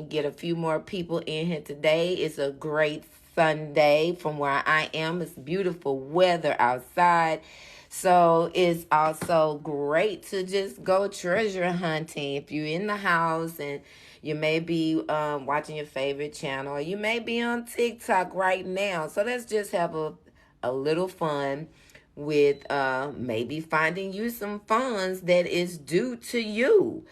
Get a few more people in here today. It's a great Sunday from where I am. It's beautiful weather outside. So it's also great to just go treasure hunting. If you're in the house and you may be watching your favorite channel, or you may be on TikTok right now. So let's just have a little fun with maybe finding you some funds that is due to you.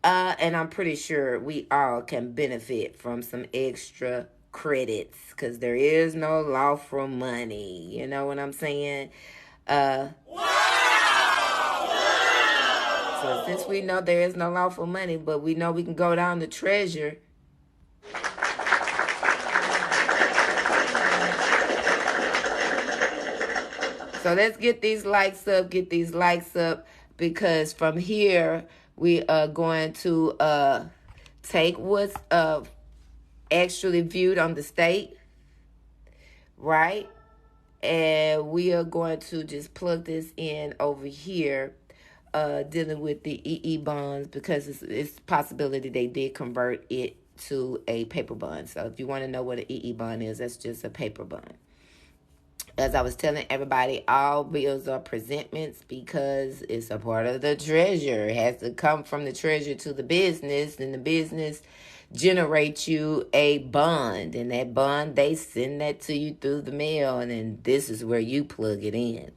And I'm pretty sure we all can benefit from some extra credits because there is no lawful money. You know what I'm saying? So since we know there is no lawful money, but we know we can go down to Treasure. So let's get these likes up, because from here we are going to take what's actually viewed on the state, right? And we are going to just plug this in over here, dealing with the EE bonds, because it's possibility they did convert it to a paper bond. So if you want to know what an EE bond is, that's just a paper bond. As I was telling everybody, all bills are presentments because it's a part of the treasure. It has to come from the treasure to the business, and the business generates you a bond. And that bond, they send that to you through the mail, and then this is where you plug it in.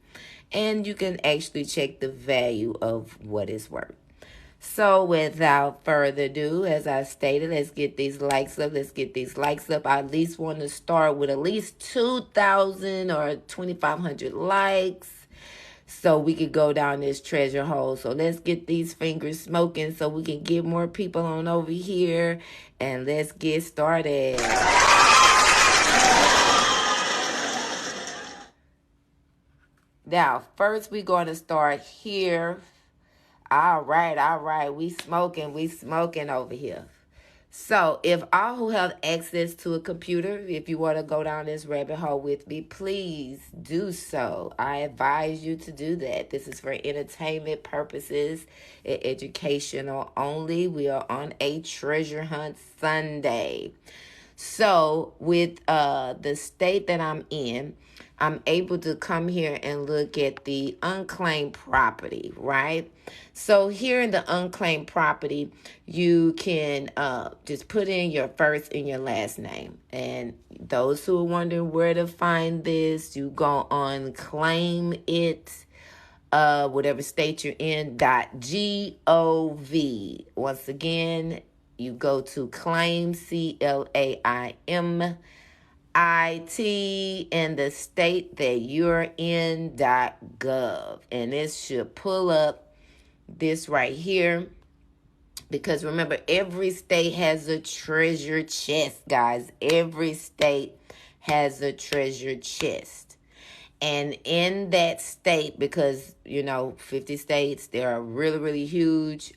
And you can actually check the value of what it's worth. So without further ado, as I stated, let's get these likes up. I at least want to start with at least 2,000 or 2,500 likes so we could go down this treasure hole. So let's get these fingers smoking so we can get more people on over here. And let's get started. Now, first we're going to start here. All right. We smoking over here. So if all who have access to a computer, if you want to go down this rabbit hole with me, please do so. I advise you to do that. This is for entertainment purposes, educational only. We are on a treasure hunt Sunday. So with the state that I'm in, I'm able to come here and look at the unclaimed property, right? So here in the unclaimed property, you can just put in your first and your last name. And those who are wondering where to find this, you go on claim it, whatever state you're in, .gov. Once again, you go to claim, CLAIM, IT, and the state that you're in, .gov. And it should pull up this right here. Because remember, every state has a treasure chest, guys. Every state has a treasure chest. And in that state, because, 50 states, they are really, really huge.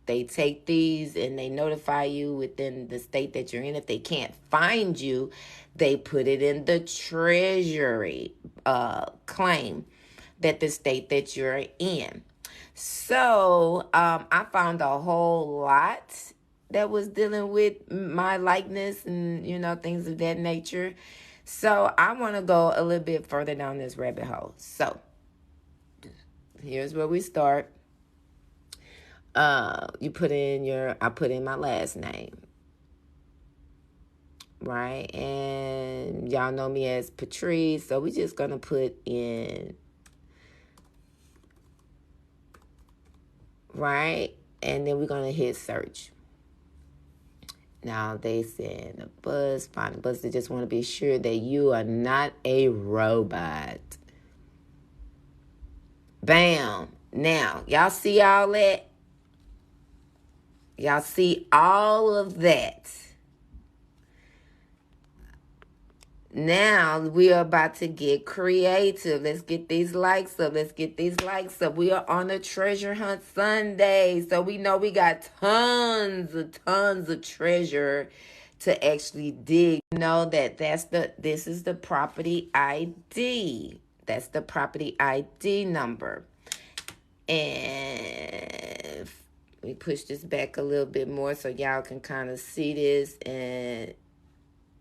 They take these and they notify you within the state that you're in. If they can't find you, they put it in the Treasury claim that the state that you're in. So I found a whole lot that was dealing with my likeness and, things of that nature. So I want to go a little bit further down this rabbit hole. So here's where we start. I put in my last name, right? And y'all know me as Patrice, so we just gonna put in, right? And then we're gonna hit search. Now they send a buzz, find a buzz. They just want to be sure that you are not a robot. Bam. Now, y'all see all that? Y'all see all of that. Now we are about to get creative. Let's get these likes up. We are on a treasure hunt Sunday. So we know we got tons of treasure to actually dig. You know this is the property ID. That's the property ID number. And Let me push this back a little bit more so y'all can kind of see this and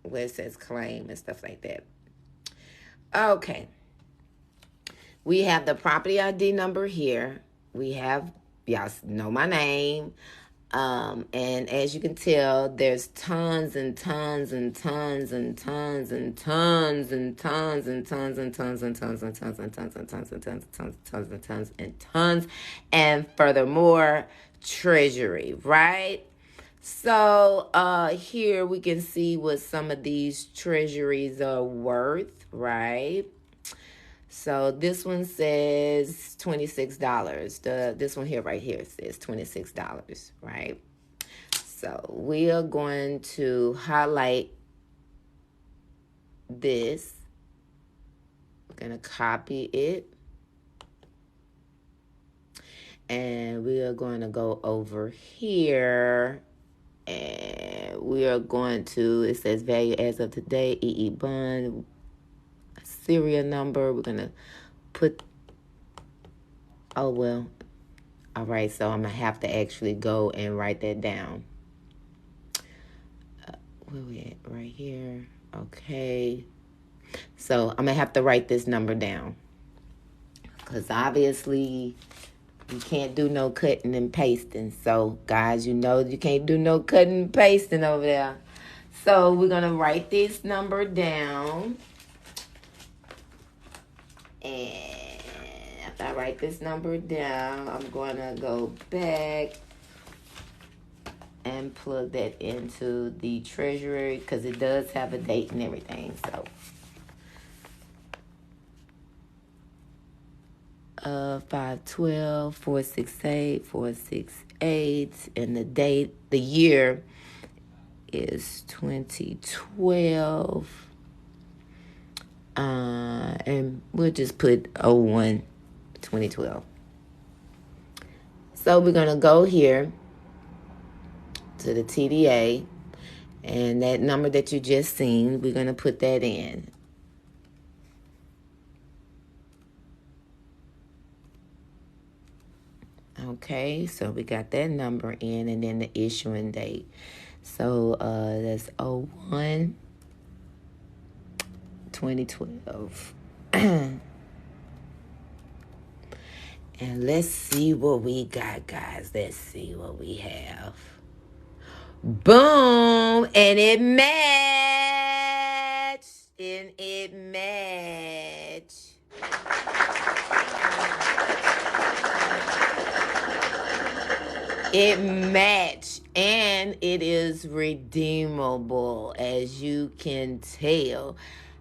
where it says claim and stuff like that. Okay. We have the property ID number here. We have, y'all know my name. And as you can tell, there's tons and tons and tons and tons and tons and tons and tons and tons and tons and tons and tons and tons and tons and tons and tons and tons and tons. And furthermore, Treasury, right? So here we can see what some of these treasuries are worth, right? So this one says $26. This one here right here says $26, right? So we are going to highlight this. We're going to copy it. And we are going to go over here. And we are going to, it says value as of today, EE bond, serial number. We're going to put, oh, well, all right, so I'm going to have to actually go and write that down. Where we at? Right here. Okay. So I'm going to have to write this number down. Because obviously you can't do no cutting and pasting. So, guys, you know you can't do no cutting and pasting over there. So we're going to write this number down. And after I write this number down, I'm going to go back and plug that into the Treasury because it does have a date and everything. So 5/12, 4/68, 4/68, and the date, the year is 2012. And we'll just put 01, 2012. So we're going to go here to the TDA, and that number that you just seen, we're going to put that in. Okay, so we got that number in, and then the issuing date. So that's 01, 2012. And let's see what we got, guys. Let's see what we have. Boom! And it matched. And it matched. It matched. And it is redeemable, as you can tell.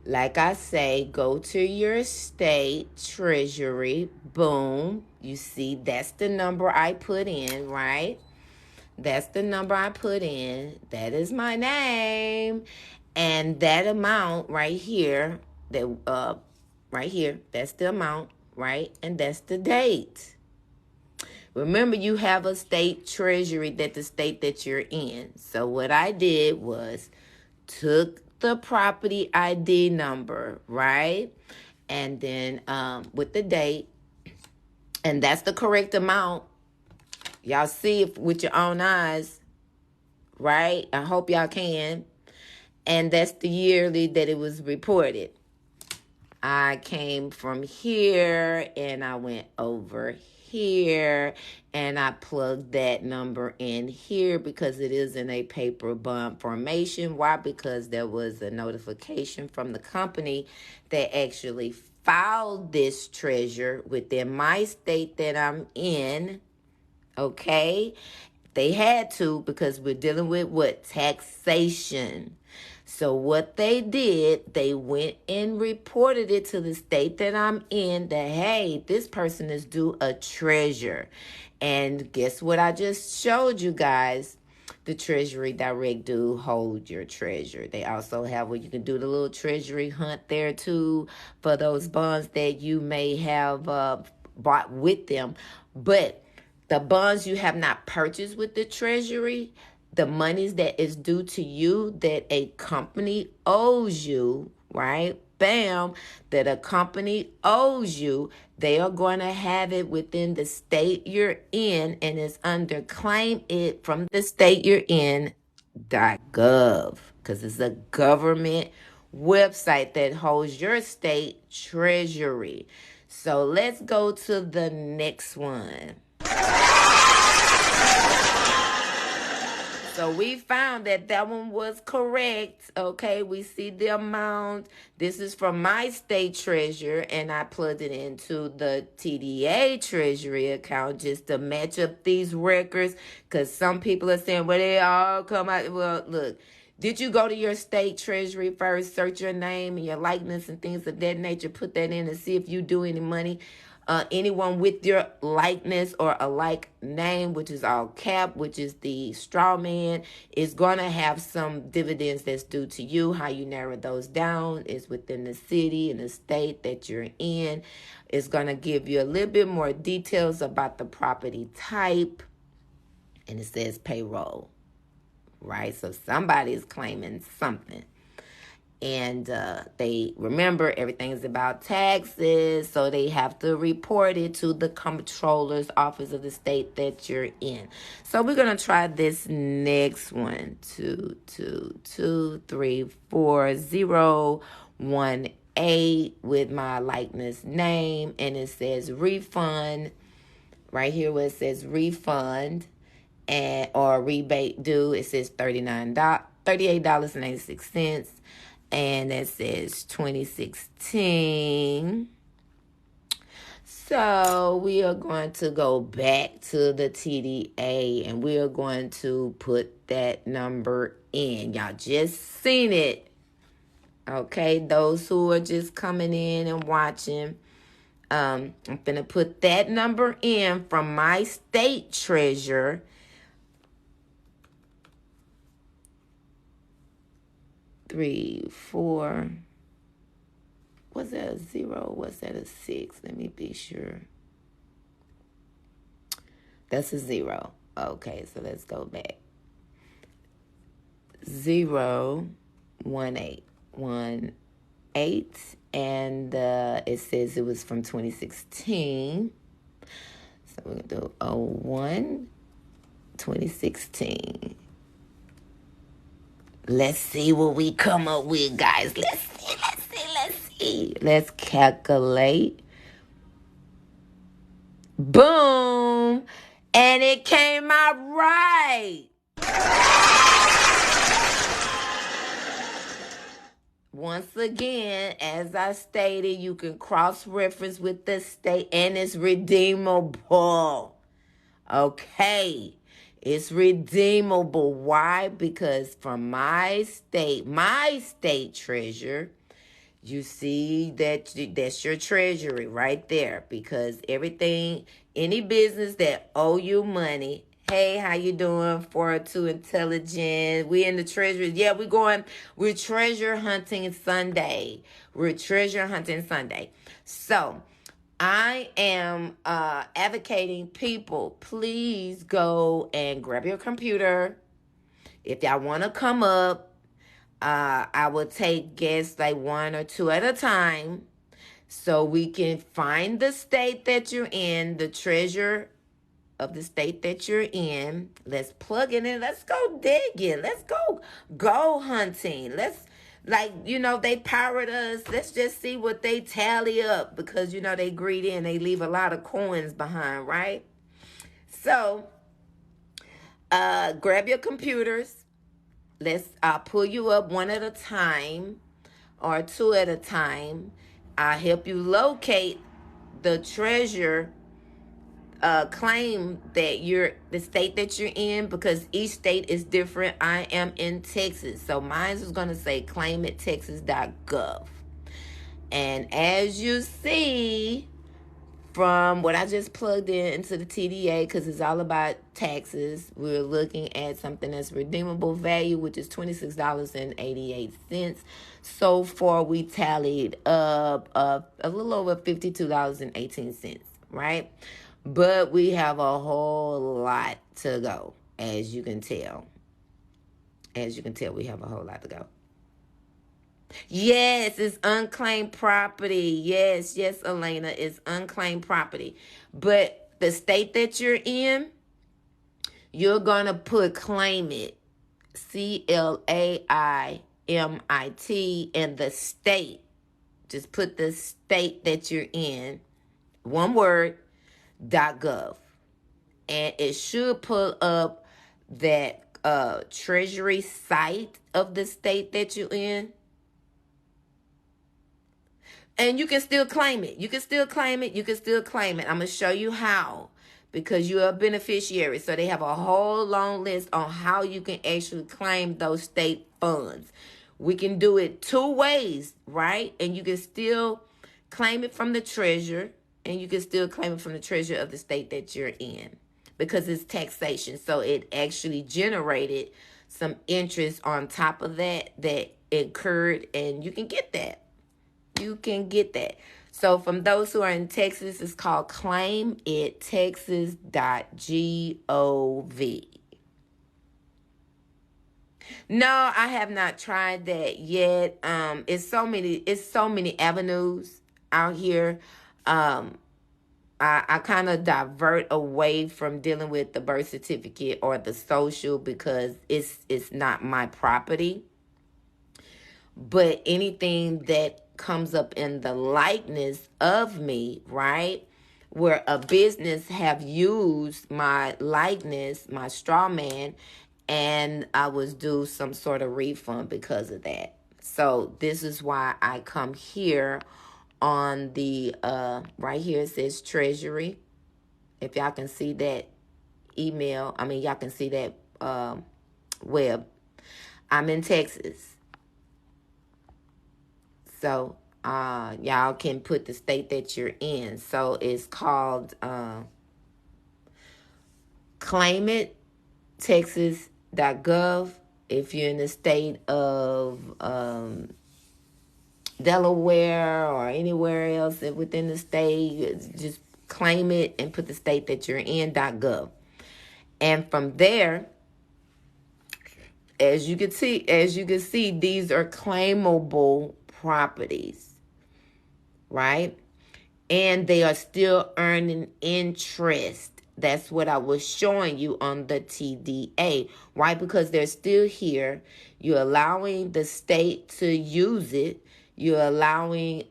Like I say, go to your state treasury. Boom. You see, that's the number I put in, right? That's the number I put in. That is my name. And that amount right here, right here, that's the amount, right? And that's the date. Remember, you have a state treasury that the state that you're in. So what I did was took the property ID number, right? And then with the date, and that's the correct amount. Y'all see it with your own eyes, right? I hope y'all can. And that's the yearly that it was reported. I came from here and I went over here and I plugged that number in here because it is in a paper bond formation. Why? Because there was a notification from the company that actually filed this treasure within my state that I'm in. Okay? They had to because we're dealing with what? Taxation. So what they did, they went and reported it to the state that I'm in that, hey, this person is due a treasure. And guess what I just showed you guys? The Treasury Direct do hold your treasure. They also have where you can do the little treasury hunt there too for those bonds that you may have bought with them. But the bonds you have not purchased with the Treasury, the monies that is due to you that a company owes you, right? bam, that a company owes you, they are going to have it within the state you're in, and it's under claim it from the state you're in .gov, because it's a government website that holds your state treasury. So let's go to the next one. So we found that one was correct. Okay, we see the amount. This is from my state treasurer, and I plugged it into the TDA treasury account just to match up these records, because some people are saying, well, they all come out. Well, look, did you go to your state treasury first, search your name and your likeness and things of that nature, put that in and see if you do any money? Anyone with your likeness or a like name, which is all cap, which is the straw man, is going to have some dividends that's due to you. How you narrow those down is within the city and the state that you're in. It's going to give you a little bit more details about the property type. And it says payroll, right? So somebody is claiming something. And they remember everything is about taxes, so they have to report it to the comptroller's office of the state that you're in. So we're gonna try this next one. 2234018 with my likeness name, and it says refund right here where it says refund and or rebate due. It says $38.86. And that says 2016. So we are going to go back to the TDA and we are going to put that number in. Y'all just seen it. Okay, those who are just coming in and watching. I'm going to put that number in from my state treasurer. 3, 4. Was that a 0? Was that a 6? Let me be sure. That's a 0. Okay, so let's go back. 0, 1, 8, 1, 8, and it says it was from 2016. So we're gonna do 01, 2016. Let's see what we come up with, guys. Let's see. Let's calculate. Boom. And it came out right. Once again, as I stated, you can cross-reference with the state, and it's redeemable. Okay. It's redeemable. Why? Because from my state treasurer, you see that's your treasury right there. Because everything, any business that owe you money, hey, how you doing? 402 Intelligent. We in the treasury. Yeah, we're treasure hunting Sunday. So I am advocating people, please go and grab your computer. If y'all want to come up, I will take guests like 1 or 2 at a time so we can find the state that you're in, the treasurer of the state that you're in. Let's plug it in. Let's go digging. Let's go hunting. They pirate us. Let's just see what they tally up because, they greedy and they leave a lot of coins behind, right? So, grab your computers. I'll pull you up 1 at a time or 2 at a time. I'll help you locate the treasure claim that the state that you're in, because each state is different. I am in Texas, so mine is going to say claim at texas.gov. And as you see from what I just plugged into the TDA, because it's all about taxes, we're looking at something that's redeemable value, which is $26.88. So far, we tallied up a little over $52.18, right? But we have a whole lot to go, as you can tell. We have a whole lot to go. Yes, it's unclaimed property. Yes, yes, Elena, it's unclaimed property. But the state that you're in, you're gonna put claim it. CLAIMIT and the state. Just put the state that you're in. One word, .gov. And it should pull up that Treasury site of the state that you're in. And you can still claim it. You can still claim it. You can still claim it. I'm going to show you how. Because you're a beneficiary. So they have a whole long list on how you can actually claim those state funds. We can do it two ways, right? And you can still claim it from the treasurer. And you can still claim it from the treasurer of the state that you're in. Because it's taxation. So it actually generated some interest on top of that incurred. And you can get that. You can get that. So from those who are in Texas, it's called claimittexas.gov. No, I have not tried that yet. It's so many avenues out here. I kind of divert away from dealing with the birth certificate or the social because it's not my property. But anything that comes up in the likeness of me, right? Where a business have used my likeness, my straw man, and I was due some sort of refund because of that. So this is why I come here on the, right here it says Treasury. If y'all can see that y'all can see that web. I'm in Texas. So y'all can put the state that you're in. So it's called claimittexas.gov. If you're in the state of Delaware or anywhere else within the state, just claim it and put the state that you're in .gov. And from there, as you can see, these are claimable properties, right? And they are still earning interest. That's what I was showing you on the TDA, right? Because they're still here. You're allowing the state to use it. You're allowing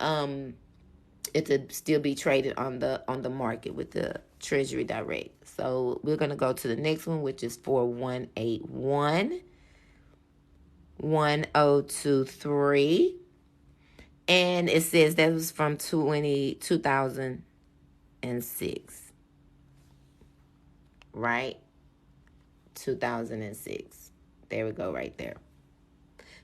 it to still be traded on the market with the Treasury Direct. So we're going to go to the next one, which is 4181 1023. And it says that was from 2006. Right? 2006. There we go right there.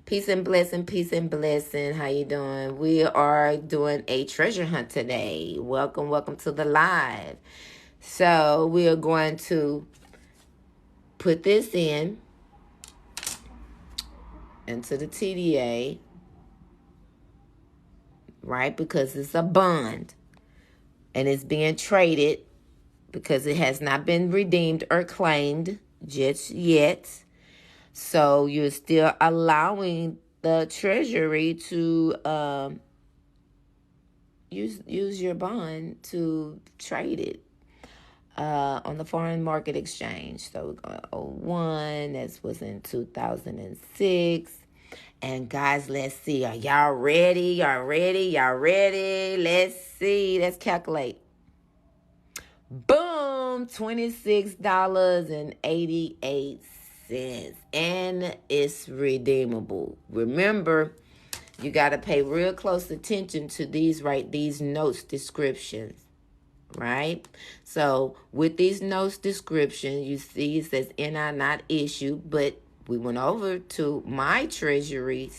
Peace and blessing, peace and blessing. How you doing? We are doing a treasure hunt today. Welcome to the live. So we are going to put this into the TDA, right? Because it's a bond and it's being traded because it has not been redeemed or claimed just yet. So you're still allowing the Treasury to use your bond to trade it on the foreign market exchange. So we're going 01. That was in 2006. And guys, let's see. Are y'all ready? Y'all ready? Let's see. Let's calculate. Boom, $26.88. And it's redeemable. Remember, you got to pay real close attention to these notes descriptions, right? So with these notes descriptions, you see it says NI not issued, but we went over to my Treasury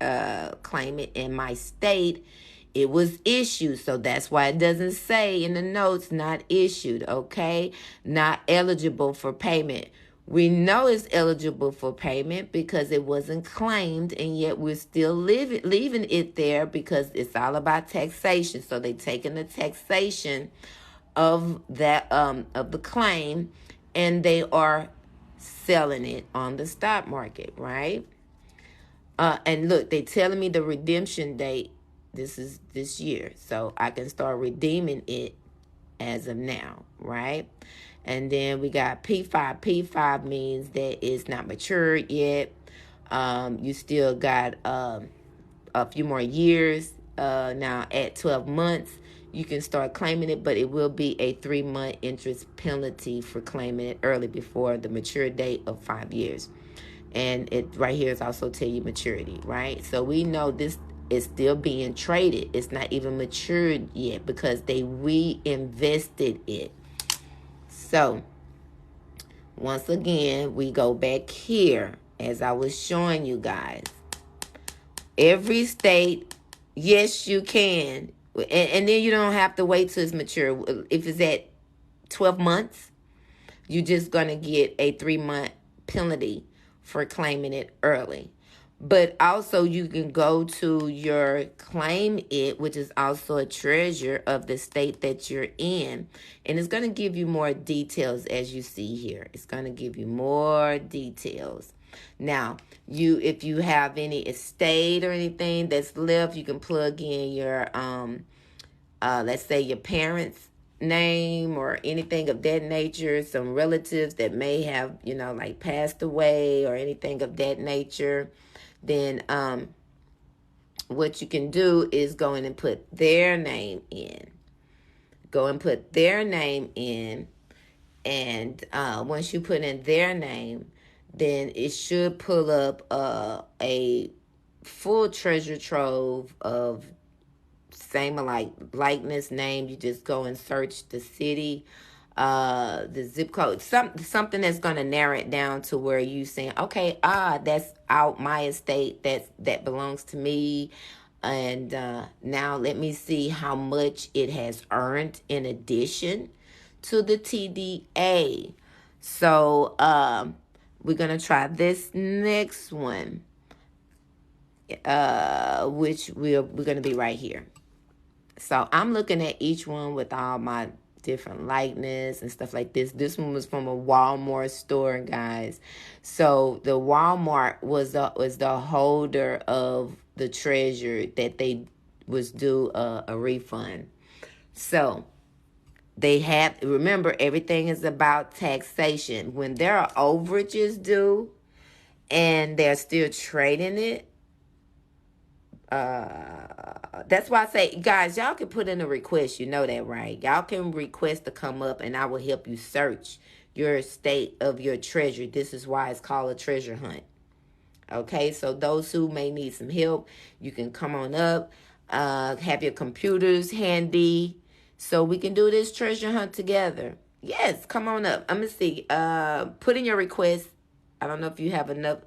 claimant in my state. It was issued, so that's why it doesn't say in the notes not issued, okay? Not eligible for payment. We know it's eligible for payment because it wasn't claimed, and yet we're still leaving it there because it's all about taxation. So they're taking the taxation of that of the claim, and they are selling it on the stock market, right? And look, they telling me the redemption date. This is this year, so I can start redeeming it as of now, right? And then we got P5. P5 means that it's not matured yet. You still got a few more years. Now at 12 months, you can start claiming it, but it will be a 3-month interest penalty for claiming it early before the mature date of 5 years. And it right here is also tell you maturity, right? So we know this is still being traded. It's not even matured yet because they reinvested it. So once again, we go back here as I was showing you guys. Every state, yes, you can. And then you don't have to wait till it's mature. If it's at 12 months, you're just going to get a 3-month penalty for claiming it early. But also you can go to your claim it, which is also a treasurer of the state that you're in. And it's going to give you more details as you see here. It's going to give you more details. Now, if you have any estate or anything that's left, you can plug in your, let's say your parents' name or anything of that nature, some relatives that may have, like passed away or anything of that nature. Then what you can do is go in and put their name in. Go and put their name in. And once you put in their name, then it should pull up a full treasure trove of same likeness name. You just go and search the city, the zip code, something that's going to narrow it down to where you saying, okay, that's out my estate, that belongs to me. And now let me see how much it has earned in addition to the TDA. So we're going to try this next one, which we're going to be right here. So I'm looking at each one with all my different likeness and stuff like this. This one was from a Walmart store, guys. So the Walmart was the holder of the treasure that they was due a refund. So they have, remember, everything is about taxation. When there are overages due and they're still trading it, that's why I say, guys, y'all can put in a request. You know that, right? Y'all can request to come up and I will help you search your state of your treasure. This is why it's called a treasure hunt. Okay, so those who may need some help, you can come on up, have your computers handy so we can do this treasure hunt together. Yes, come on up. I'm going to see. Put in your request. I don't know if you have enough.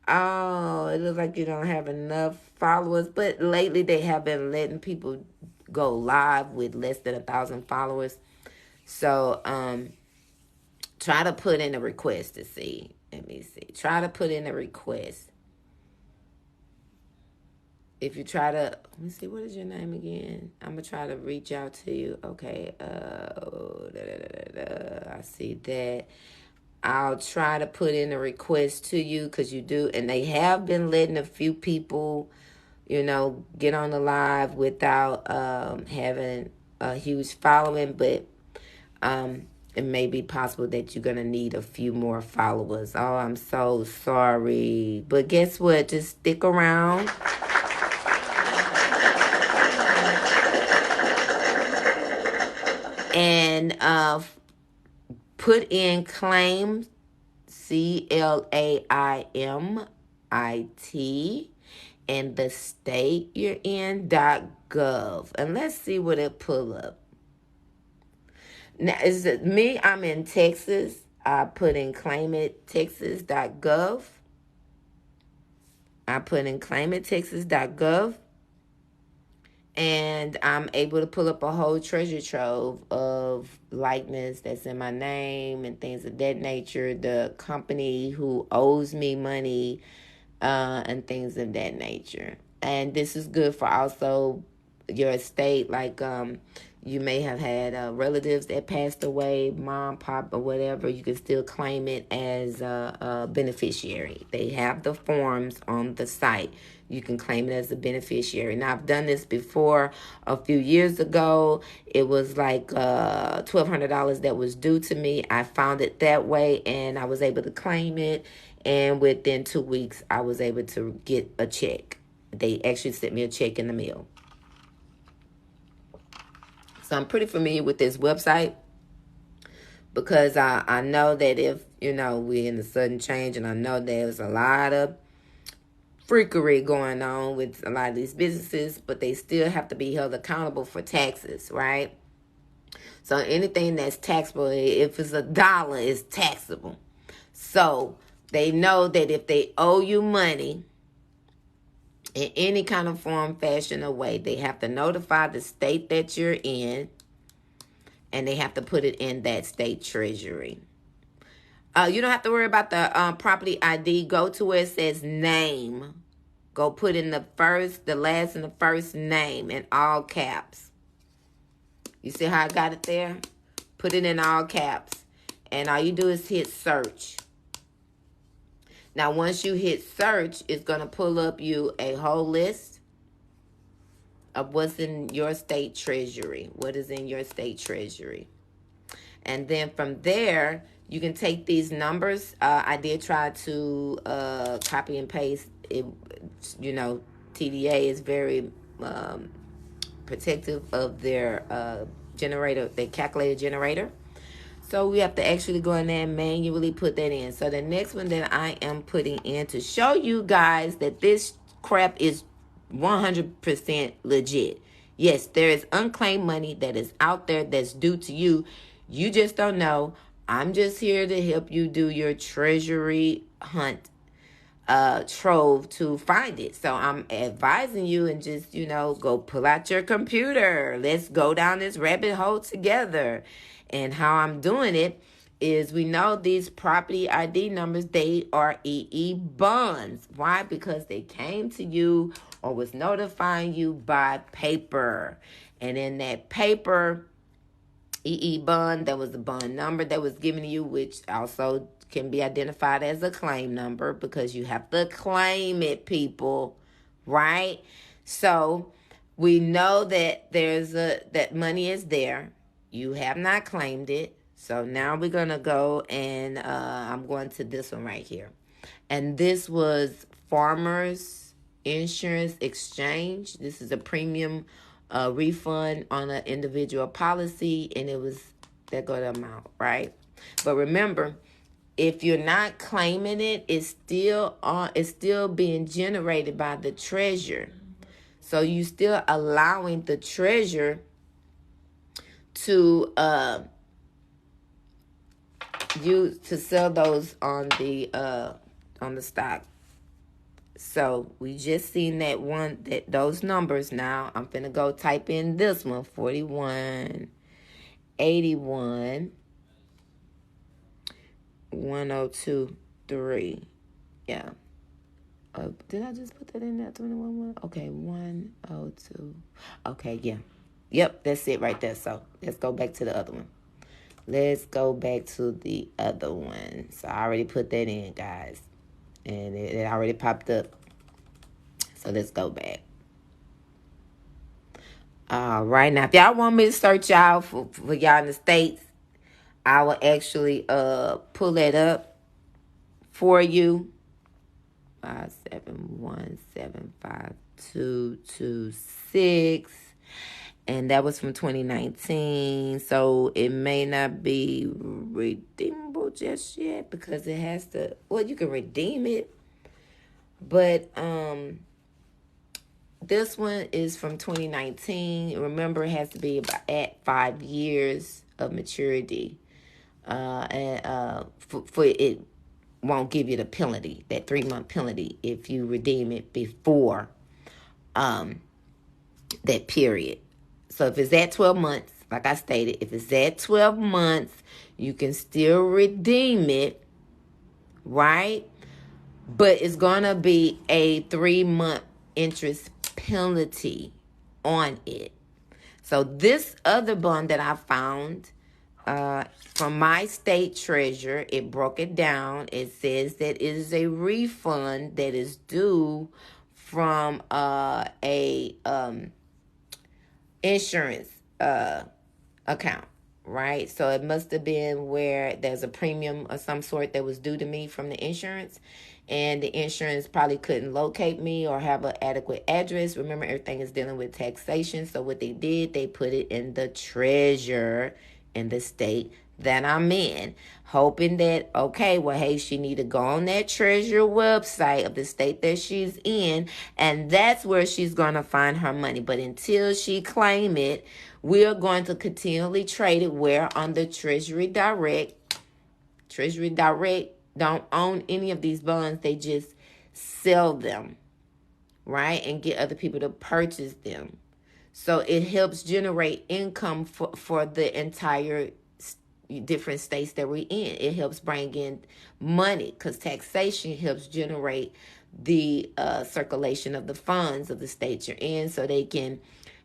Oh, it looks like you don't have enough followers, but lately they have been letting people go live with less than 1,000 followers. So, try to put in a request to see. Let me see. Try to put in a request. If you try to, let me see, what is your name again? I'm going to try to reach out to you. Okay. I see that. I'll try to put in a request to you because you do. And they have been letting a few people, get on the live without having a huge following. But it may be possible that you're going to need a few more followers. Oh, I'm so sorry. But guess what? Just stick around. And put in claim, CLAIMIT, and the state you're in, .gov. And let's see what it pull up. Now, is it me? I'm in Texas. I put in claimittexas.gov. I put in claimittexas.gov. And I'm able to pull up a whole treasure trove of likeness that's in my name and things of that nature. The company who owes me money and things of that nature. And this is good for also your estate. Like You may have had relatives that passed away, mom, pop, or whatever. You can still claim it as a beneficiary. They have the forms on the site. You can claim it as a beneficiary. Now, I've done this before a few years ago. It was like $1,200 that was due to me. I found it that way, and I was able to claim it. And within 2 weeks, I was able to get a check. They actually sent me a check in the mail. So I'm pretty familiar with this website because I know that if, we're in a sudden change, and I know there's a lot of freakery going on with a lot of these businesses, but they still have to be held accountable for taxes, right? So anything that's taxable, if it's $1, it's taxable. So they know that if they owe you money in any kind of form, fashion, or way, they have to notify the state that you're in, and they have to put it in that state treasury. You don't have to worry about the property ID. Go to where it says name. Go put in the last and the first name in all caps. You see how I got it there? Put it in all caps. And all you do is hit search. Now, once you hit search, it's going to pull up you a whole list of what's in your state treasury. What is in your state treasury. And then from there, you can take these numbers. I did try to copy and paste it. TDA is very protective of their generator, their calculator generator. So we have to actually go in there and manually put that in. So the next one that I am putting in to show you guys that this crap is 100% legit. Yes, there is unclaimed money that is out there that's due to you. You just don't know. I'm just here to help you do your treasury hunt trove to find it. So I'm advising you, and just, go pull out your computer. Let's go down this rabbit hole together. And how I'm doing it is, we know these property ID numbers, they are EE bonds. Why? Because they came to you or was notifying you by paper. And in that paper, EE bond, there was a bond number that was given to you, which also can be identified as a claim number, because you have to claim it, people, right? So we know that that money is there. You have not claimed it. So now we're going to go and I'm going to this one right here. And this was Farmers Insurance Exchange. This is a premium refund on an individual policy, and it was that good amount, right? But remember, if you're not claiming it, it's still being generated by the treasurer. So you still allowing the treasurer to sell those on the stock. So we just seen those numbers. Now I'm finna go type in this one, 4181 1023. Yeah. Did I just put that in there? 21? Okay, 102. Okay, yeah. Yep, that's it right there. So let's go back to the other one. So I already put that in, guys. And it already popped up. So let's go back. All right. Now, if y'all want me to search out for y'all in the States, I will actually pull that up for you. 571752226. And that was from 2019. So it may not be redeemable just yet, because it has to, well, you can redeem it. But this one is from 2019. Remember, it has to be at 5 years of maturity. And for it won't give you the penalty, that 3-month penalty, if you redeem it before that period. So if it's at 12 months, like I stated, if it's at 12 months, you can still redeem it, right? But it's going to be a 3-month interest penalty on it. So this other bond that I found from my state treasurer, it broke it down. It says that it is a refund that is due from a insurance account, right? So it must have been where there's a premium of some sort that was due to me from the insurance, and the insurance probably couldn't locate me or have an adequate address. Remember, everything is dealing with taxation. So what they did, they put it in the treasurer in the state that I'm in, hoping that, okay, well, hey, she need to go on that treasurer website of the state that she's in, and that's where she's going to find her money. But until she claim it, we are going to continually trade it where on the Treasury Direct. Treasury Direct don't own any of these bonds. They just sell them, right? And get other people to purchase them. So it helps generate income for the entire different states that we're in. It helps bring in money because taxation helps generate the circulation of the funds of the state you're in, so they can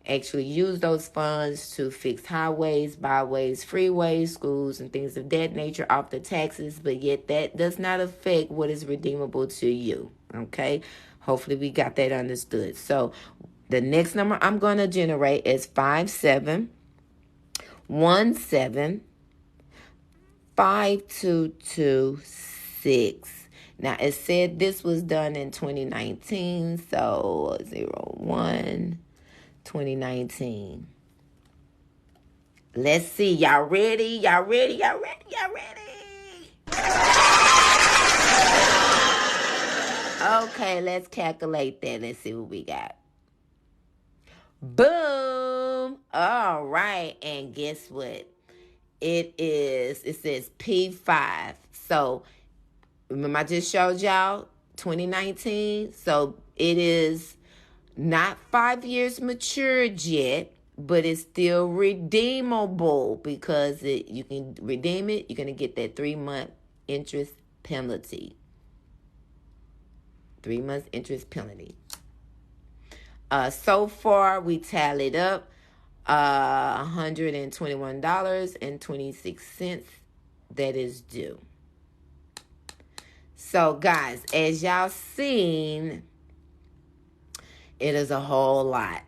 actually use those funds to fix highways, byways, freeways, schools, and things of that nature off the taxes. But yet that does not affect what is redeemable to you. Okay, hopefully we got that understood. So the next number I'm going to generate is 571752226. Now it said this was done in 2019, so 01 2019. Let's see. Y'all ready? Y'all ready? Y'all ready? Y'all ready? Okay, let's calculate that. Let's see what we got. Boom. All right. And guess what? It says P5. So remember I just showed y'all 2019. So it is not 5 years matured yet, but it's still redeemable because you can redeem it. You're going to get that 3-month interest penalty. 3 months interest penalty. So far, we tallied up $121.26 that is due. So, guys, as y'all seen, it is a whole lot,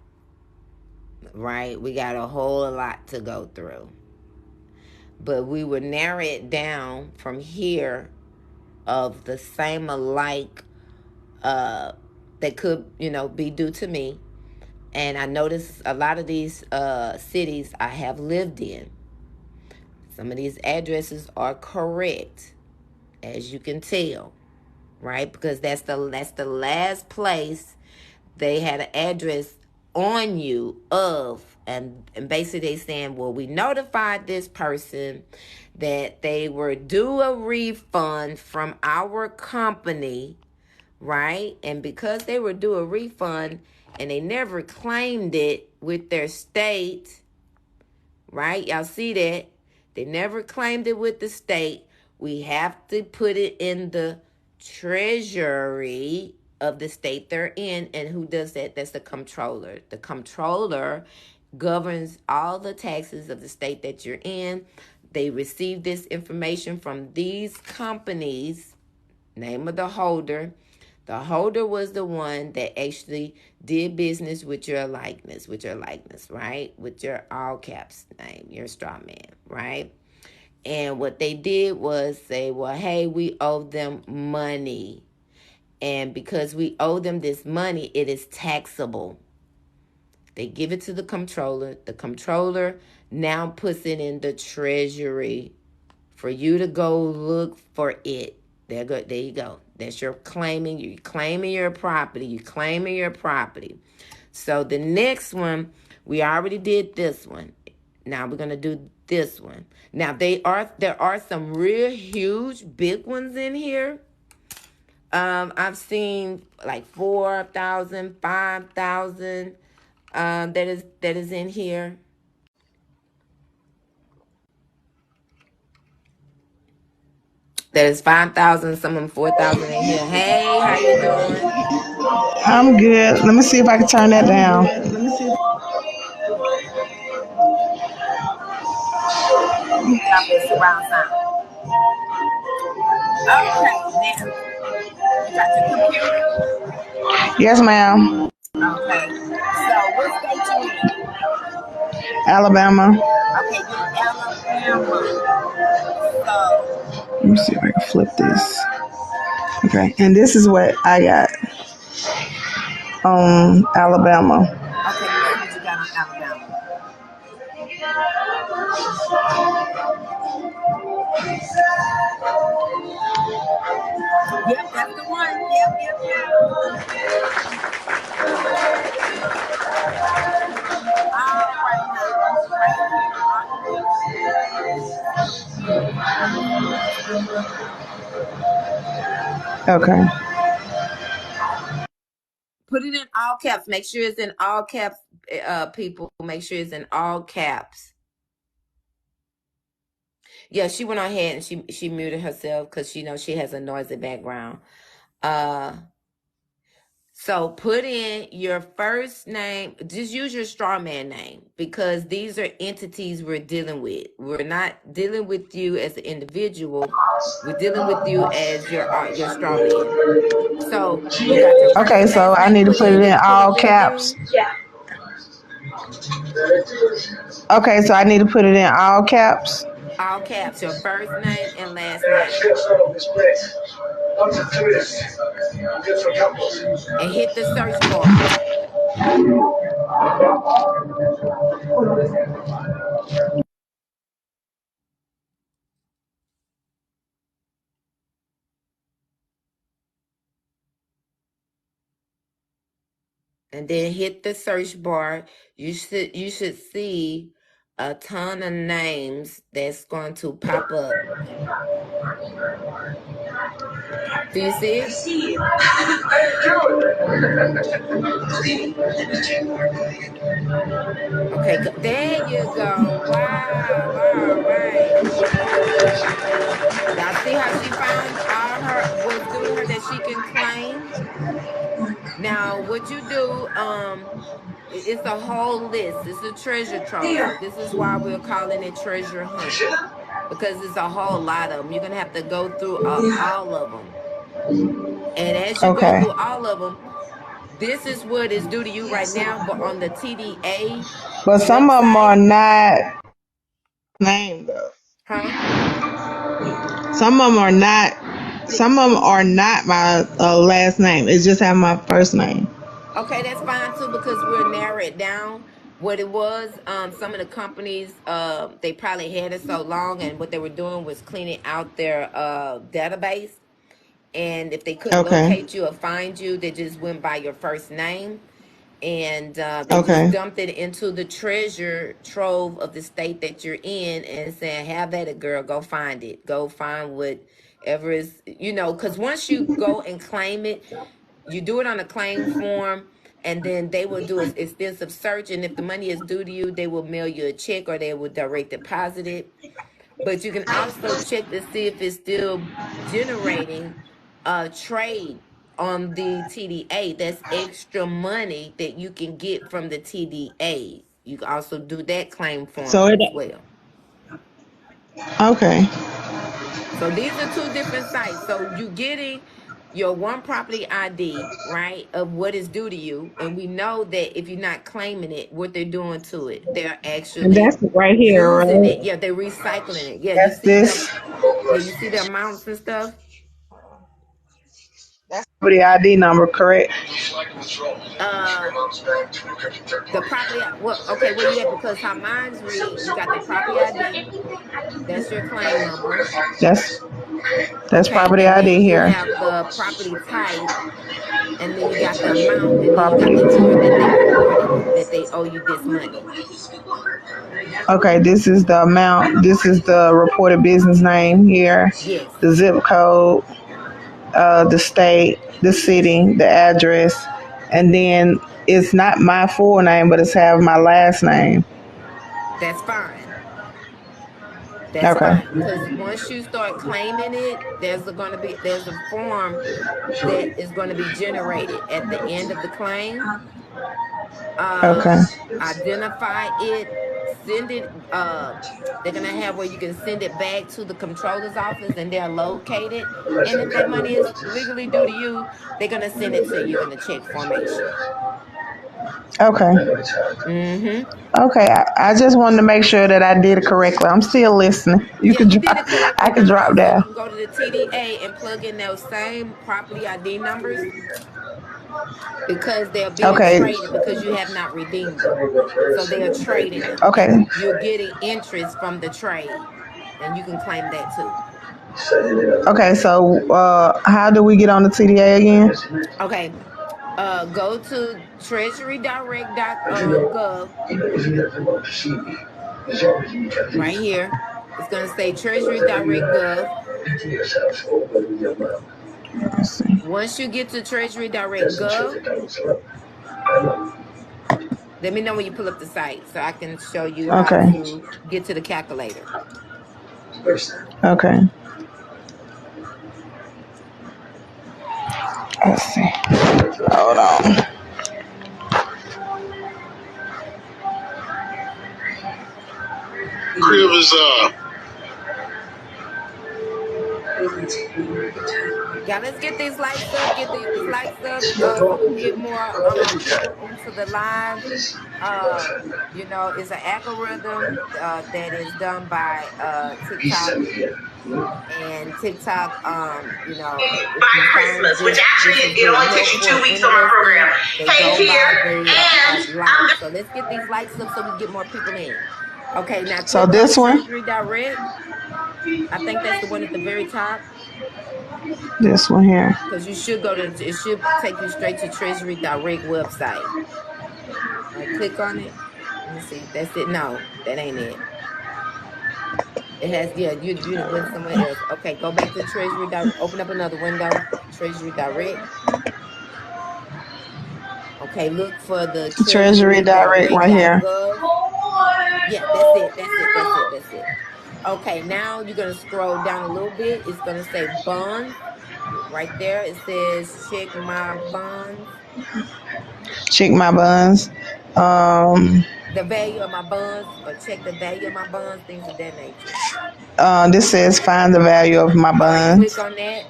right? We got a whole lot to go through. But we will narrow it down from here of the same alike that could, be due to me. And I noticed a lot of these cities I have lived in. Some of these addresses are correct, as you can tell, right? Because that's the last place they had an address on you of, and basically they saying, well, we notified this person that they were due a refund from our company, right? And because they were due a refund and they never claimed it with their state, right? Y'all see that? They never claimed it with the state. We have to put it in the treasury of the state they're in. And who does that? That's the comptroller. The comptroller governs all the taxes of the state that you're in. They receive this information from these companies, name of the holder. The holder was the one that actually did business with your likeness, right? With your all caps name, your straw man, right? And what they did was say, well, hey, we owe them money. And because we owe them this money, it is taxable. They give it to the comptroller. The comptroller now puts it in the treasury for you to go look for it. There you go. That's your claiming. You're claiming your property. You're claiming your property. So the next one, we already did this one. Now we're going to do this one. Now there are some real huge big ones in here. I've seen like 4,000, 5,000 that is in here. That is 5,000, some of them 4,000 in here. Hey, how you doing? I'm good. Let me see if I can turn that down. Yep, it's surround sound. Okay, now you got your computer. Yes, ma'am. Okay, so what state you in? Alabama. Okay, you're in Alabama. So Let me see if I can flip this. Okay, and this is what I got on Alabama. okay, let me see what you got on Alabama. Yep, that's the one. Yep, yep, yep. All right, honey. Right here, all you do is put your first and last name in. Okay. Put it in all caps. Make sure it's in all caps, people. Make sure it's in all caps. Yeah, she went ahead and she muted herself because she knows she has a noisy background. Uh, so put in your first name. Just use your straw man name because these are entities we're dealing with. We're not dealing with you as an individual. We're dealing with you as your straw man. So you got your first Okay, and so last I name need to put put in. it Did in you put all it in, caps. Dean? Okay, so I need to put it in all caps. All caps. Your first name and last name, and hit the search bar. And then hit the search bar. You should see a ton of names that's going to pop up. Do you see I it? see it. Okay, there you go. Wow. All right. Y'all see how she found all her what's due to her that she can claim? Now, what you do, it's a whole list. It's a treasure trove. So There. this is why we're calling it treasure hunt because it's a whole lot of them. You're gonna have to go through all of them. And as you go Okay. through all of them, this is what is due to you right now. But on the TDA But some of them are website, not named though. huh? Some of them are not. Some of them are not my last name. It's just have my first name. Okay, that's fine too because we'll narrow it down. What it was, some of the companies, they probably had it so long, and what they were doing was cleaning out their database. And if they couldn't Okay. locate you or find you, they just went by your first name. And they just Okay. dumped it into the treasure trove of the state that you're in and saying, have at it, girl, go find it. Go find whatever is, because once you go and claim it, you do it on a claim form, and then they will do an extensive search. And if the money is due to you, they will mail you a check or they will direct deposit it. But you can also check to see if it's still generating trade on the TDA. That's extra money that you can get from the TDA. You can also do that claim form So it. as well. Okay. So these are two different sites. So you getting your one property ID, right, of what is due to you. And we know that if you're not claiming it, what they're doing to it, they're And actually that's right here, using it. right? Yeah, they're recycling it. Yeah, you That's see them. this. Yeah, you see the amounts and stuff. That's for the ID number, correct? Uh, the property. Well, okay, where you at? Because how mine's read, you got the property ID. That's your claim number. That's Okay, property and then ID you here. have the property type, and then you got the amount, and then you got Property. the year that they reported it, that they owe you this money. Okay, this is the amount. This is the reported business name here. Yes, The zip code, the state, the city, the address, and then it's not my full name, but it's have my last name. that's fine. That's Okay. fine. Because once you start claiming it, there's a form that is going to be generated at the end of the claim. Okay. uh Identify it, send it. They're gonna have where you can send it back to the controller's office, and they're located. And if that money is legally due to you, they're gonna send it to you in a check formation. Okay. Mm-hmm. Okay. I just wanted to make sure that I did it correctly. I'm still listening. You Yeah, could you did drop. it correctly. I could Now drop also you down. can go to the TDA and plug in those same property ID numbers because they're being Okay. traded because you have not redeemed them. So they are trading them. Okay. You're getting interest from the trade. And you can claim that too. Okay. So, how do we get on the TDA again? Okay. Go to treasurydirect.gov right here. It's gonna say Treasury Direct Gov. Let's see. Once you get to Treasury Direct Gov, let me know when you pull up the site so I can show you how Okay. to get to the calculator. Okay. Let's see. Hold on. Crib is Yeah, let's get these lights up. Get these lights up so we can get more people into the live. It's an algorithm that is done by TikTok. And TikTok, if you find this is very helpful and interesting, they go by the likes. So let's get these likes up so we can get more people in. Okay, now So click on this one. Treasury Direct. I think that's the one at the very top. This one here. Because you should go to it should take you straight to Treasury Direct website. All right, click on it. Let me see. That's it. No, that ain't it. It has you went somewhere else. Okay, go back to Treasury Direct. Open up another window. Treasury Direct. Okay, look for the Treasury Direct right here. treasurydirect.gov. Yeah, that's it. That's it. Okay, now you're gonna scroll down a little bit. It's gonna say bonds. Right there, it says check my bonds. Check my buns. The value of my bonds, or check the value of my bonds, things of that nature. This says find the value of my All right, click buns. on that.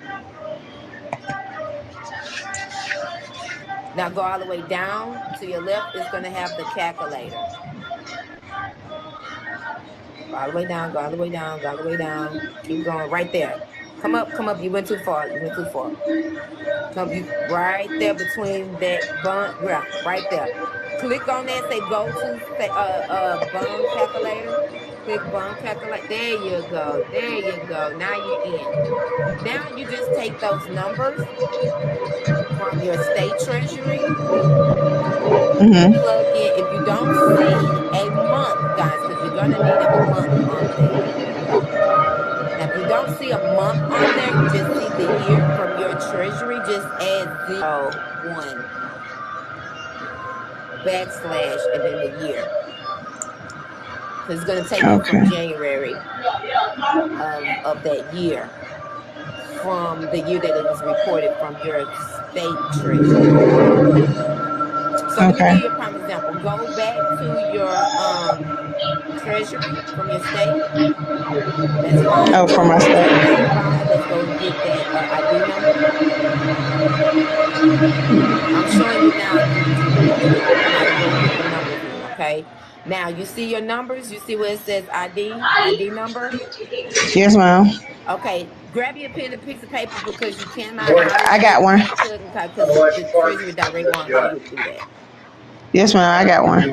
Now go all the way down to your left. It's going to have the calculator. Go all the way down, go all the way down, go all the way down. Keep going right there. Come up, come up. You went too far. You went too far. Come you right there between that bond, right there. Click on that. Say go to say bond calculator. Click bond calculator. There you go. There you go. Now you're in. Now you just take those numbers from your state treasury and Mm-hmm. plug in. If you don't see a month, guys, because you're gonna need a month on there. Now, if you don't see a month on there, you just see the year from your treasury. Just add 01 backslash and then the year, because it's gonna take you from Okay. January of that year, from the year that it was reported from your state treasury. So let me Okay. give you a prime example. Go back to your treasury from your state. That's fine. Oh, for my Go to the state. main bar. Let's go and get that ID number. I'm showing you now how to go get the numbers in. Okay. Now you see your numbers. You see where it says ID number. Yes, ma'am. Okay. Grab your pen and piece of paper because you cannot I got highlight one. because the Treasury Direct won't allow you to do that. Yes, ma'am. I got one.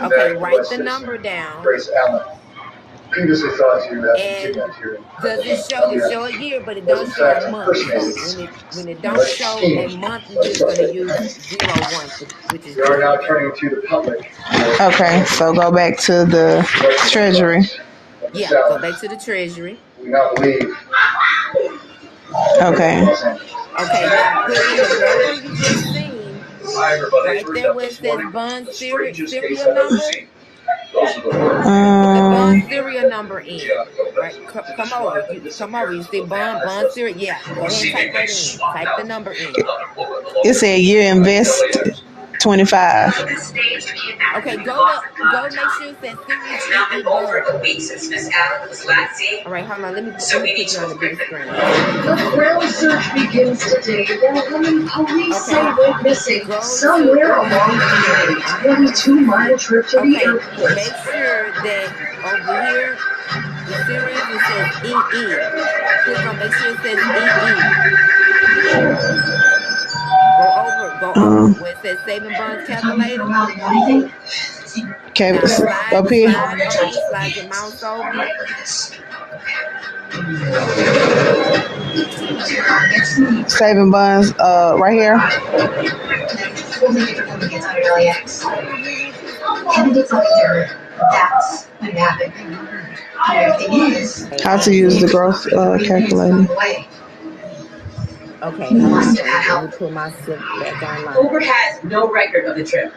Okay. Write the number down. previously thought you had And here. does it show a year, but it don't show a month. So when it don't show a month, you're just gonna use 01 for which is We are now January. turning to the public. Okay, so go back to the treasury. Yeah, go back to the treasury. We now believe. Okay. Okay, now put in the number you just seen right there where it says bond serial number. Put the bond Um, serial number in. Right, come over. Come over. You see bond serial. Yeah, go ahead and type that in. Type the number in. it said year invest 25. Okay, go make sure it says series It's now EE been over Bud. a week since Miss Allen was last seen, All right, hold on. so Let me we need put you to on the agree. bigger screen so you can The see. ground search begins today. The woman police say Okay, went missing go to. somewhere Oh, along the I'm gonna 22-mile trip to the Okay, airport. make sure that over here the series it says EE. Click on. Make sure it says EE. Go over Um, where it says saving bonds They told me for a calculator. while they wanted okay, Now up here. slide over, slide your mouse over. Look at this. Saving buns, right here. We'll make it before we get to LAX. I can't hear what you're Candidates saying. like her. That's when it happened. And the thing is, Hey, How hold to on. use the Sandy growth is on calculator. the way. Okay, He hold must on. have had Let me help. put myself back online. Uber has no record of the trip,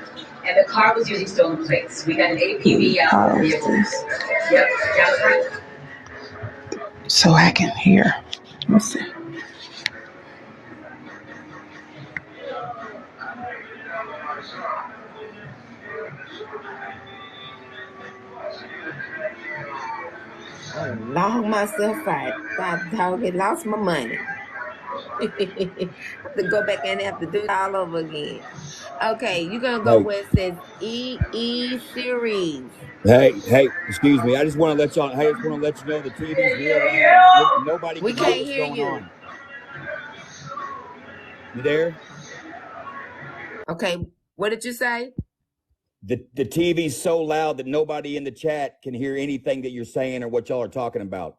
and the car was using stolen plates. We got an APB out on the Pause vehicle. this Yep, that was right. so I can hear. Let's see. I done logged myself out. I dog it lost my money. I have to go back and have to do it all over again. Okay, you're gonna go Hey, where it says EE series. excuse me. I just want to let y'all. Hey, I just want to let you know the TV's real loud. Nobody We can hear can't what's hear going you. on. You there? Okay, what did you say? The TV's so loud that nobody in the chat can hear anything that you're saying or what y'all are talking about.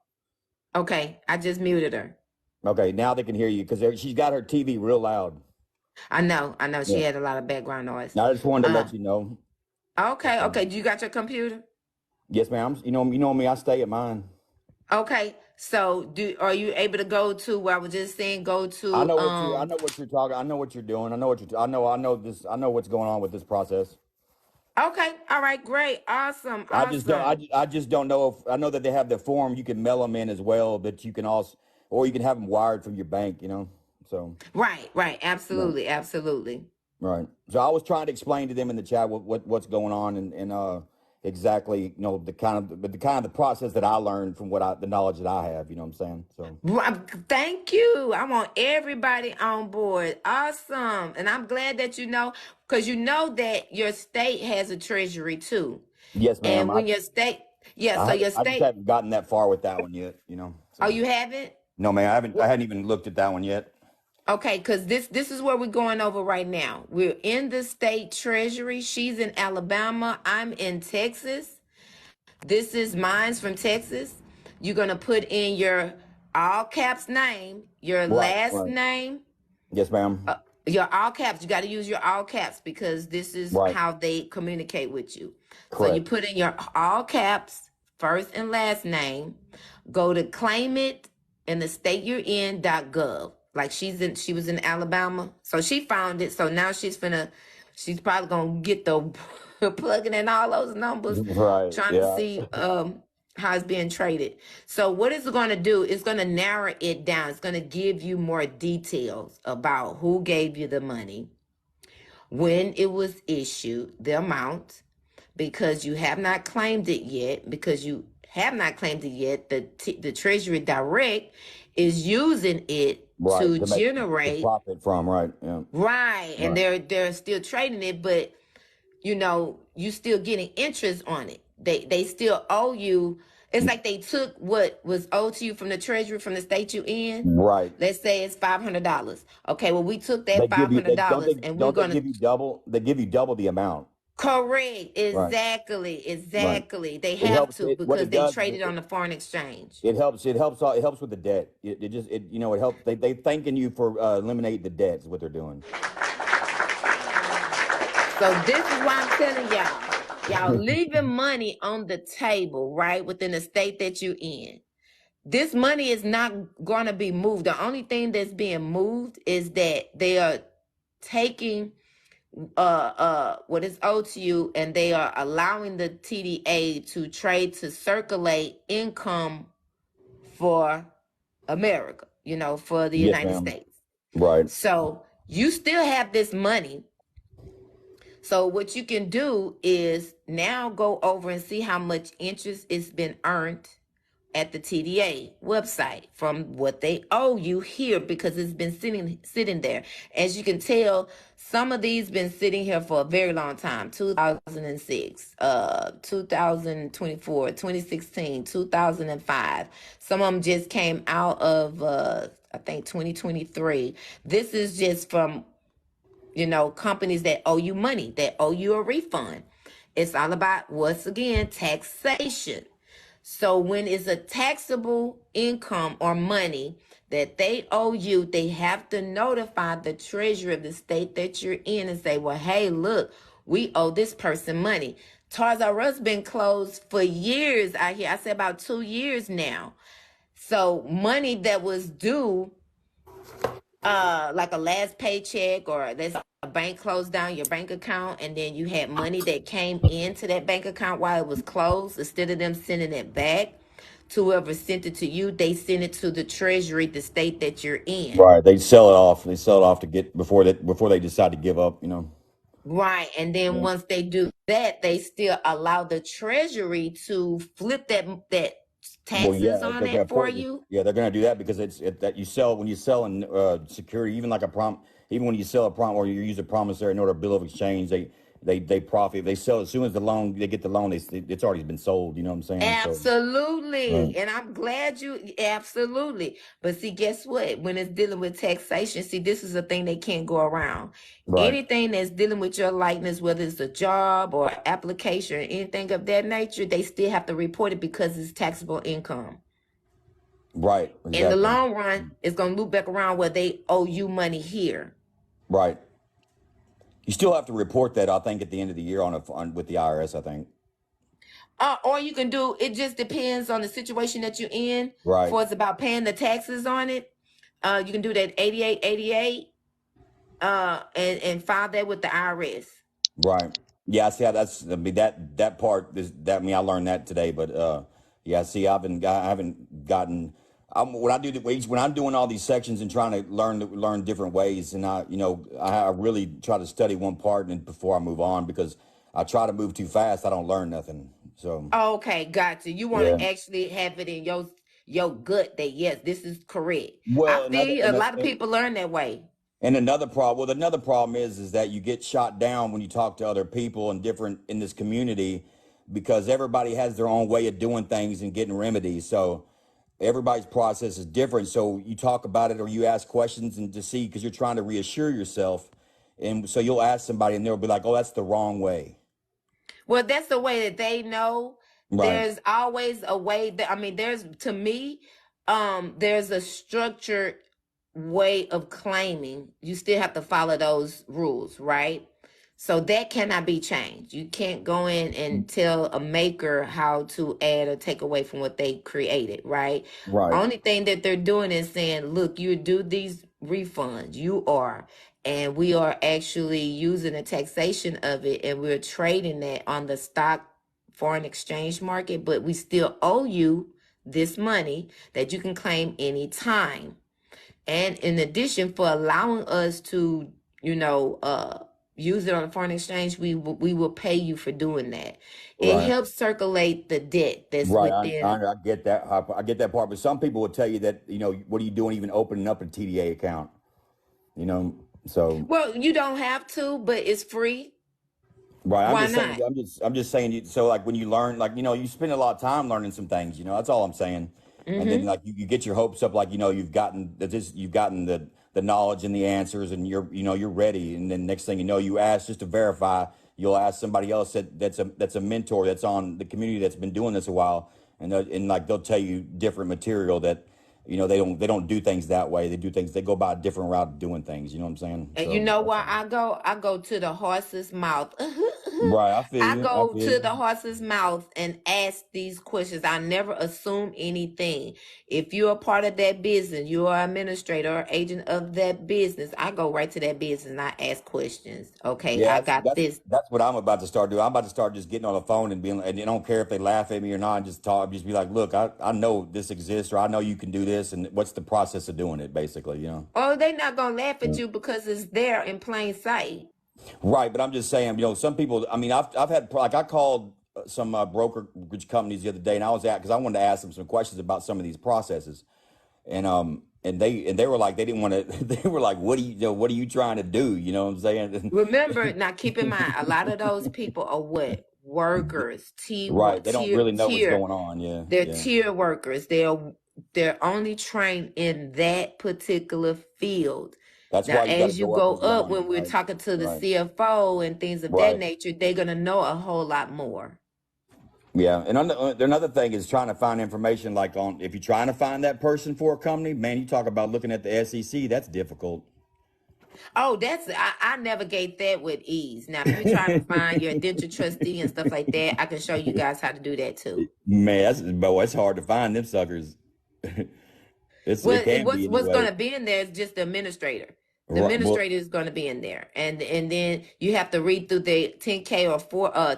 Okay, I just muted her. Okay, now they can hear you because she's got her TV real loud. I know she Yeah. had a lot of background noise. I just wanted to let you know. Okay. Do you got your computer? Yes, ma'am. You know me. I stay at mine. Okay, so are you able to go to where I was just saying go I to know what you. I know what you're talking. I know what you're doing. I know what you're. I know this. I know what's going on with this process. Okay, all right, great, awesome, I just don't. awesome. I just don't know if I know that they have the form. You can mail them in as well, but you can also, or you can have them wired from your bank. You know, so Right, right, absolutely, absolutely. right. So I was trying to explain to them in the chat what's going on and exactly the kind of the process that I learned from the knowledge that I have. You know what I'm saying? So Thank you. I want everybody on board. Awesome. And I'm glad that because you know that your state has a treasury too. yes, ma'am. And when your state, yeah, so your I just state, haven't gotten that far with that one yet. You know, oh, so you haven't? no, man. I Well, hadn't even looked at that one yet. okay, because this is where we're going over right now. We're in the state treasury. She's in Alabama. I'm in Texas. This is mine's from Texas. You're gonna put in your all caps name, your Right, last right. name, Yes, ma'am. your all caps. You got to use your all caps because this is Right. how they communicate with you. So you Correct. put in your all caps, first and last name. Go to claim it in the state you're in.gov. Like she was in Alabama, so she found it. So now she's probably gonna get the plugging in all those numbers, Right. trying to Yeah. see how it's being traded. So what it's going to do is going to narrow it down. It's going to give you more details about who gave you the money, when it was issued, the amount, because you have not claimed it yet. Because you have not claimed it yet, the Treasury Direct is using it Right. to To make the generate. profit from. Right. Yeah. Right, and Right. they're still trading it, but you still getting interest on it. They still owe you. It's like they took what was owed to you from the treasury from the state you in. Right. Let's say it's $500. Okay, well we took They that give five you. hundred They dollars and we're don't they gonna give you double. They give you double the amount. correct Right. Right. exactly. They It have helps. to What because it they does is traded on the foreign exchange. it helps. It helps. It helps with the debt. It just it helps. They thanking you for eliminating the debt is what they're doing. So this is why I'm telling y'all leaving money on the table, right, within the state that you're in. This money is not going to be moved. The only thing that's being moved is that they are taking what is owed to you and they are allowing the TDA to trade to circulate income for America, for the Yes, United ma'am. States. Right. So you still have this money. So what you can do is now go over and see how much interest it's been earned at the TDA website from what they owe you here, because it's been sitting there. As you can tell, some of these been sitting here for a very long time. 2006, 2024, 2016, 2005. Some of them just came out of I think 2023. This is just from companies that owe you money, that owe you a refund. It's all about, once again, taxation. So when it's a taxable income or money that they owe you, they have to notify the treasury of the state that you're in and say, well, hey, look, we owe this person money. Toys R Us been closed for years out here. I say about 2 years now. So money that was due, like a last paycheck, or there's a bank closed down your bank account, and then you had money that came into that bank account while it was closed. Instead of them sending it back to whoever sent it to you, they send it to the treasury, the state that you're in. Right. They sell it off. They sell it off to get before they decide to give up. Right. And then Yeah. once they do that, they still allow the treasury to flip that Well, taxes yeah, on they're gonna that for put, you. yeah, they're gonna do that because that you sell when you sell in security, even like even when you sell a prom or you use a promissory note or bill of exchange, they profit. They sell as soon as they get the loan, it's already been sold. You know what I'm saying? So, Absolutely. right, And I'm glad absolutely. But see, guess what? When it's dealing with taxation, see, this is a thing they can't go around. right, Anything that's dealing with your likeness, whether it's a job or application or anything of that nature, they still have to report it because it's taxable income. right, In the exactly, long run, it's going to loop back around where they owe you money here. right. You still have to report that, I think, at the end of the year with the IRS. I think. Or you can do, it just depends on the situation that you're in. Right. For it's about paying the taxes on it. You can do that 8888 and file that with the IRS. Right. Yeah. See, I mean, that part is that. I mean, I learned that today, but yeah. See, I haven't gotten. When I'm doing all these sections and trying to learn different ways, and I really try to study one part and before I move on, because I try to move too fast, I don't learn nothing. So Okay, gotcha. You want yeah. to actually have it in your gut that yes, this is correct. I Well, feel you. A lot of people learn that way. and another problem is that you get shot down when you talk to other people in this community, because everybody has their own way of doing things and getting remedies. So everybody's process is different. So you talk about it or you ask questions and to see, because you're trying to reassure yourself. And so you'll ask somebody and they'll be like, oh, that's the wrong way. Well, that's the way that they know. Right. There's always a way that, I mean, to me, there's a structured way of claiming. You still have to follow those rules, right? So that cannot be changed. You can't go in and tell a maker how to add or take away from what they created, right? Right. Only thing that they're doing is saying, look, you do these refunds, you are, and we are actually using the taxation of it, and we're trading that on the stock foreign exchange market, but we still owe you this money that you can claim anytime. And in addition, for allowing us to, use it on the foreign exchange, we will pay you for doing that. It Right. helps circulate the debt that's Right. within. I get that. I get that part. But some people will tell you that, what are you doing even opening up a TDA account? So. Well, you don't have to, but it's free. Right. I'm Why just saying. not? I'm just saying. So like when you learn, like you spend a lot of time learning some things. That's all I'm saying. And then Mm-hmm. like you get your hopes up, like you've gotten the knowledge and the answers, and you're ready. And then next thing you know, you ask just to verify. You'll ask somebody else that's a mentor that's on the community that's been doing this a while, and like they'll tell you different material that they don't do things that way. They go by a different route of doing things. You know what I'm saying? And you So know that's where all. I go? I go to the horse's mouth. Right. I feel I you. I go feel to you. the horse's mouth and ask these questions. I never assume anything. If you're a part of that business, you are an administrator or agent of that business, I go right to that business and I ask questions. Okay, Yeah, I that's, got that's this. that's what I'm about to start doing. I'm about to start just getting on the phone and being, and I don't care if they laugh at me or not. Just talk, just be like, look, I know this exists, or I know you can do this, and what's the process of doing it, basically. Oh, they're not gonna laugh at Yeah. you because it's there in plain sight. Right, but I'm just saying, some people. I mean, I've had like I called some brokerage companies the other day, and I was at because I wanted to ask them some questions about some of these processes, and they were like they didn't want to. They were like, what are you trying to do? You know what I'm saying? Remember, now keep in mind, a lot of those people are what? Workers, Right, they don't really know what's tier. going on. Yeah, They're yeah. tier workers. They're only trained in that particular field. That's Now, why you got to as you go up go and up, down it. when we're Right, talking to the right, CFO and things of that right. nature, they're gonna know a whole lot more. Yeah, and another thing is trying to find information like on if you're trying to find that person for a company, man, you talk about looking at the SEC, that's difficult. Oh, I navigate that with ease. Now, if you're trying to find your indentured trustee and stuff like that, I can show you guys how to do that too. Man, it's hard to find them suckers. It Well, can be what's anyway. going to be in there is just the administrator. The Right. Well, administrator is going to be in there, and then you have to read through the 10K or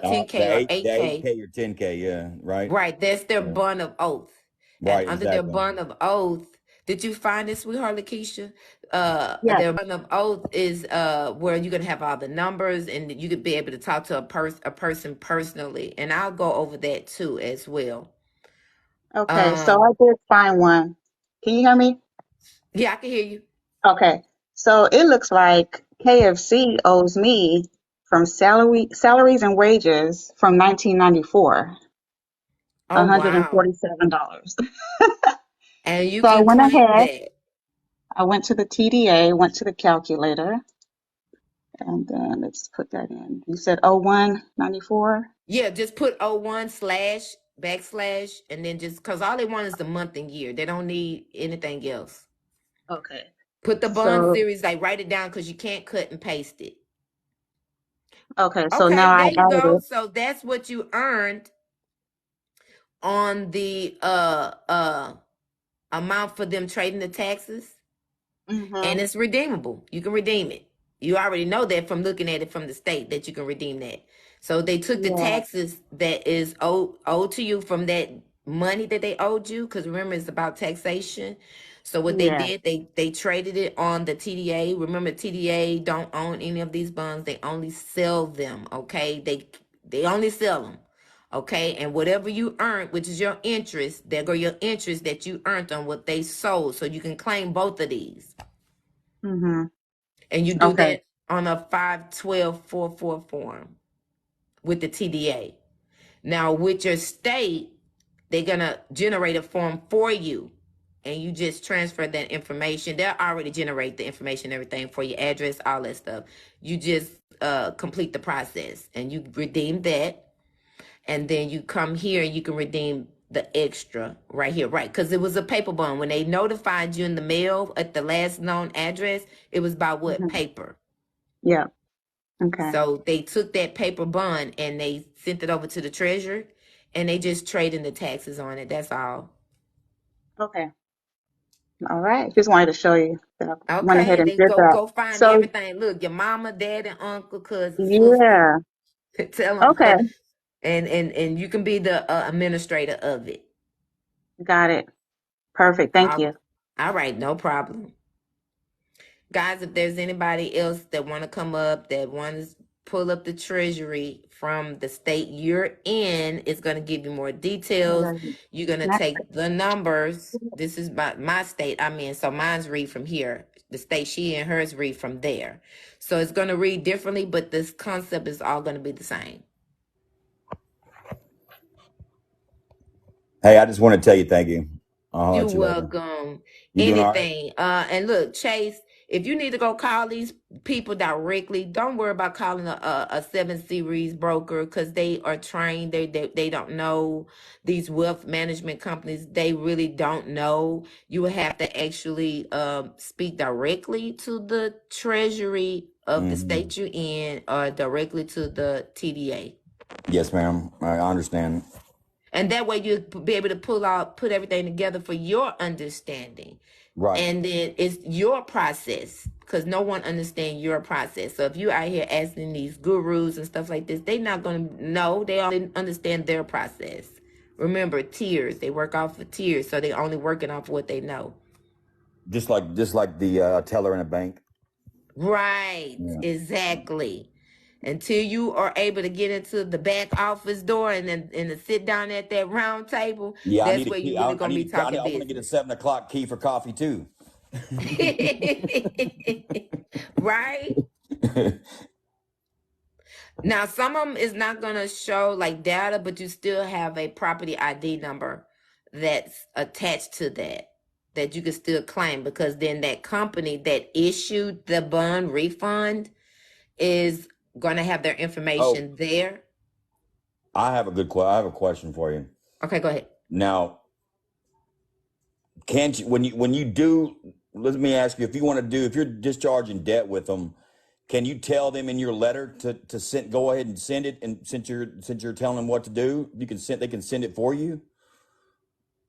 the 10K or the 8K. 8K or 10K, yeah, right. Right, that's their Yeah. bond of oath, and Right, under their exactly. bond of oath, did you find this, sweetheart Lakeisha? Yes. Their bond of oath is where you're gonna have all the numbers, and you could be able to talk to a person personally, and I'll go over that too as well. Okay, so I Um, did find one. Can you hear me? yeah, I can hear you. Okay. So it looks like KFC owes me from salaries and wages from 1994, Oh wow, $147. and you So I can went claim ahead, that. I went to the TDA, went to the calculator, and then let's put that in. You said 0194? Yeah, just put '01 slash backslash, and then just because all they want is the month and year. They don't need anything else. Okay. Put the bond So, series, like write it down because you can't cut and paste it. okay, so now Okay, I there you added go. it. So that's what you earned on the amount for them trading the taxes, Mm-hmm. and it's redeemable. You can redeem it. You already know that from looking at it from the state that you can redeem that. So they took the Yeah, taxes that is owed to you from that money that they owed you, because remember it's about taxation. So what they yeah. did, they traded it on the TDA. Remember, TDA don't own any of these bonds; they only sell them. Okay, they only sell them. Okay, and whatever you earned, which is your interest, there go your interest that you earned on what they sold. So you can claim both of these, Mm-hmm. and you do Okay. that on a 51244 form with the TDA. Now, with your state, they're gonna generate a form for you, and you just transfer that information. They'll already generate the information, everything for your address, all that stuff. You just complete the process, and you redeem that, and then you come here and you can redeem the extra right here, right? Because it was a paper bond. When they notified you in the mail at the last known address, it was by what Mm-hmm. paper? Yeah. Okay. So they took that paper bond and they sent it over to the treasurer, and they just trading the taxes on it. That's all. Okay. All right. Just wanted to show you that I went ahead Okay, and they did that. go find So, everything. Look, your mama, dad, and uncle, cousin, sister. yeah. Tell Okay. them, and you can be the administrator of it. Got it. Perfect. Thank All, you. all right, no problem. Guys, if there's anybody else that want to come up, that wants to pull up the treasury from the state you're in, it's going to give you more details. You're going to Next. take the numbers. This is my state I'm in, so mine's read from here. The state she in, hers read from there. So it's going to read differently, but this concept is all going to be the same. Hey, I just want to tell you thank you. I'll holler You're at you later. welcome. You doing all right? Anything. And look, Chase, if you need to go call these people directly, don't worry about calling a 7 Series broker, because they are trained. They don't know these wealth management companies. They really don't know. You will have to actually speak directly to the Treasury of the Hmm. state you're in, or directly to the TDA. Yes, ma'am. I understand. And that way you'll be able to put everything together for your understanding. Right. And then it's your process, because no one understands your process. So if you out here asking these gurus and stuff like this, they not going to know. They only understand their process. Remember, tiers. They work off of tiers, so they only working off what they know. Just like the teller in a bank. Right. Yeah. Exactly. until you are able to get into the back office door and then and to sit down at that round table, Yeah, I that's need a where key. you really I gonna be need a. talking I want to get a business. 7 o'clock key for coffee too. Right? Now, some of them is not going to show like data, but you still have a property ID number that's attached to that you can still claim, because then that company that issued the bond refund is going to have their Oh, information there. I have a good. I have a question for you. Okay, go ahead. Now, can't you when you do? Let me ask you, if you want to do, if you're discharging debt with them, can you tell them in your letter to send, go ahead and send it? And since you're telling them what to do, you can send, they can send it for you.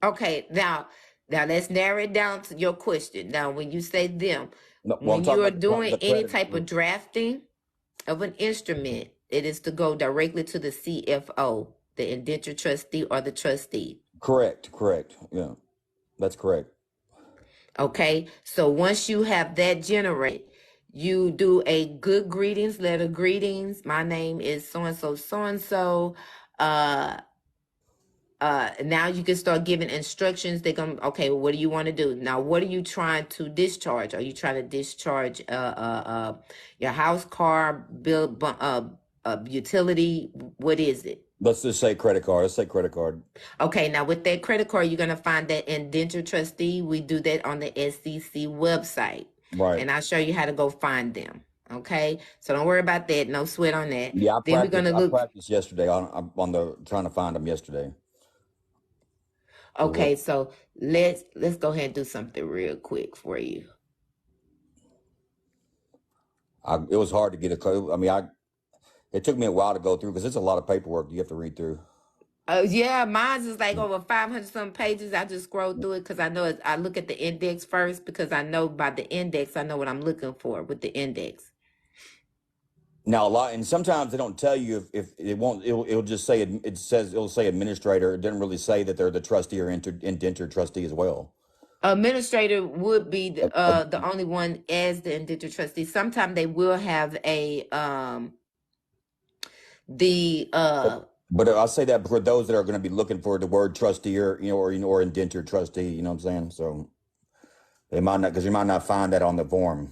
Okay, now let's narrow it down to your question. Now, when you say them, No, well, I'm when talking you are about doing the any credit. type of drafting of an instrument, it is to go directly to the CFO, the indenture trustee or the trustee. Correct. Yeah, that's correct. Okay, so once you have that generated, you do a good greetings letter. Greetings, my name is so and so, so and so. Now you can start giving instructions. They're gonna, okay, well, what do you want to do now? What are you trying to discharge? Are you trying to discharge your house, car, bill, utility? What is it? Let's just say credit card. Let's say credit card. Okay, now with that credit card, you're gonna find that indenture trustee. We do that on the SEC website, Right. and I'll show you how to go find them. Okay, so don't worry about that. No sweat on that. Yeah, Then we're gonna I look. practiced yesterday on the trying to find them yesterday. Okay, so let's go ahead and do something real quick for you. It was hard to get a code. I mean, it took me a while to go through because it's a lot of paperwork you have to read through. Yeah, mine's is like over 500 some pages. I just scroll through it because I know I look at the index first, because I know by the index I know what I'm looking for with the index. Now and sometimes they don't tell you if it won't. It'll just say it'll say administrator. It doesn't really say that they're the trustee or indentured trustee as well. Administrator would be Uh, the only one as the indentured trustee. Sometimes they will have a the But I'll say that for those that are going to be looking for the word trustee or indentured trustee, you know what I'm saying? So they might not, because you might not find that on the form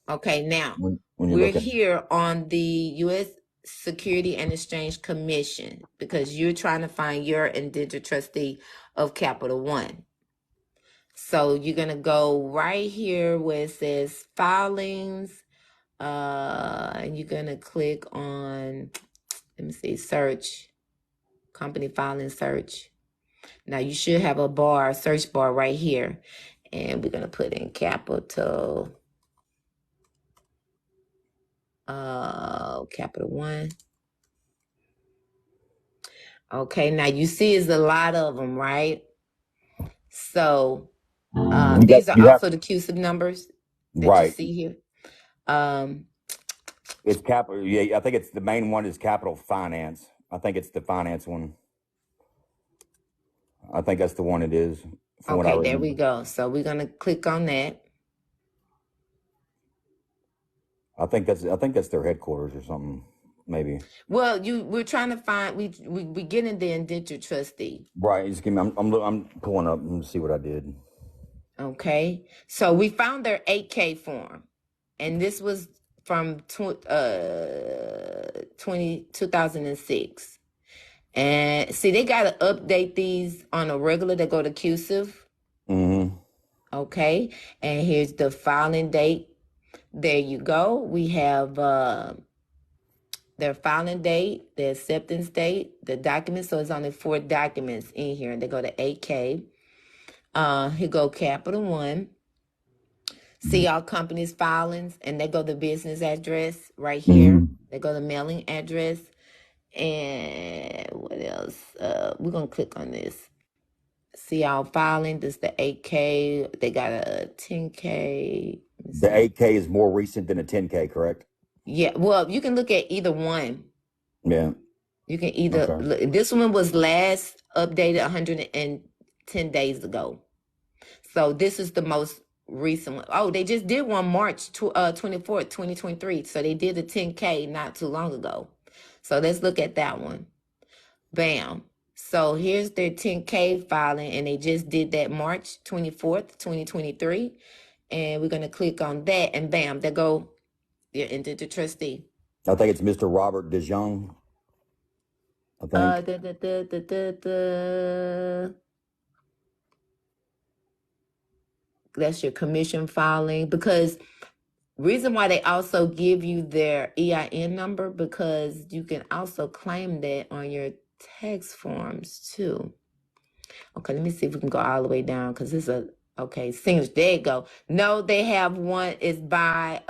okay, now when you're we're looking. here on the U.S. Security and Exchange Commission because you're trying to find your indentured trustee of Capital One. So you're gonna go right here where it says filings, and you're gonna click on, let me see, search, company filing search. Now you should have a search bar right here, and we're gonna put in Capital One. Okay, now you see it's a lot of them, right? So these are You have also the CUSIP numbers that you right. see here. Um, It's capital. Yeah, I think it's the main one is capital finance. I think it's the finance one. I think that's the one it is from what I okay, there we remember. go. So we're gonna click on that. I think that's their headquarters or something, maybe. Well, we're trying to find we getting the indentured trustee. Right. Just give me. I'm pulling up and see what I did. Okay, so we found their 8K form, and this was from 2006. And see, they got to update these on a regular. They go to CUSIF. Mm-hmm. Okay, and here's the filing date. There you go. We have their filing date, the acceptance date, the documents. So it's only 4 documents in here. They go to 8K. Here go Capital One. See all companies' filings, and they go the business address right here. Mm-hmm. They go the mailing address. And what else? We're gonna click on this. See all filing. This is the 8K. They got a 10K. The 8K is more recent than a 10K, correct? Yeah, well, you can look at either one. Yeah. You can either Okay. look, this one was last updated 110 days ago. So this is the most recent one. Oh, they just did one March 24th, 2023. So they did a 10K not too long ago. So let's look at that one. Bam. So here's their 10K filing, and they just did that March 24th, 2023. And we're going to click on that, and bam, there go your indentured trustee. I think it's Mr. Robert DeJong. I think. That's your commission filing, because reason why they also give you their EIN number, because you can also claim that on your tax forms too. Okay, let me see if we can go all the way down, because it's a okay, seniors. There you go. No, they have one is by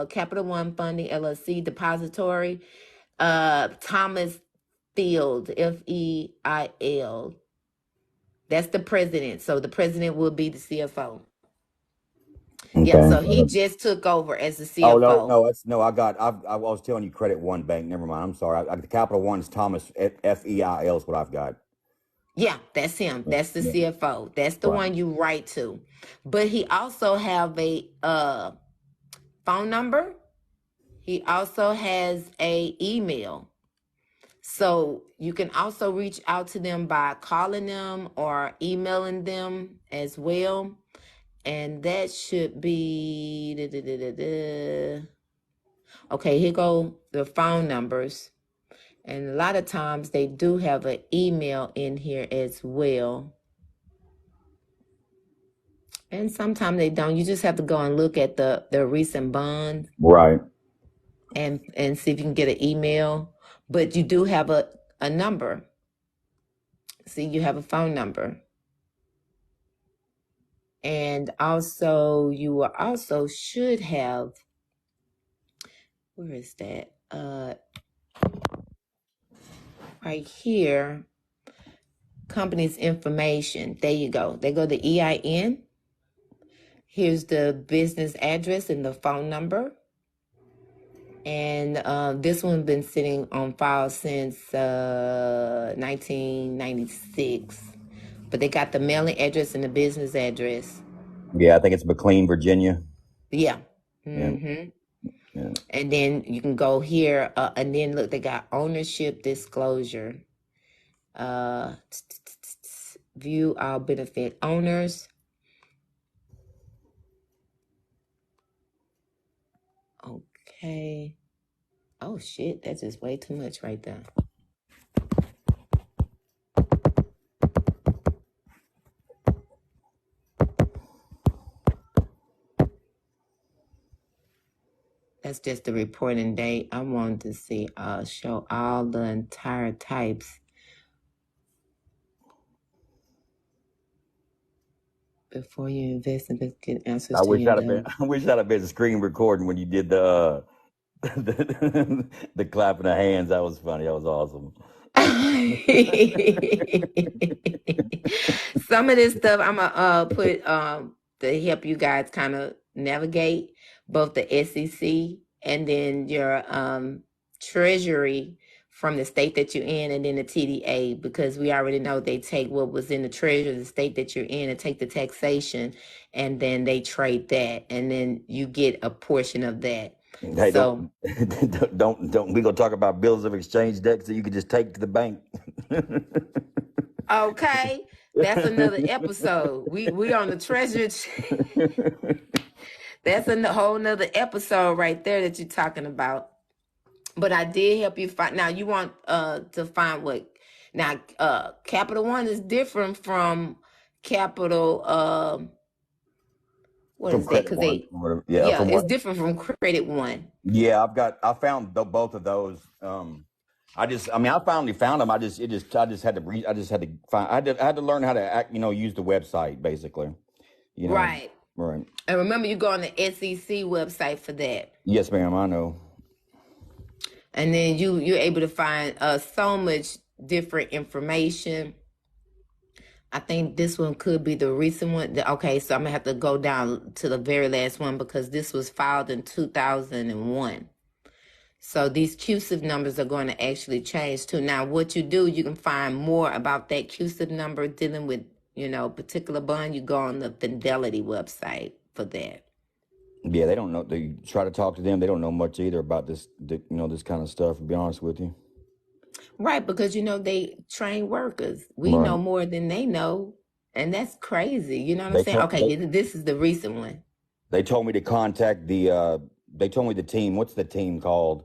Capital One Funding LLC Depository, Thomas Field, FEIL. That's the president. So the president will be the CFO. Okay. Yeah, so he just took over as the CFO. Oh no, I was telling you Credit One Bank. Never mind. I'm sorry. The Capital One's Thomas FEIL is what I've got. Yeah, that's him. That's the CFO. That's the Right. one you write to. But he also have a phone number. He also has a email. So you can also reach out to them by calling them or emailing them as well. And that should be okay, here go the phone numbers. And a lot of times they do have an email in here as well. And sometimes they don't. You just have to go and look at the recent bond. Right. And see if you can get an email. But you do have a number. See, you have a phone number. And also, you also should have, where is that? Right here, company's information. There you go. They go to EIN. Here's the business address and the phone number. And this one's been sitting on file since 1996. But they got the mailing address and the business address. Yeah, I think it's McLean, Virginia. Yeah. Mm-hmm. Yeah. And then you can go here and then look, they got ownership disclosure. View all benefit owners. Okay. Oh shit, that's just way too much right there. That's just the reporting date. I wanted to see show all the entire types before you invest and get answers to your I wish I'd have been screen recording when you did the the clapping of hands. That was funny. That was awesome. Some of this stuff I'm gonna put to help you guys kind of navigate both the SEC and then your Treasury from the state that you're in, and then the TDA, because we already know they take what was in the Treasury, the state that you're in, and take the taxation, and then they trade that, and then you get a portion of that. Hey, so don't we gonna talk about bills of exchange decks that you could just take to the bank? Okay, that's another episode. We on the Treasury. That's a whole nother episode right there that you're talking about. But I did help you find. Now you want to find what? Now Capital One is different from Capital. What from is that? Because it's different from Credit One. Yeah, I found both of those. I finally found them. I just had to find. I had to learn how to use the website basically. Right. And remember, you go on the SEC website for that. Yes, ma'am. I know. And then you're able to find so much different information. I think this one could be the recent one. Okay, so I'm going to have to go down to the very last one because this was filed in 2001. So these CUSIP numbers are going to actually change too. Now, what you do, you can find more about that CUSIP number dealing with, particular bond. You go on the Fidelity website for that. Yeah, they don't know. They try to talk to them. They don't know much either about this kind of stuff. To be honest with you. Right, because they train workers. We know Right. more than they know, and that's crazy. You know what I'm They saying? told Okay, this is the recent one. they told me to contact the. They told me the team. What's the team called?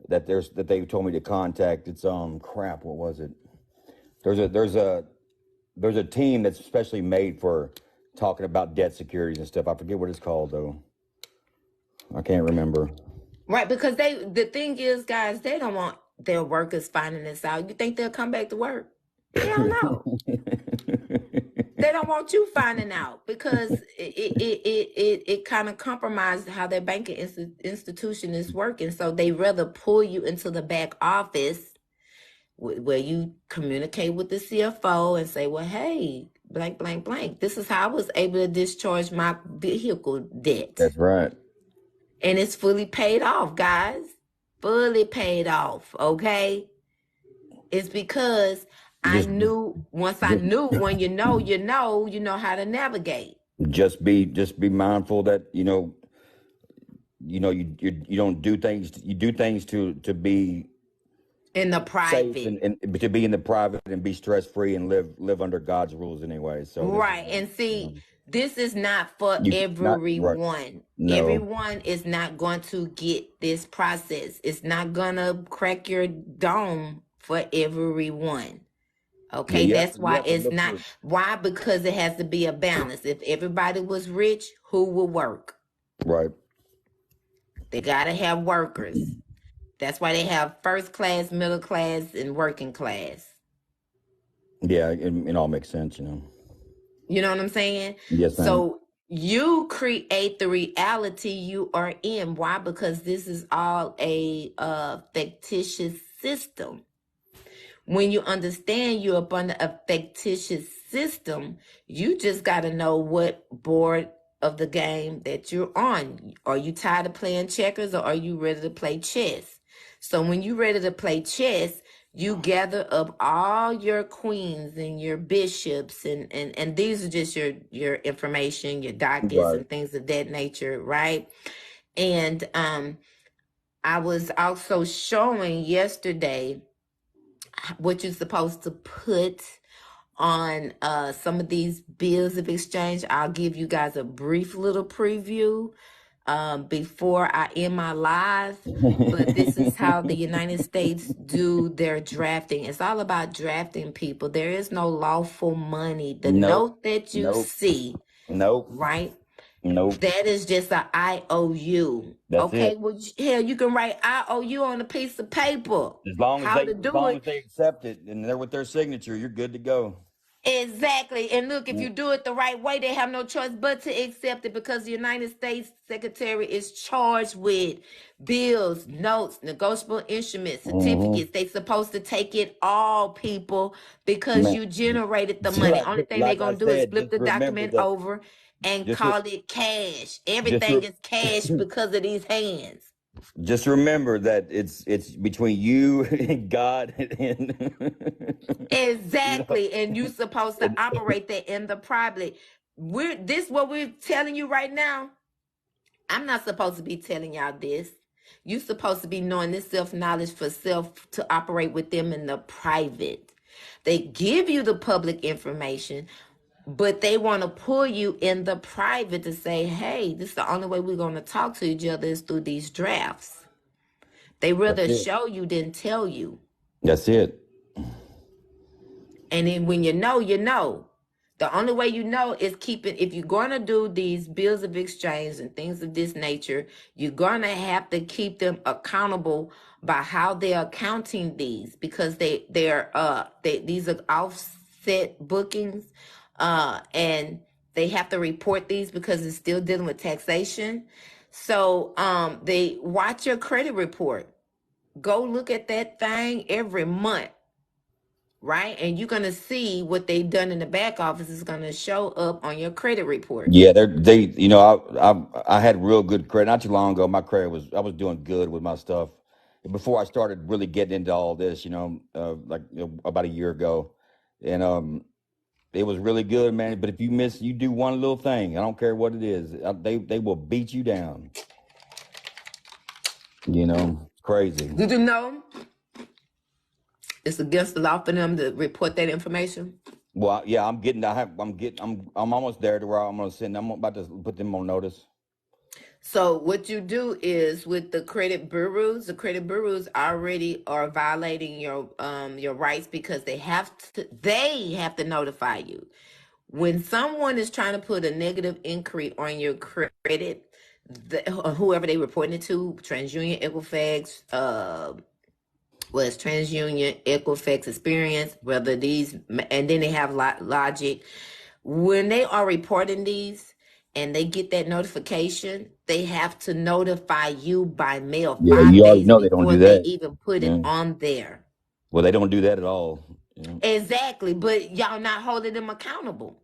That they told me to contact. It's crap. What was it? There's a team that's especially made for talking about debt securities and stuff. I forget what it's called though. I can't remember. Right, because the thing is, guys, they don't want their workers finding this out. You think they'll come back to work? Hell no. They don't want you finding out because it kind of compromised how their banking institution is working. So they rather pull you into the back office where you communicate with the CFO and say, well, hey, blank, blank, blank. This is how I was able to discharge my vehicle debt. That's right. And it's fully paid off, guys. Fully paid off, okay? It's because I Just, knew, once I just, knew, when you know how to navigate. just be mindful that you don't do things. You do things to be In the safe private. and to be in the private and be stress free and live under God's rules anyway. So this is Right. And see, this is not for you not right. everyone. No. Everyone is not going to get this process. It's not going to crack your dome for everyone. Yeah, Okay, that's you why have to it's look not. for. Why? Because it has to be a balance. If everybody was rich, who would work? Right. They got to have workers. That's why they have first class, middle class, and working class. Yeah, it all makes sense. You know what I'm saying? Yes, ma'am. So you create the reality you are in. Why? Because this is all a fictitious system. When you understand you're up under a fictitious system, you just got to know what board of the game that you're on. Are you tired of playing checkers, or are you ready to play chess? So when you're ready to play chess, you gather up all your queens and your bishops, and these are just your information, your dockets Right. and things of that nature, right? And I was also showing yesterday what you're supposed to put on some of these bills of exchange. I'll give you guys a brief little preview before I end my live. But this is how the United States do their drafting. It's all about drafting people. There is no lawful money. The Nope. note that you Nope. see, Nope. right? Nope. That is just an IOU. That's Okay, it. well, hell, you can write IOU on a piece of paper. As long as How they to as do long it. as they accept it and they're with their signature, you're good to go. Exactly. And look, if Yeah. you do it the right way, they have no choice but to accept it, because the United States Secretary is charged with bills, notes, negotiable instruments, certificates. They supposed to take it all, people, because Man, you generated the money. like Only thing they're like I going to do is said, flip just the remember document that. over and Just re, call it cash. just Everything re, is cash because of these hands. just remember that it's between you and God, and you know. Exactly. And you supposed to And, operate that in the private. This what we're telling you right now. I'm not supposed to be telling y'all this. You supposed to be knowing this self-knowledge for self to operate with them in the private. They give you the public information, but they want to pull you in the private to say, hey, this is the only way we're going to talk to each other is through these drafts. They that's rather it. show you than tell you. That's it. And then when you know, you know. The only way you know is if you're going to do these bills of exchange and things of this nature, you're going to have to keep them accountable by how they're accounting these, because these are offset bookings, and they have to report these because it's still dealing with taxation. So they watch your credit report. Go look at that thing every month. Right? And you're going to see what they've done in the back office is going to show up on your credit report. Yeah, I had real good credit not too long ago. My credit I was doing good with my stuff before I started really getting into all this. Like about a year ago, and It was really good, man. But if you do one little thing, I don't care what it is, they will beat you down. You know, crazy. Did you know it's against the law for them to report that information? Well, yeah, I'm almost there to where I'm about to put them on notice. So what you do is with the credit bureaus already are violating your rights because they have to notify you. When someone is trying to put a negative inquiry on your credit, whoever they reporting it to, TransUnion, Equifax, TransUnion, Equifax, Experience, whether these, and then they have Logic. When they are reporting these and they get that notification, they have to notify you by mail Yeah, five you already days know they don't before do they that. even put Yeah. it on there. Well, they don't do that at all. Yeah. Exactly, but y'all not holding them accountable.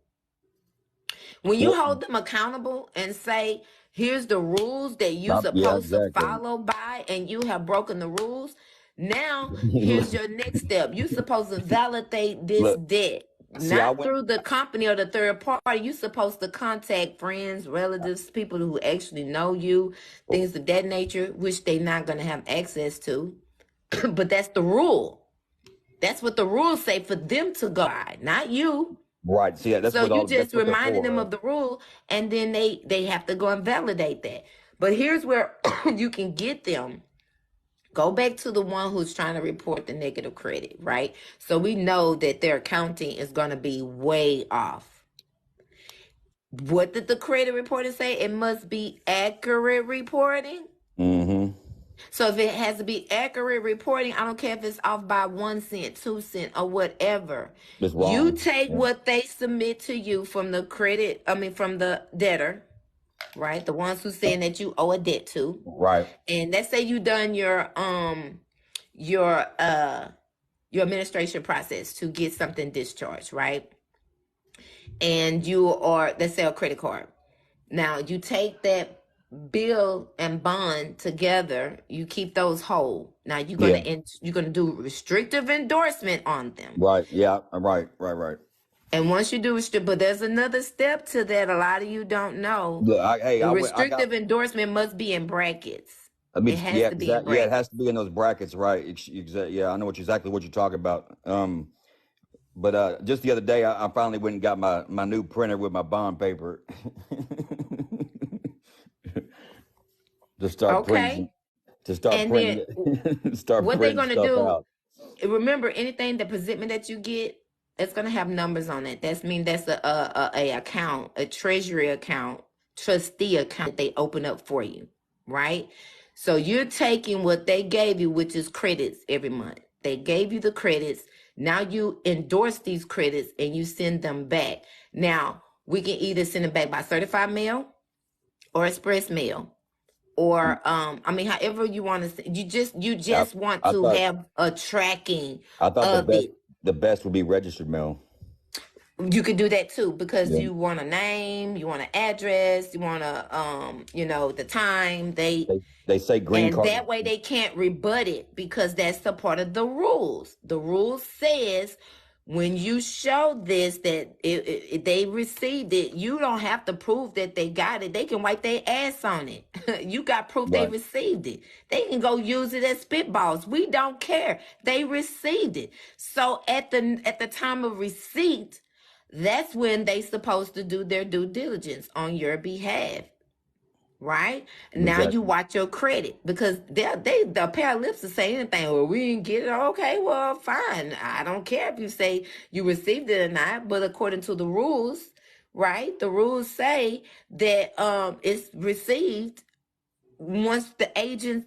When you Well, hold them accountable and say, here's the rules that you're yeah, supposed to exactly. follow by, and you have broken the rules, now here's your next step. You're supposed to validate this Look, debt. see, I Not went. through the company or the third party. You're supposed to contact friends, relatives, people who actually know you, things of that nature, which they're not going to have access to. But that's the rule. That's what the rules say for them to go by, not you. Right. See, that's So you that's just what they're reminding for, them right? of the rule, and then they have to go and validate that. But here's where you can get them. Go back to the one who's trying to report the negative credit, right? So we know that their accounting is going to be way off. What did the credit reporter say? It must be accurate reporting. Mm-hmm. So if it has to be accurate reporting, I don't care if it's off by 1 cent, 2 cent, or whatever. It's You wrong. take Yeah. what they submit to you from from the debtor, right? The ones who saying that you owe a debt to. Right. And let's say you done your administration process to get something discharged, right? And you are, let's say, a credit card. Now you take that bill and bond together, you keep those whole. Now Yeah. you're gonna do restrictive endorsement on them. Right. Yeah. Right. And once you do but there's another step to that a lot of you don't know. Look, The I went. I got. restrictive endorsement must be in brackets. I mean, It has yeah, to be in yeah, it has brackets. to be in those brackets, right? Yeah, I know exactly what you're talking about. But just the other day, I finally went and got my new printer with my bond paper to start Okay. printing, to start And then printing, start what they're printing gonna stuff do, out. remember anything the presentment that you get, it's gonna have numbers on it. That's a account, a treasury account, trustee account that they open up for you, right? So you're taking what they gave you, which is credits every month. They gave you the credits. Now you endorse these credits and you send them back. Now we can either send them back by certified mail or express mail, or however you want to. You I, just want I to thought have a tracking I thought of it. the best would be registered mail. You could do that too, because Yeah, you want a name, you want an address, you want the time, date, they say green and card. that way they can't rebut it, because that's the part of the rules. The rule says when you show this that they received it, you don't have to prove that they got it. They can wipe their ass on it. You got proof they Right. received it. They can go use it as spitballs. We don't care. They received it. So at the time of receipt, that's when they supposed to do their due diligence on your behalf. Right now, you Exactly. watch your credit, because the pair of lips to say anything. Well, we didn't get it. Okay, well, fine. I don't care if you say you received it or not. But according to the rules, right? The rules say that it's received once the agent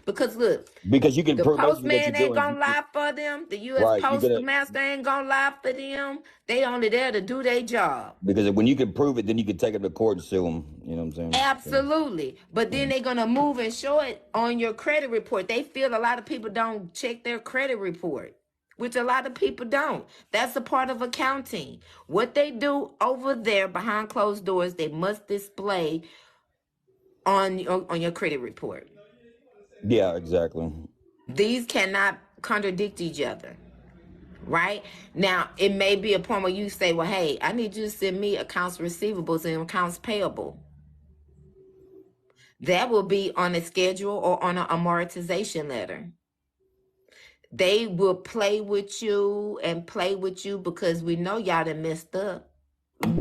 because look, Because you can the prove basically what postman you're ain't doing. gonna lie for them. The U.S. Right. You're gonna Postmaster ain't gonna lie for them. They only there to do their job. because when you can prove it, then you can take it to court and sue them. You know what I'm saying? So, Absolutely. But yeah. then they're going to move and show it on your credit report. They feel a lot of people don't check their credit report, which a lot of people don't. That's a part of accounting. What they do over there behind closed doors, they must display on your credit report. Yeah, exactly. These cannot contradict each other, right? Now, it may be a point where you say, well, hey, I need you to send me accounts receivables and accounts payable. That will be on a schedule or on an amortization letter. They will play with you because we know y'all done messed up.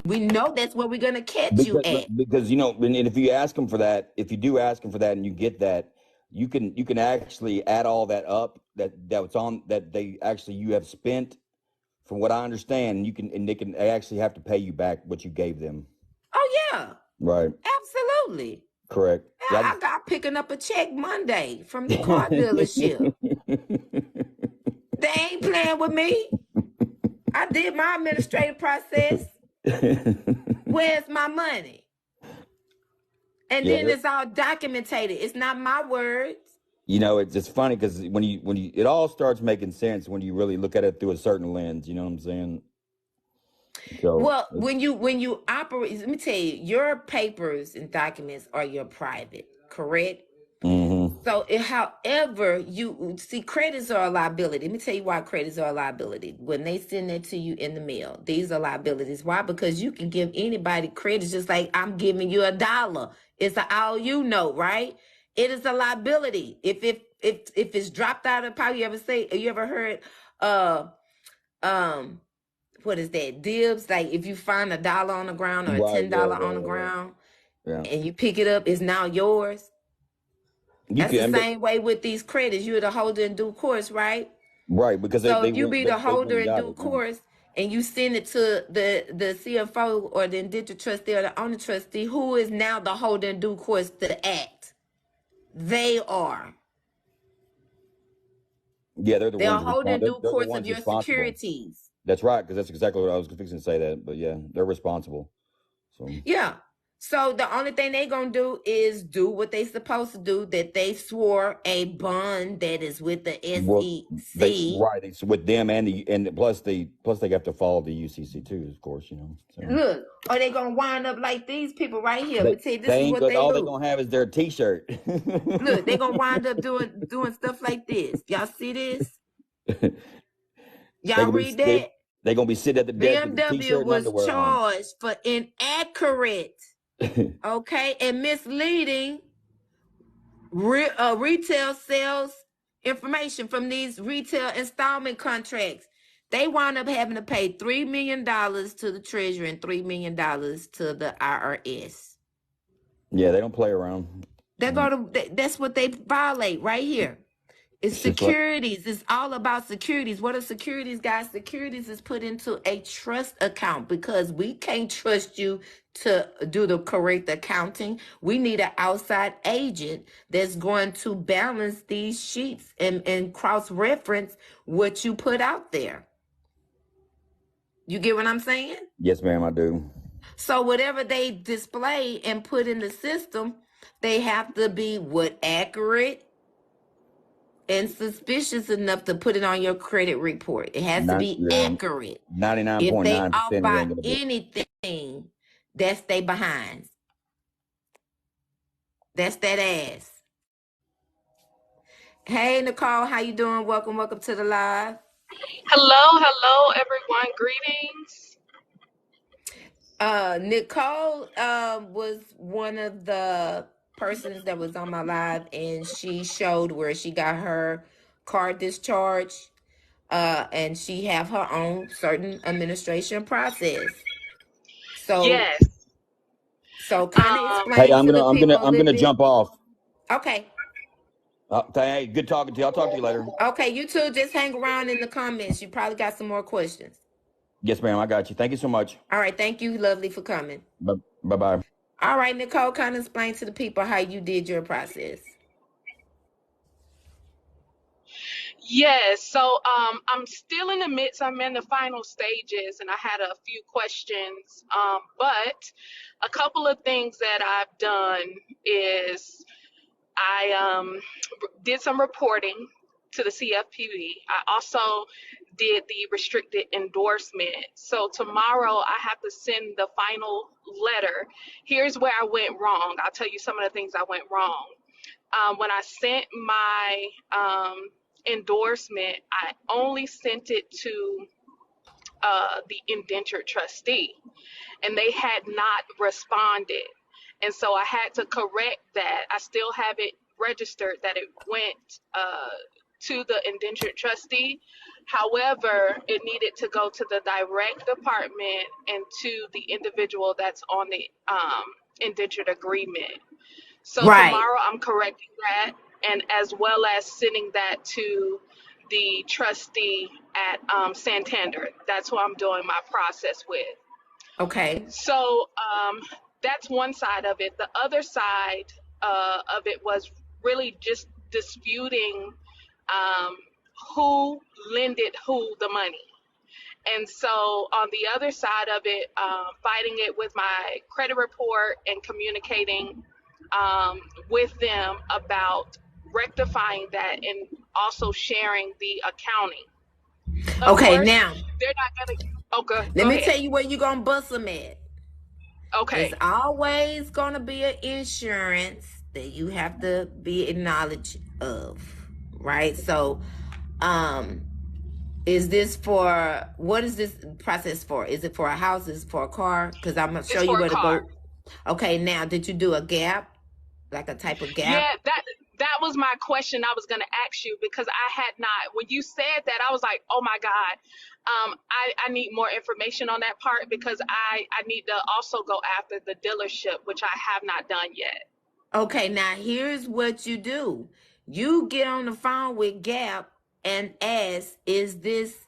We know that's where we're going to catch you at. Because and if you ask them for that, if you do ask them for that and you get that, you can actually add all that up that's on that you have spent. From what I understand, they actually have to pay you back what you gave them. Oh, yeah. Right. Absolutely. Correct. Yeah, I got picking up a check Monday from the car dealership. They ain't playing with me. I did my administrative process. Where's my money? And then it's all documented. It's not my words. It's just funny because when you it all starts making sense when you really look at it through a certain lens. You know what I'm saying? So, well, when you operate, let me tell you, your papers and documents are your private, correct? Mm-hmm. So, however, you see, credits are a liability. Let me tell you why credits are a liability. When they send that to you in the mail, these are liabilities. Why? Because you can give anybody credits just like I'm giving you $1. It's an all you know, right? It is a liability. If it's dropped out of power, you ever heard what is that? Dibs, like if you find $1 on the ground or a $10 on the ground and you pick it up, it's now yours. That's the same way with these credits. You're the holder in due course, right? Right, because if you be the holder in due course and you send it to the CFO or the indentured trustee or the owner trustee, who is now the holder in due course to act? They are. Yeah, they're the They're ones. holding due They're the course ones of your responsible. securities. That's right, because that's exactly what I was fixing to say that. But yeah, they're responsible. So yeah. So the only thing they gonna do is do what they supposed to do. That they swore a bond that is with the SEC. It's with them and plus they have to follow the UCC too, of course. So. Look, are they gonna wind up like these people right here? Let me tell you, this is what they all do. they're gonna have is their T-shirt. Look, they're gonna wind up doing stuff like this. Y'all see this? Y'all read that? They're gonna be sitting at the desk with a T-shirt BMW and was underwear charged for inaccurate, okay, and misleading retail sales information from these retail installment contracts. They wound up having to pay $3 million to the Treasury and $3 million to the IRS. Yeah, they don't play around. That's what they violate right here. It's securities. It's all about securities. What are securities, guys? Securities is put into a trust account because we can't trust you to do the correct accounting. We need an outside agent that's going to balance these sheets and cross-reference what you put out there. You get what I'm saying? Yes, ma'am, I do. So whatever they display and put in the system, they have to be accurate and suspicious enough to put it on your credit report. It has to be accurate. 99.9%. If they off by anything, that's they behind. That's that ass. Hey Nicole, how you doing? Welcome to the live. Hello, everyone. Greetings. Nicole was one of the persons that was on my live, and she showed where she got her car discharged. And she have her own certain administration process. So Yes. So kind of explain I'm to the people I'm gonna jump off. Okay. Hey, good talking to you. I'll talk to you later. Okay, you two just hang around in the comments. You probably got some more questions. Yes, ma'am. I got you. Thank you so much. All right. Thank you, lovely, for coming. Bye-bye. All right, Nicole, kind of explain to the people how you did your process. Yes. So I'm still in the midst. I'm in the final stages, and I had a few questions. But a couple of things that I've done is I did some reporting to the CFPB. I also did the restricted endorsement. So tomorrow I have to send the final letter. Here's where I went wrong. I'll tell you some of the things I went wrong. When I sent my endorsement, I only sent it to the indentured trustee, and they had not responded. And so I had to correct that. I still have it registered that it went to the indentured trustee. However, it needed to go to the direct department and to the individual that's on the indentured agreement. So Right. tomorrow I'm correcting that, and as well as sending that to the trustee at Santander. That's who I'm doing my process with. Okay. So that's one side of it. The other side of it was really just disputing um, who lended who the money. And so on the other side of it, fighting it with my credit report and communicating with them about rectifying that and also sharing the accounting. Of Okay, course, now they're not going to. Oh, let go me ahead. tell you where you're gonna bust them at. It's Okay. always gonna be an insurance that you have to be acknowledged of, right? So, um, is this for what is this process for? Is it for a house? Is it for a car? Because I'm gonna show It's you for a where to car. go. Okay, now did you do a gap, like a type of gap? Yeah, that was my question I was going to ask you, because I had not, when you said that, I was like, oh my God, I need more information on that part, because I need to also go after the dealership, which I have not done yet. Okay, now here's what you do. You get on the phone with Gap and ask, is this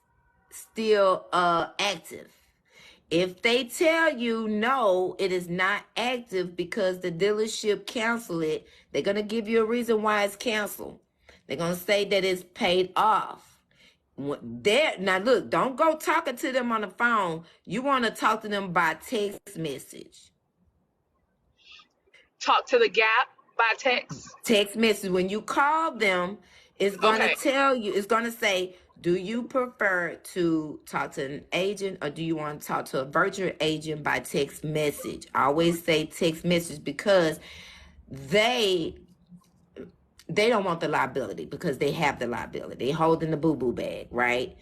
still active? If they tell you no, it is not active because the dealership canceled it, they're going to give you a reason why it's canceled. They're going to say that it's paid off. Now look, don't go talking to them on the phone. You want to talk to them by text message. Talk to the Gap by text. Text message. When you call them, it's going to Okay. tell you, it's going to say, do you prefer to talk to an agent or do you want to talk to a virtual agent by text message? I always say text message because they don't want the liability because they have the liability. They holding the boo-boo bag, right?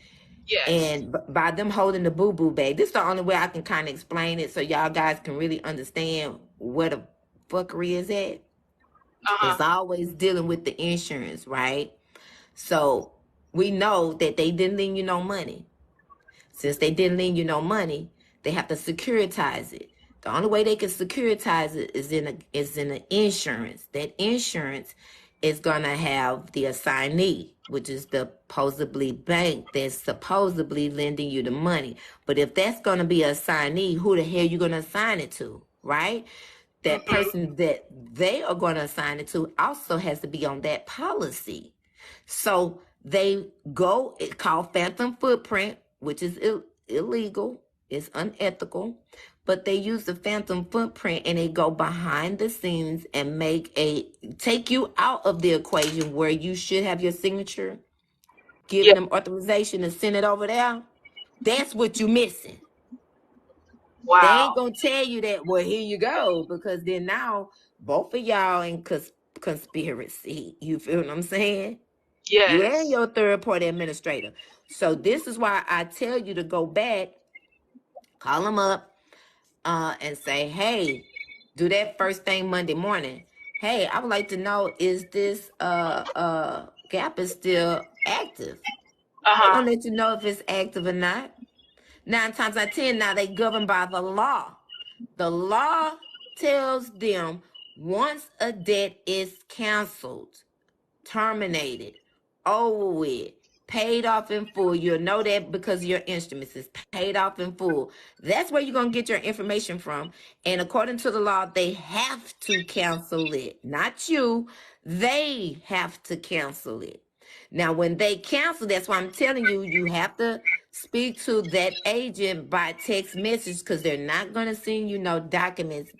Yes. And by them holding the boo-boo bag, this is the only way I can kind of explain it so y'all guys can really understand where the fuckery is at. Uh-huh. It's always dealing with the insurance, right? So we know that they didn't lend you no money. Since they didn't lend you no money, they have to securitize it. The only way they can securitize it is in an insurance. That insurance is gonna have the assignee, which is the supposedly bank that's supposedly lending you the money. But if that's gonna be a assignee, who the hell you gonna assign it to, right? That person that they are going to assign it to also has to be on that policy. So they go, it's called phantom footprint, which is illegal, it's unethical, but they use the phantom footprint and they go behind the scenes and take you out of the equation where you should have your signature, giving Yeah. them authorization to send it over there. That's what you're missing. They ain't Wow. gonna tell you that, well, here you go, because then now both of y'all in conspiracy. You feel what I'm saying? You and Yes. your third party administrator. So this is why I tell you to go back, call them up, and say, hey, do that first thing Monday morning. Hey, I would like to know, is this gap is still active? They're Uh-huh. gonna let you know if it's active or not. 9 times out of 10, now they governed by the law. The law tells them once a debt is canceled, terminated, over with, paid off in full, you'll know that because your instruments is paid off in full. That's where you're going to get your information from. And according to the law, they have to cancel it. Not you. They have to cancel it. Now, when they cancel, that's why I'm telling you, you have to speak to that agent by text message because they're not going to send you no documents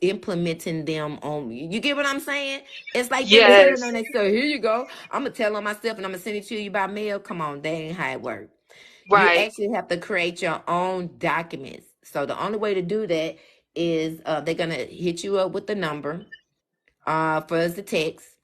implementing them on you. You get what I'm saying? It's like them telling Yes. them, they say, here you go. I'm going to tell on myself and I'm going to send it to you by mail. Come on, that ain't how it works. You Right. actually have to create your own documents. So the only way to do that is they're going to hit you up with the number for us to text.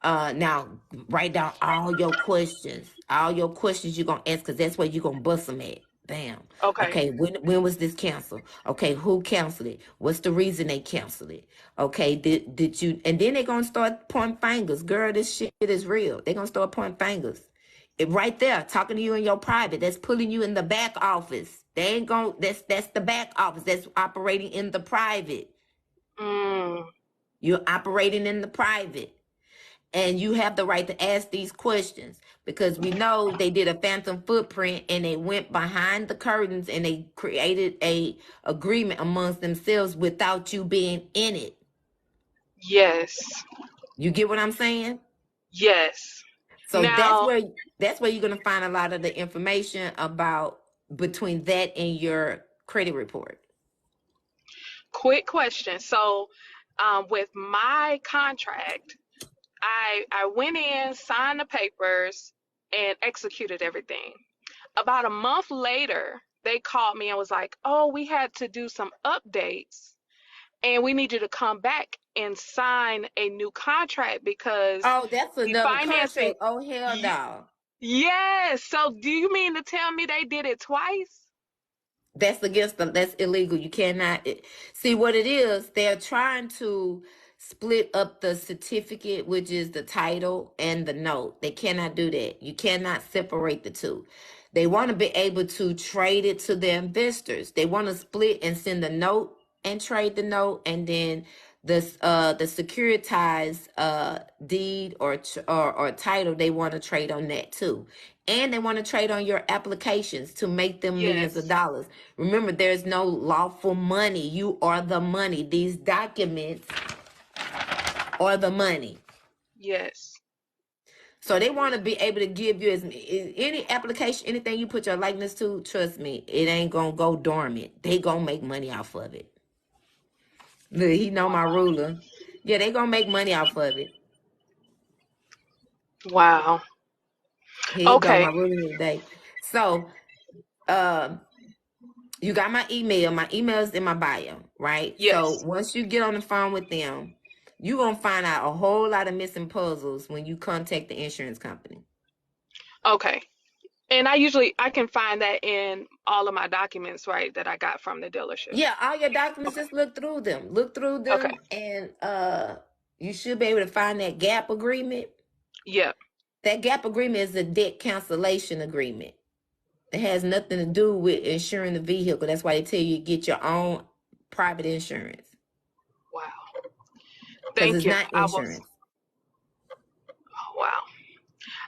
Now write down all your questions. All your questions you're gonna ask, because that's where you're gonna bust them at. Bam. Okay. Okay, when was this canceled? Okay, who canceled it? What's the reason they canceled it? Okay, did you, and then they're gonna start pointing fingers. Girl, this shit is real. They're gonna start pointing fingers. Right there, talking to you in your private. That's pulling you in the back office. They ain't gonna, that's the back office. That's operating in the private. Mm, You're operating in the private. And you have the right to ask these questions, because we know they did a phantom footprint and they went behind the curtains and they created a agreement amongst themselves without you being in it. yes. You get what I'm saying? Yes. So Now, that's where you're gonna find a lot of the information about between that and your credit report. quick question. So, with my contract, I went in, signed the papers, and executed everything. About a month later, they called me and was like, "Oh, we had to do some updates, and we need you to come back and sign a new contract because Oh, that's the another financing." contract. Oh hell no. Yes. So, do you mean to tell me they did it twice? That's against them. That's illegal. You cannot see what it is. They're trying to split up the certificate, which is the title, and the note. They cannot do that. You cannot separate the two. They want to be able to trade it to their investors. They want to split and send the note and trade the note, and then the securitized deed or title, they want to trade on that too. And they want to trade on your applications to make them millions of Yes. dollars. Remember, there's no lawful money. You are the money. These documents are the money. Yes. So they want to be able to give you any application, anything you put your likeness to, trust me, it ain't going to go dormant. They going to make money off of it. Look, he know my ruler. Yeah, they going to make money off of it. Wow. Here you go, Okay. my ruler today. So, you got my email. My email is in my bio, right? So Yes. once you get on the phone with them, you're going to find out a whole lot of missing puzzles when you contact the insurance company. Okay. And I can find that in all of my documents, right, that I got from the dealership. Yeah, all your documents, Okay. just look through them. Look through Okay. them, and you should be able to find that gap agreement. Yep. That gap agreement is a debt cancellation agreement. It has nothing to do with insuring the vehicle. That's why they tell you get your own private insurance, Wow. because Thank it's you. not insurance. Wow.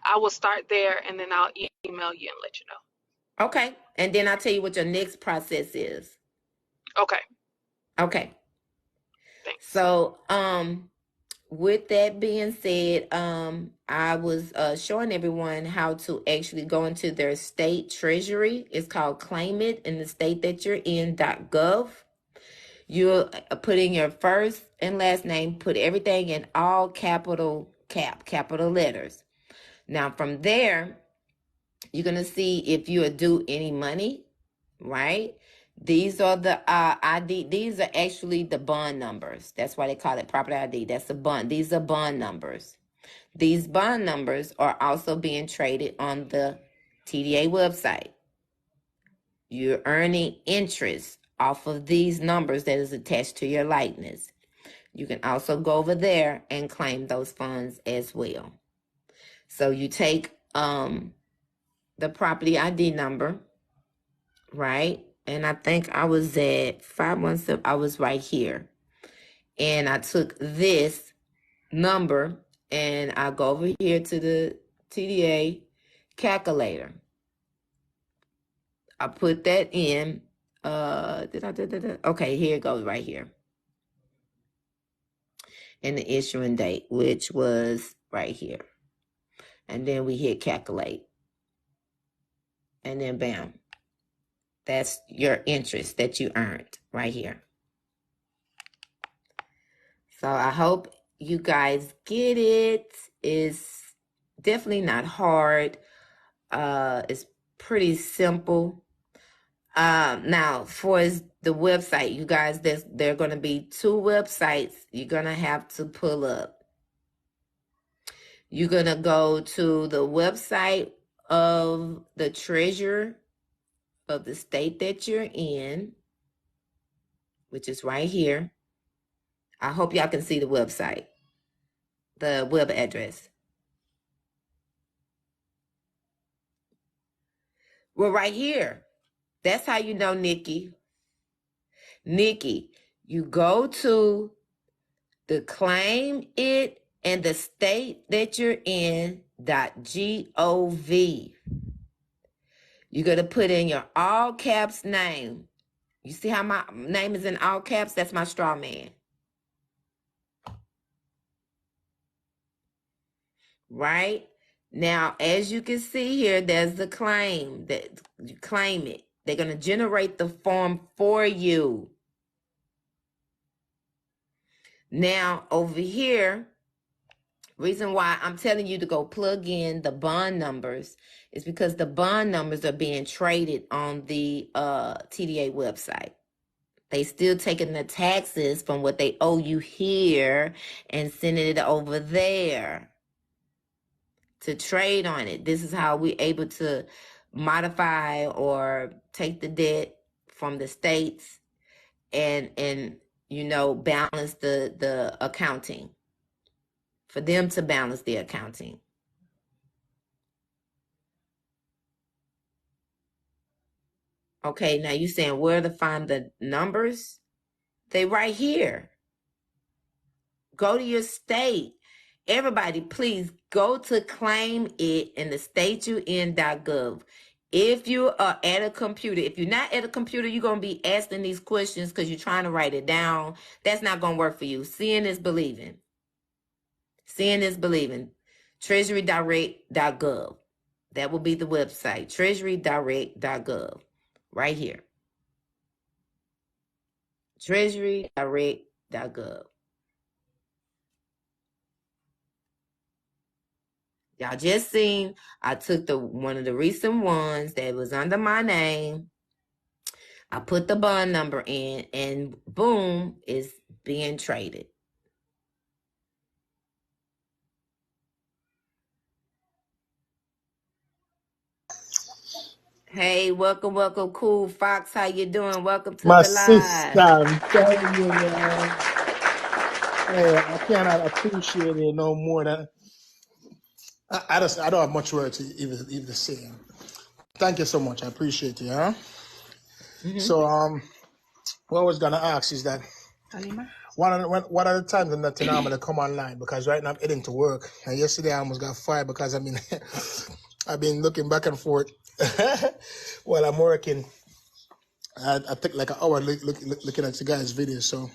I will start there and then I'll email you and let you know. Okay. And then I'll tell you what your next process is. Okay. Okay. Thanks. So, with that being said, I was showing everyone how to actually go into their state treasury. It's called Claim It in the state that you're in.gov. You'll put in your first and last name, put everything in all capital letters. Now from there, you're gonna see if you are due any money, right? These are the ID. These are actually the bond numbers. That's why they call it property ID. That's the bond. These are bond numbers. These bond numbers are also being traded on the TDA website. You're earning interest off of these numbers that is attached to your likeness. You can also go over there and claim those funds as well. So you take the property ID number, right? And I think I was at 517. I was right here. And I took this number and I go over here to the TDA calculator. I put that in. Okay, here it goes right here. And the issuing date, which was right here. And then we hit calculate. And then bam. That's your interest that you earned right here. So I hope you guys get it. It's definitely not hard. It's pretty simple. Now for the website, you guys, there are going to be two websites you're going to have to pull up. You're going to go to the website of the treasurer of the state that you're in, which is right here. I hope y'all can see the website, the web address. Well, right here. That's how you know, Nikki. Nikki, you go to the claim it and the state that you're in .gov. You're going to put in your all caps name. You see how my name is in all caps? That's my straw man. Right? Now, as you can see here, there's the claim that you claim it. They're going to generate the form for you. Now, over here, reason why I'm telling you to go plug in the bond numbers is because the bond numbers are being traded on the TDA website. They still taking the taxes from what they owe you here and sending it over there to trade on it. This is how we're able to modify or take the debt from the states and balance the accounting, for them to balance the accounting. Okay, now you saying where to find the numbers? They right here. Go to your state. Everybody, please go to claim it in the state you in.gov. If you are at a computer, if you're not at a computer, you're going to be asking these questions because you're trying to write it down. That's not going to work for you. Seeing is believing. Seeing is believing. Treasurydirect.gov. That will be the website. Treasurydirect.gov. Right here. Treasurydirect.gov. Y'all just seen, I took one of the recent ones that was under my name. I put the bond number in, and boom, it's being traded. Hey, welcome, Cool Fox. How you doing? Welcome to My the sister, live. I'm telling you, man. Hey, I cannot appreciate it no more than I don't have much words to even say. Thank you so much. I appreciate you, huh? Mm-hmm. So what I was gonna ask is that what are the times that I'm gonna come online, because right now I'm heading to work, and yesterday I almost got fired because I've been looking back and forth while I'm working. I took like an hour looking at you guys' videos. So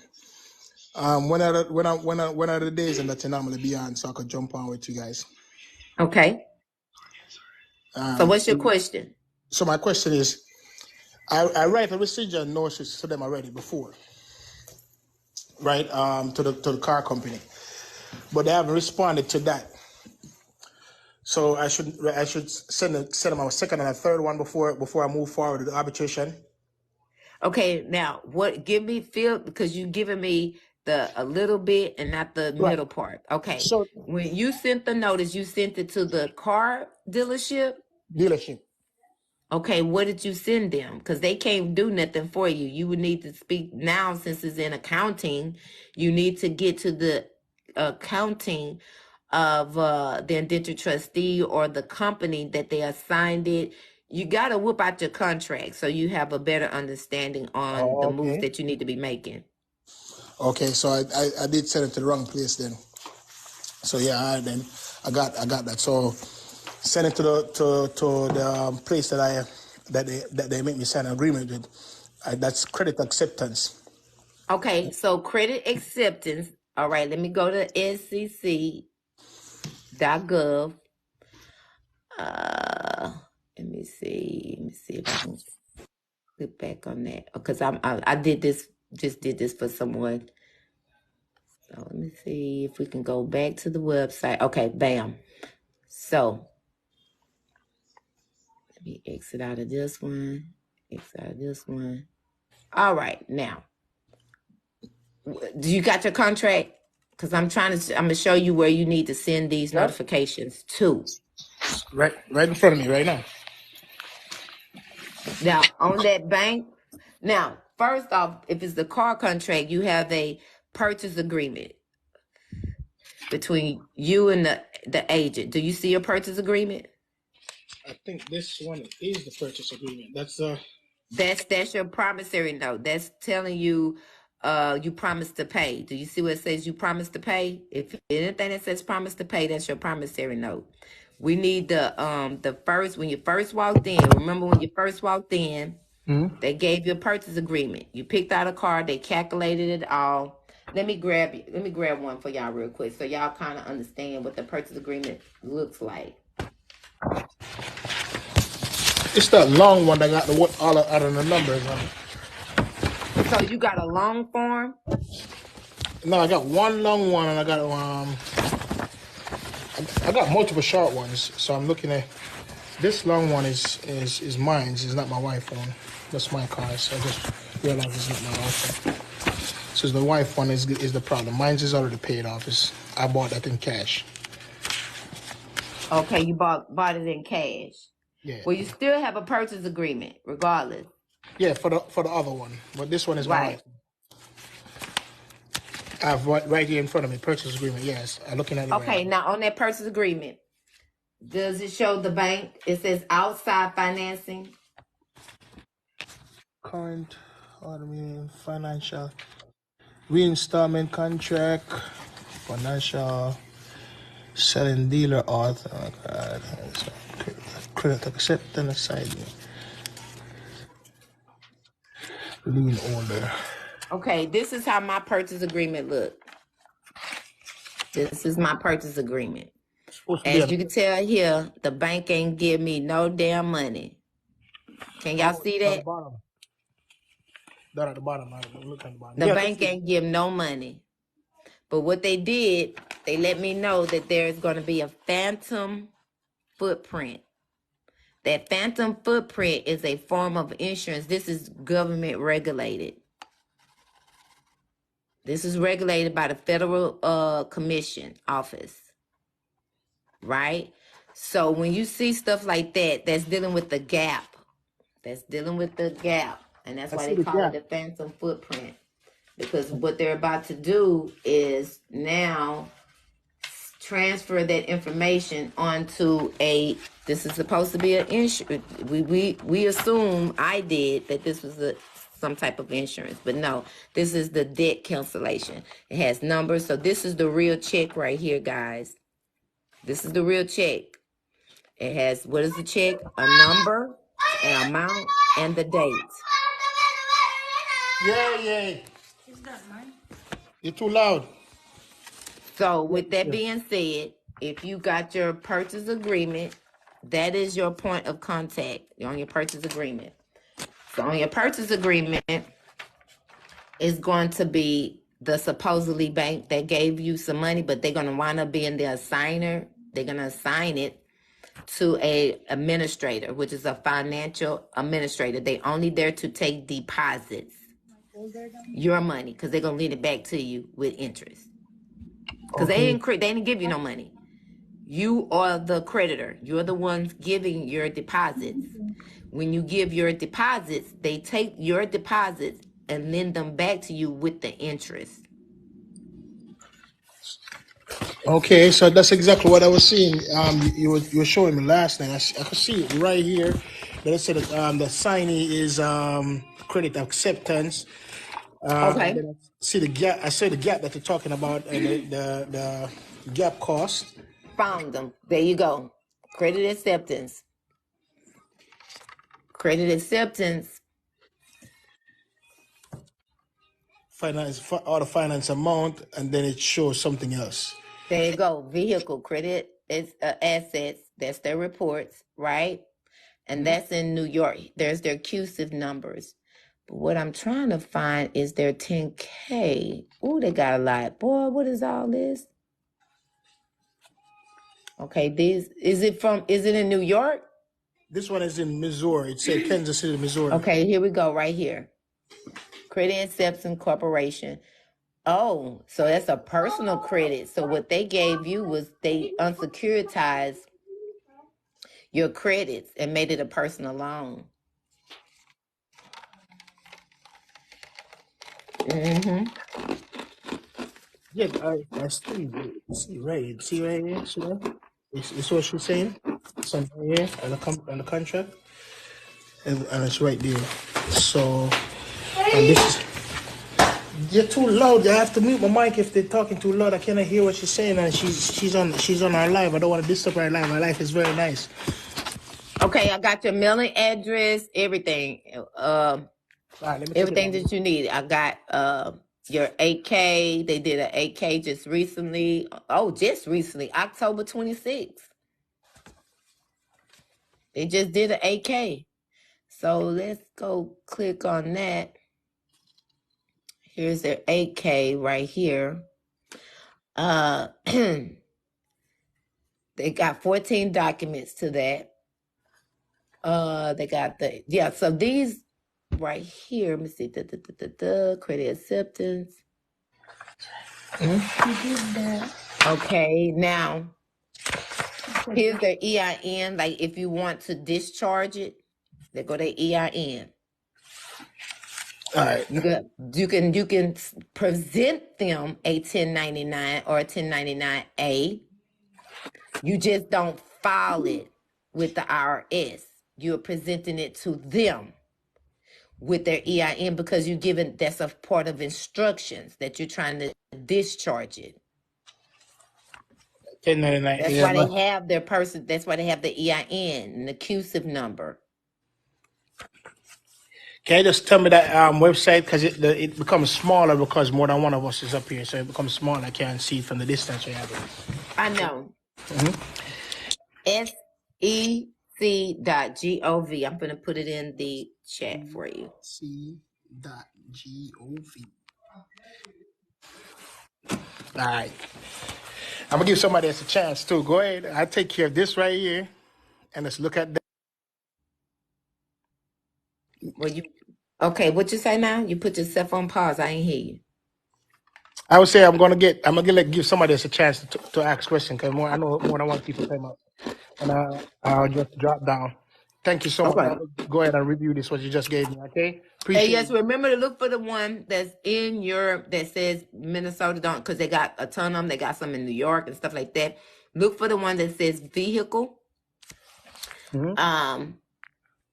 when are the days that you normally be on, so I could jump on with you guys? Okay. So what's your question? So my question is, I write a residual notice to them already before, right? To the car company, but they haven't responded to that. So I should send them a second and a third one before I move forward with the arbitration. Okay, now give me feel, because you giving me a little bit and not the Right. middle part. Okay. So When you sent the notice, you sent it to the car dealership. Okay, what did you send them? Because they can't do nothing for you. You would need to speak now, since it's in accounting. You need to get to the accounting of the indentured trustee or the company that they assigned it. You got to whip out your contract so you have a better understanding on the moves that you need to be making. Okay, so I did send it to the wrong place then. So yeah, all right, then I got that. So send it to the place that they make me sign an agreement with. That's credit acceptance. Okay, so credit acceptance. All right, let me go to scc.gov. Let me see if I can click back on that, because I did this for someone. So let me see if we can go back to the website. Okay, bam. So let me exit out of this one. All right, now, do you got your contract? because I'm gonna show you where you need to send these Yep. notifications to. Right in front of me right now. Now, on that bank, now, first off, if it's the car contract, you have a purchase agreement between you and the agent. Do you see a purchase agreement? I think this one is the purchase agreement. That's That's your promissory note. That's telling you you promise to pay. Do you see what it says you promise to pay? If anything that says promise to pay, that's your promissory note. We need the first, when you first walked in. Remember when you first walked in, they gave you a purchase agreement. You picked out a car, they calculated it all. Let me grab one for y'all real quick so y'all kind of understand what the purchase agreement looks like. it's that long one that got all of the numbers on it. So you got a long form? No, I got one long one, and I got multiple short ones. So I'm looking at this long one is mine. It's not my wife's one. That's my car. So I just realized it's not my wife's one. So the wife one is the problem. Mine's is already paid off. I bought that in cash. Okay, you bought it in cash. Yeah. Well, you still have a purchase agreement, regardless. Yeah, for the other one, but this one is my Right. wife. I have right here in front of me, purchase agreement. Yes, I'm looking at it. Okay, right now on that purchase agreement, does it show the bank? It says outside financing. Current financial reinstallment contract, financial selling dealer author. Oh God, credit acceptance assignment. Lien order. Okay, this is how my purchase agreement look. This is my purchase agreement. As you can tell here, the bank ain't give me no damn money. Can y'all see that? At the bottom. That at the bottom. Look at the bottom. The bank ain't give no money. But what they did, they let me know that there is going to be a phantom footprint. That phantom footprint is a form of insurance. This is government regulated. This is regulated by the Federal Commission Office. Right? So when you see stuff like that, that's dealing with the gap. That's dealing with the gap. And that's why they call it the phantom footprint. Because what they're about to do is now transfer that information onto this is supposed to be an insurance. We assume, I did, that this was some type of insurance, but no, this is the debt cancellation. It has numbers. So this is the real check right here, guys. This is the real check. It has, what is the check? A number, an amount, and the date. Yeah. You're too loud. So with that being said, if you got your purchase agreement, that is your point of contact on your purchase agreement. So on your purchase agreement is going to be the supposedly bank that gave you some money, but they're going to wind up being the assigner. They're going to assign it to a administrator, which is a financial administrator. They only there to take deposits, your money, because they're going to lend it back to you with interest. Because they didn't give you no money. You are the creditor. You're the ones giving your deposits. When you give your deposits, they take your deposits and lend them back to you with the interest. Okay, so that's exactly what I was seeing. You were showing me last night. I could see it right here. That it said the signee is credit acceptance. Okay. Then I see the gap. I see the gap that you're talking about, and the gap cost. Found them. There you go. Credit acceptance. Credit acceptance. Finance or the finance amount, and then it shows something else. There you go. Vehicle credit is assets. That's their reports, right? And that's in New York. There's their CUSIF numbers. But what I'm trying to find is their 10K. Ooh, they got a lot. Boy, what is all this? Okay, is it in New York? This one is in Missouri. It said Kansas City, Missouri. Okay, here we go, right here. Credit Acceptance Corporation. Oh, so that's a personal credit. So what they gave you was they unsecuritized your credits and made it a personal loan. Mm-hmm. Yeah, I still see right. See right here, see that? It's what she's saying. Something right here on the contract, and it's right there. So, and this is you're too loud. I have to mute my mic if they're talking too loud. I cannot hear what she's saying, and she's on our live. I don't want to disturb our live. Our life is very nice. Okay, I got your mailing address, everything. All right, let me take it Everything down. that you need. I got your 8K. They did an 8K just recently. Oh, just recently, October 26th. They just did an 8K. So let's go click on that. Here's their 8K right here. They got 14 documents to that. They got so these right here, let me see, credit acceptance. Okay, now here's their EIN. Like if you want to discharge it, they go to EIN. All right. You can present them a 1099 or a 1099A. You just don't file it with the IRS. You're presenting it to them with their EIN because you're given that's a part of instructions that you're trying to discharge it. 1099. That's Yeah, why but they have their person. That's why they have the EIN and the CUSIF number. can you just tell me that website because it becomes smaller because more than one of us is up here, so it becomes smaller. I can't see it from the distance we have it. I know. Mm-hmm. SEC.gov. I'm going to put it in the chat for you. C.gov. All right. I'm gonna give somebody else a chance too. Go ahead. I take care of this right here, and let's look at that. Well, okay? What you say now? You put yourself on pause. I ain't hear you. I would say I'm gonna give somebody else a chance to ask questions because I know more than one people came up, and I'll just drop down. Thank you so much. Okay. I'll go ahead and review this what you just gave me. Okay, Hey, appreciate yes, it. remember to look for the one that's in your that says Minnesota. Don't because they got a ton of them. They got some in New York and stuff like that. Look for the one that says vehicle. Mhm.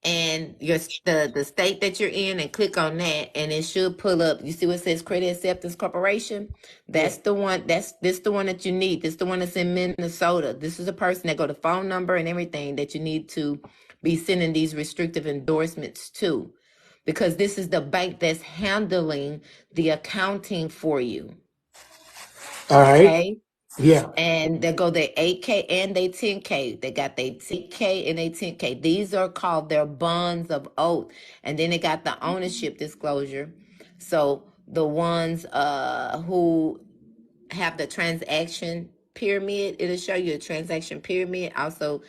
And the state that you're in, and click on that, and it should pull up. You see what it says Credit Acceptance Corporation? That's Yeah. the one. This the one that you need. This the one that's in Minnesota. This is a person that got the phone number and everything that you need to be sending these restrictive endorsements to, because this is the bank that's handling the accounting for you. All right. Okay. Yeah. And they go their 8K and they 10K. They got their 10K and they 10K. These are called their bonds of oath. And then they got the ownership disclosure. So the ones who have the transaction pyramid, it'll show you a transaction pyramid. Also,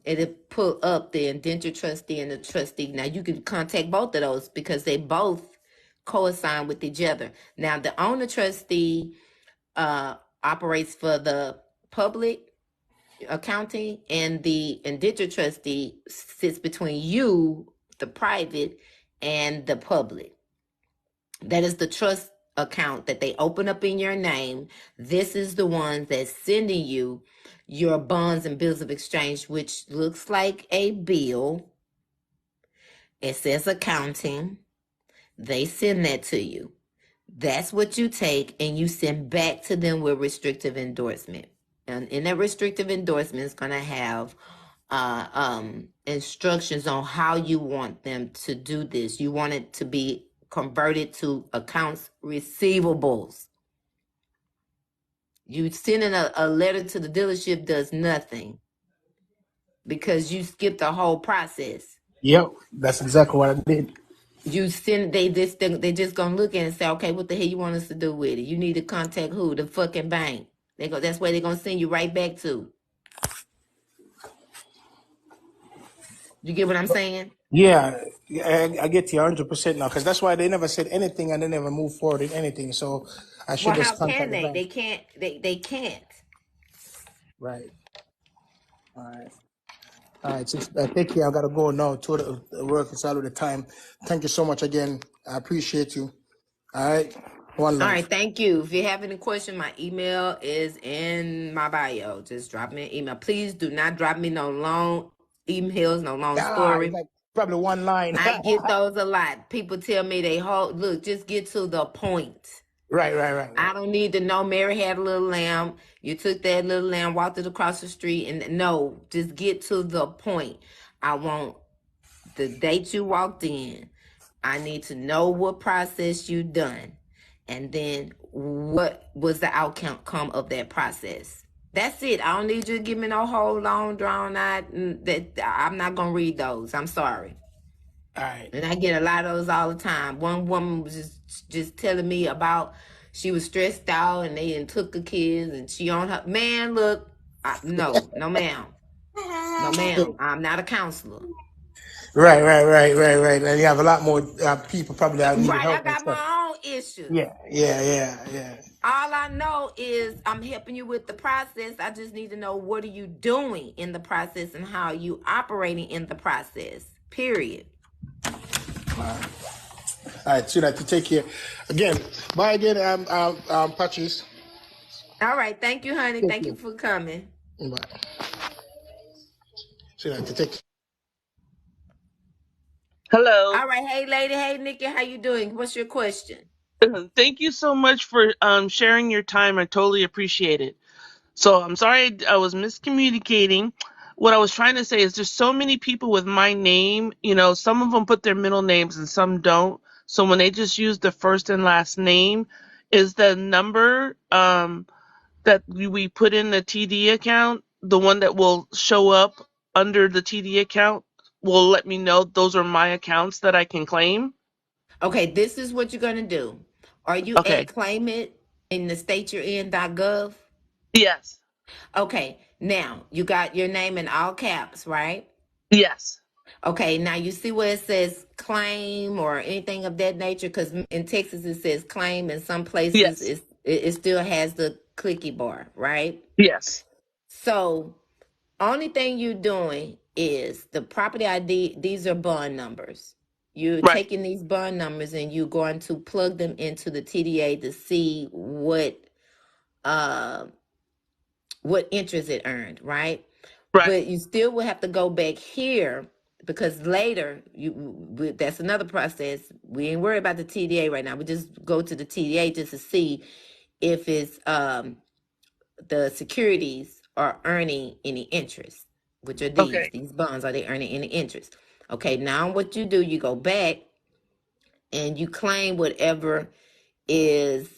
it'll pull up the indenture trustee and the trustee. Now you can contact both of those because they both coincide with each other. Now the owner trustee operates for the public accounting, and the indentured trustee sits between you, the private, and the public. That is the trust account that they open up in your name. This is the one that's sending you your bonds and bills of exchange, which looks like a bill. It says accounting. They send that to you. That's what you take and you send back to them with restrictive endorsement. And in that restrictive endorsement is going to have instructions on how you want them to do this. You want it to be converted to accounts receivables. You sending a letter to the dealership does nothing because you skipped the whole process. Yep. That's exactly what I did. You send they just gonna look at it and say, okay, what the hell you want us to do with it? You need to contact who? The fucking bank. That's where they're gonna send you right back to. You get what I'm saying? Yeah, I get you 100% now, because that's why they never said anything and they never moved forward in anything. So I should Well, how just can contact the they? bank. They can't. They can't. Right. All right. All right. So, take care. I got to go now to the work. It's all of the time. Thank you so much again. I appreciate you. All right. One All love. right, thank you. If you have any question, my email is in my bio. Just drop me an email. Please do not drop me no long emails, no long It's story. like probably one line. I get those a lot. People tell me they hold. Look, just get to the point. Right. I don't need to know Mary had a little lamb. You took that little lamb, walked it across the street, and no, just get to the point. I want the date you walked in. I need to know what process you done, and then what was the outcome of that process. That's it. I don't need you to give me no whole long drawn out. That I'm not gonna read those. I'm sorry. All right. And I get a lot of those all the time. One woman was just telling me about she was stressed out and they took her kids and she on her man. Look, no, ma'am, no, ma'am. I'm not a counselor. Right. And you have a lot more people probably that need Right, I help and got stuff. my own issues. Yeah. All I know is I'm helping you with the process. I just need to know what are you doing in the process and how you operating in the process. Period. All right, so that to take care. Again, bye again, Patrice. All right, thank you, honey. Take Thank care. you for coming. Bye. So that to take. Hello. All right, hey lady, hey Nikki, how you doing? What's your question? Thank you so much for sharing your time. I totally appreciate it. So I'm sorry I was miscommunicating. What I was trying to say is there's so many people with my name. You know, some of them put their middle names and some don't. So when they just use the first and last name, is the number that we put in the TD account the one that will show up under the TD account? Will let me know those are my accounts that I can claim? Okay, this is what you're gonna do. Are you Okay. at claim it in the state you're in.gov? Yes. Okay, now you got your name in all caps, right? Yes. Okay, now you see where it says claim or anything of that nature, because in Texas it says claim, in some places Yes. it still has the clicky bar, right? Yes. So only thing you're doing is the property ID, these are bond numbers. You're Right. taking these bond numbers and you're going to plug them into the TDA to see uh what interest it earned, right? Right. But you still will have to go back here because later that's another process. We ain't worried about the TDA right now. We just go to the TDA just to see if it's the securities are earning any interest, which are Okay. these bonds, are they earning any interest? Okay, now what you do, you go back and you claim whatever is,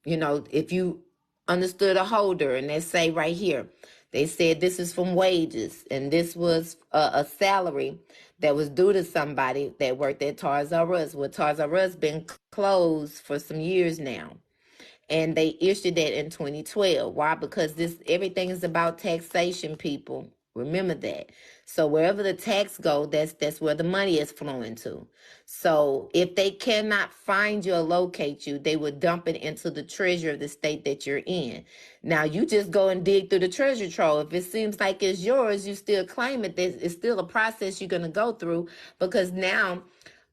if you understood a holder and they say right here, they said this is from wages and this was a salary that was due to somebody that worked at Toys R Us. Well, Toys R Us been closed for some years now, and they issued that in 2012. Why? Because this everything is about taxation, people. Remember that. So wherever the tax go, that's where the money is flowing to. So if they cannot find you or locate you, they would dump it into the treasury of the state that you're in. Now you just go and dig through the treasure trove. If it seems like it's yours, you still claim it. It's still a process you're gonna go through, because now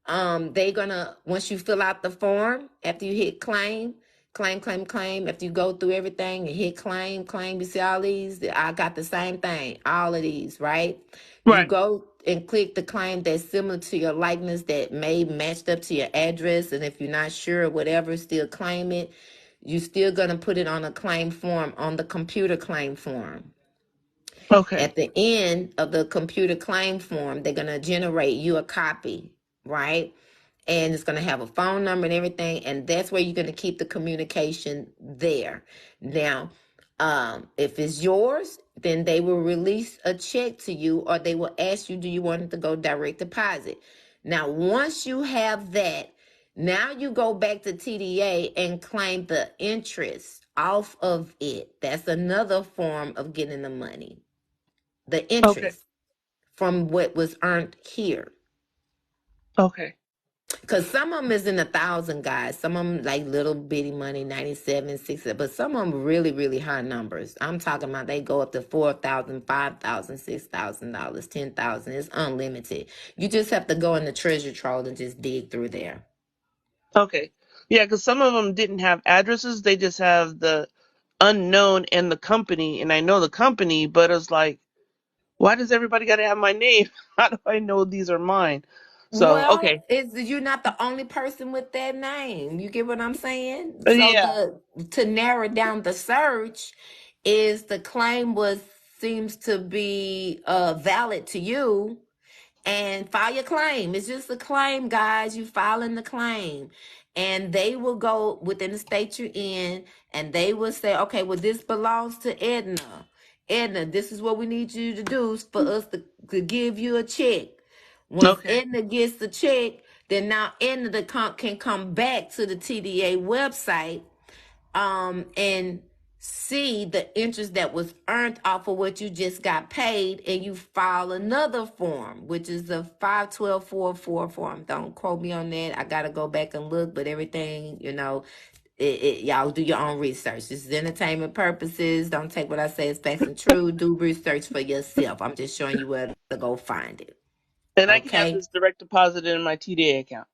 they're gonna, once you fill out the form, after you hit claim, after you go through everything and hit claim, you see all these, I got the same thing, all of these, right? You Right. go and click the claim that's similar to your likeness, that may matched up to your address, and if you're not sure, whatever, still claim it. You still gonna put it on a claim form, on the computer claim form. Okay. At the end of the computer claim form, they're going to generate you a copy, right? And it's going to have a phone number and everything. And that's where you're going to keep the communication there. Now, if it's yours, then they will release a check to you, or they will ask you, do you want it to go direct deposit? Now, once you have that, now you go back to TDA and claim the interest off of it. That's another form of getting the money, the Okay. interest from what was earned here. Okay. Because some of them is in 1,000, guys. Some of them like little bitty money, 97, 60, but some of them really, really high numbers. I'm talking about they go up to 4,000, 5,000, $6,000, 10,000. It's unlimited. You just have to go in the treasure trove and just dig through there. Okay. Yeah, because some of them didn't have addresses. They just have the unknown and the company. And I know the company, but it's like, why does everybody got to have my name? How do I know these are mine? So, Well, okay. it's you're not the only person with that name. You get what I'm saying? So Yeah. the to narrow down the search is the claim was seems to be valid to you, and file your claim. It's just a claim, guys. You filing the claim. And they will go within the state you're in, and they will say, okay, well, this belongs to Edna. Edna, this is what we need you to do for us to give you a check. Once Okay. Edna gets the check, then now Edna can come back to the TDA website and see the interest that was earned off of what you just got paid, and you file another form, which is the 51244 form. Don't quote me on that. I gotta go back and look, but everything, y'all do your own research. This is entertainment purposes. Don't take what I say as facts and true. Do research for yourself. I'm just showing you where to go find it. And I can have Okay? this direct deposit in my TDA account.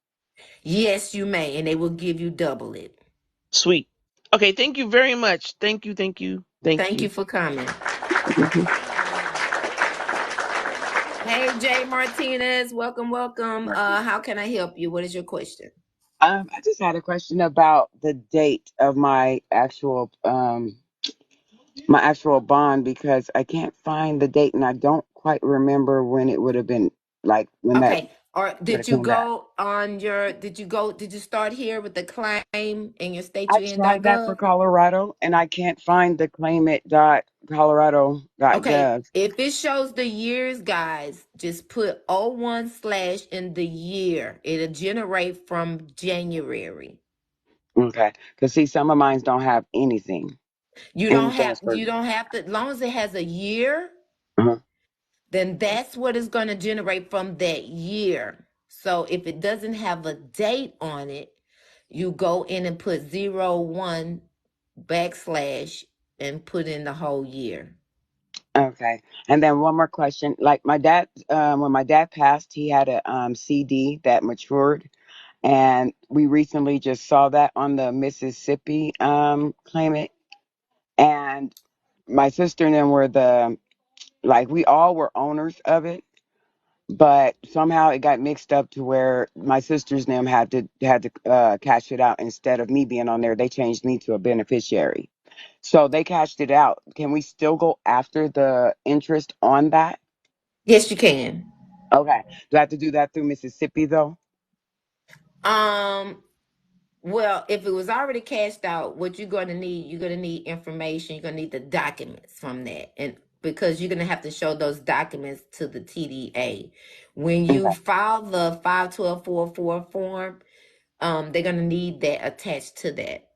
Yes, you may, and they will give you double it. Sweet. Okay. Thank you very much. Thank you. Thank you. Thank Thank you you. for coming. Mhm. Hey, Jay Martinez, welcome, welcome. How can I help you? What is your question? I just had a question about the date of my actual bond because I can't find the date and I don't quite remember when it would have been like when that Okay. Or would have came back. did you start here with the claim in your state I you tried that for in.gov? Colorado and I can't find the claimant dot colorado dot Okay. gov. If it shows the years, guys, just put '01 slash in the year. It'll generate from January. Okay, because see, some of mine don't have anything You for. don't have to, as long as it has a year, Uh-huh. then that's what it's going to generate from that year. So if it doesn't have a date on it, you go in and put 01 backslash and put in the whole year. Okay, and then one more question. Like my dad, when my dad passed, he had a CD that matured. And we recently just saw that on the Mississippi claimant. And my sister and them were we all were owners of it, but somehow it got mixed up to where my sisters and them had to cash it out instead of me being on there. They changed me to a beneficiary. So they cashed it out. Can we still go after the interest on that? Yes, you can. Okay. Do I have to do that through Mississippi though? Um, well, if it was already cashed out, what you're gonna need information. You're gonna need the documents from that, and because you're gonna have to show those documents to the TDA when you Okay. file the 51244 form. They're gonna need that attached to that.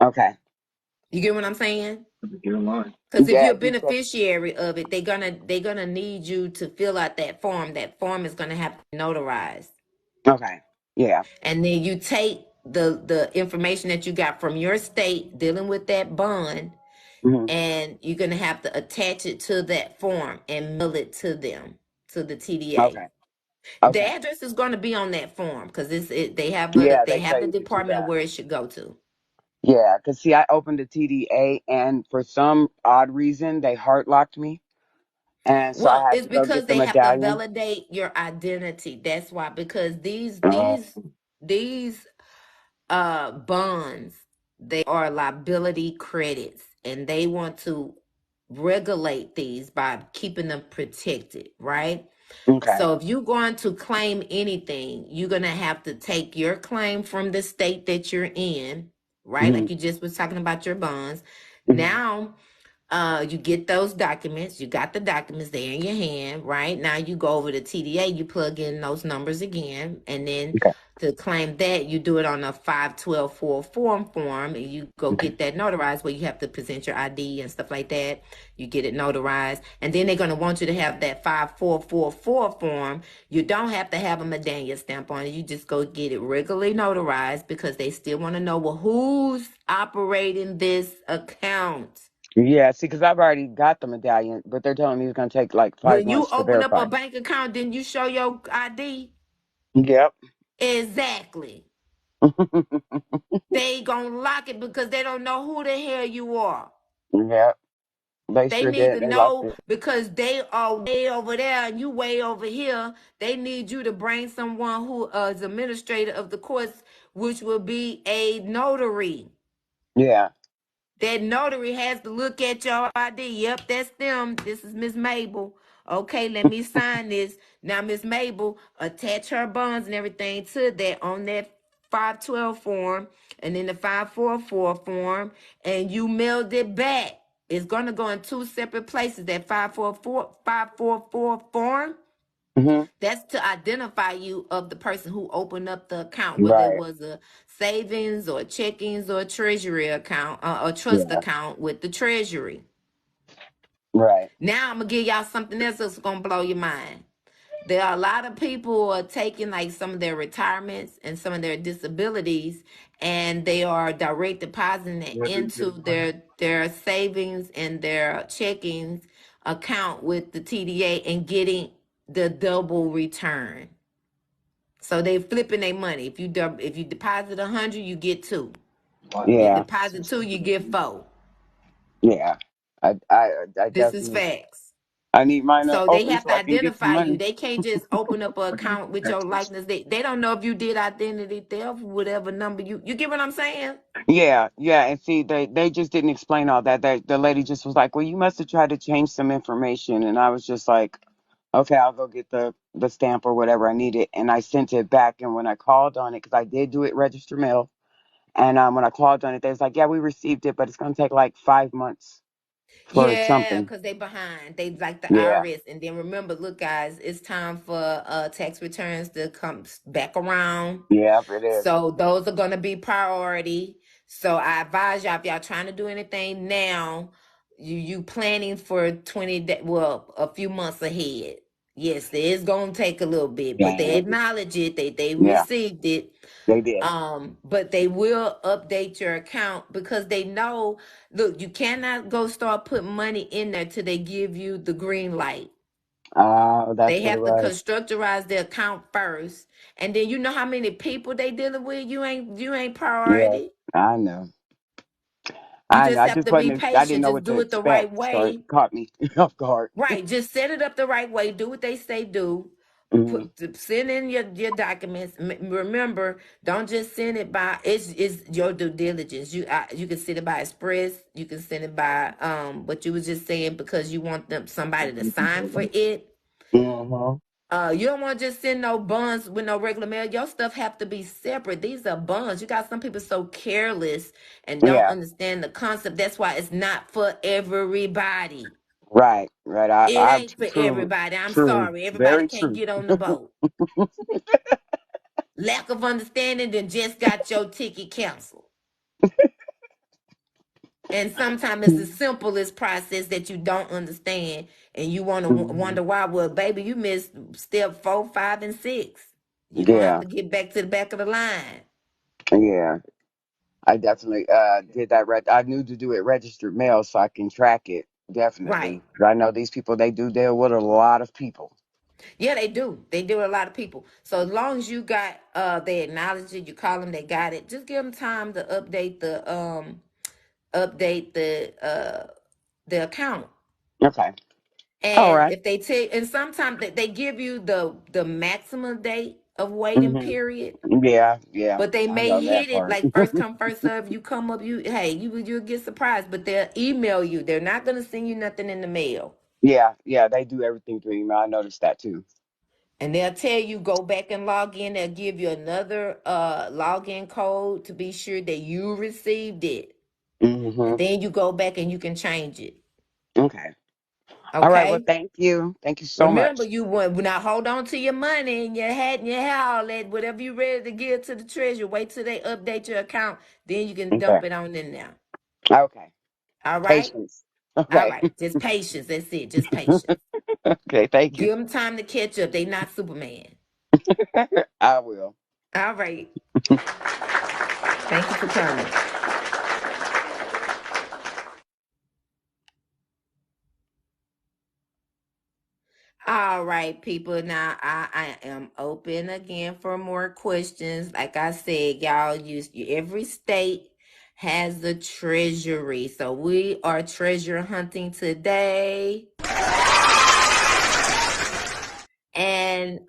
Okay. You get what I'm saying? Get in line. Because if Yeah, you're a he said beneficiary of it, they're gonna need you to fill out that form. That form is gonna have to be notarized, okay. Yeah. and then you take the information that you got from your state dealing with that bond, Hmm. and you're gonna have to attach it to that form and mail it to them, to the TDA. Okay. The Okay. address is going to be on that form because Yeah, they they have tell the you to do department of that. where it should go to. Yeah, because see, I opened a TDA and for some odd reason they hard locked me. And so Well, I had it's to go because get the they have to medallion. validate your identity. That's why, because Oh, these bonds, they are liability credits, and they want to regulate these by keeping them protected, right? okay. So if you're going to claim anything, you're going to have to take your claim from the state that you're in, right? Hmm. Like you just was talking about your bonds. Hmm. Now You get those documents. You got the documents there in your hand, right? Now you go over to TDA, you plug in those numbers again, and then Okay. to claim that, you do it on a 5124 form, and you go Okay. get that notarized where you have to present your ID and stuff like that. You get it notarized, and then they're going to want you to have that 5444 form. You don't have to have a medallion stamp on it. You just go get it regularly notarized because they still want to know, well, who's operating this account? Yeah, see, because I've already got the medallion, but they're telling me it's going to take like five When you months to open up a verify. bank account, didn't you show your ID? Yep. Exactly. They gonna lock it because they don't know who the hell you are. Yep. They They sure need did. to They locked know it. because they are way over there and you way over here. They need you to bring someone who is administrator of the courts, which will be a notary. Yeah. That notary has to look at your ID. Yep, that's them. This is Miss Mabel. Okay, let me sign this. Now, Miss Mabel, attach her bonds and everything to that on that 512 form and then the 544 form, and you mailed it back. It's gonna go in two separate places. That 544 form, Hmm. that's to identify you of the person who opened up the account, whether it Right. was a savings or checkings or a treasury account or trust Yeah. account with the treasury. Right. Now I'm gonna give y'all something else that's gonna blow your mind. There are a lot of people who are taking like some of their retirements and some of their disabilities, and they are direct depositing it into their savings and their checkings account with the TDA and getting the double return. So they flipping their money. If you deposit 100, you get two. You Yeah. deposit two, you get four. Yeah. I This is definitely, facts. I need mine So they open have so to I can get some identify you. money. They can't just open up an account with your likeness. They don't know if you did identity theft, whatever number you get what I'm saying? Yeah, yeah, and see, they just didn't explain all that. The lady just was like, "Well, you must have tried to change some information," and I was just like, "Okay, I'll go get the stamp or whatever I needed," and I sent it back. And when I called on it, because I did do it register mail, and when I called on it, they was like, "Yeah, we received it, but it's gonna take like 5 months for Yeah, something." because they behind. They like the Yeah, IRS. And then remember, look, guys, it's time for tax returns to come back around. yeah, it is. So those are gonna be priority. So I advise y'all if y'all trying to do anything now, you planning for 20 day, well, a few months ahead. Yes, it is gonna take a little bit, but they Yeah, acknowledge it, they yeah, received it. they did. But they will update your account because they know, look, you cannot go start putting money in there till they give you the green light. That's They what it have to was. constructorize the account first, and then you know how many people they dealing with. You ain't Yeah, priority. I know. You I know. just I have just to be wasn't. I didn't patient. know Just what to do it the right expect, so it way. caught me off guard. Right. Just set it up the right way. Do what they say do. Hmm. Send in your documents. Remember, don't just send it by. It's your due diligence. You can send it by express. You can send it by what you was just saying because you want somebody to sign for it. Hmm. You don't want to just send no bonds with no regular mail. Your stuff have to be separate. These are bonds. You got some people so careless and don't Yeah. understand the concept. That's why it's not for everybody. Right. Right. It I ain't for true. everybody. I'm True. sorry. Everybody Very can't true. get on the boat. Lack of understanding then just got your ticket canceled. And sometimes it's the simplest process that you don't understand, and you want to Mhm. wonder why. Well, baby, you missed step 4, 5, and 6. You're gonna have Yeah. to get back to the back of the line. Yeah. I definitely did that. I knew to do it registered mail so I can track it. Right. Definitely. 'Cause I know these people. They do deal with a lot of people. Yeah, they do. They do a lot of people. So as long as you got they acknowledge it, you call them, they got it. Just give them time to update the account. Okay. All And right. if they take, and sometimes they give you the maximum date of waiting Mm-hmm. period, Yeah. Yeah. but they I may know hit that it part. like first come first serve. You come up, you'll get surprised, but they'll email you. They're not gonna send you nothing in the mail, Yeah. Yeah. They do everything through email. I noticed that too. and they'll tell you go back and log in. They'll give you another login code to be sure that you received it, Mm-hmm. and then you go back and you can change it. Okay. All right. Well, Okay. thank you. Thank you so Remember, much. you want now hold on to your money and your hat and your hair, all that, whatever you ready to give to the treasury. Wait till they update your account, then you can Okay. dump it on in there. Okay. All right, Patience. all Okay. right. Just patience. That's it. Just patience. Okay. Thank you. Give them time to catch up. They not Superman. I will. All right. Thank you for coming. All right, people. Now I am open again for more questions. Like I said, y'all use every state has the treasury. So we are treasure hunting today. And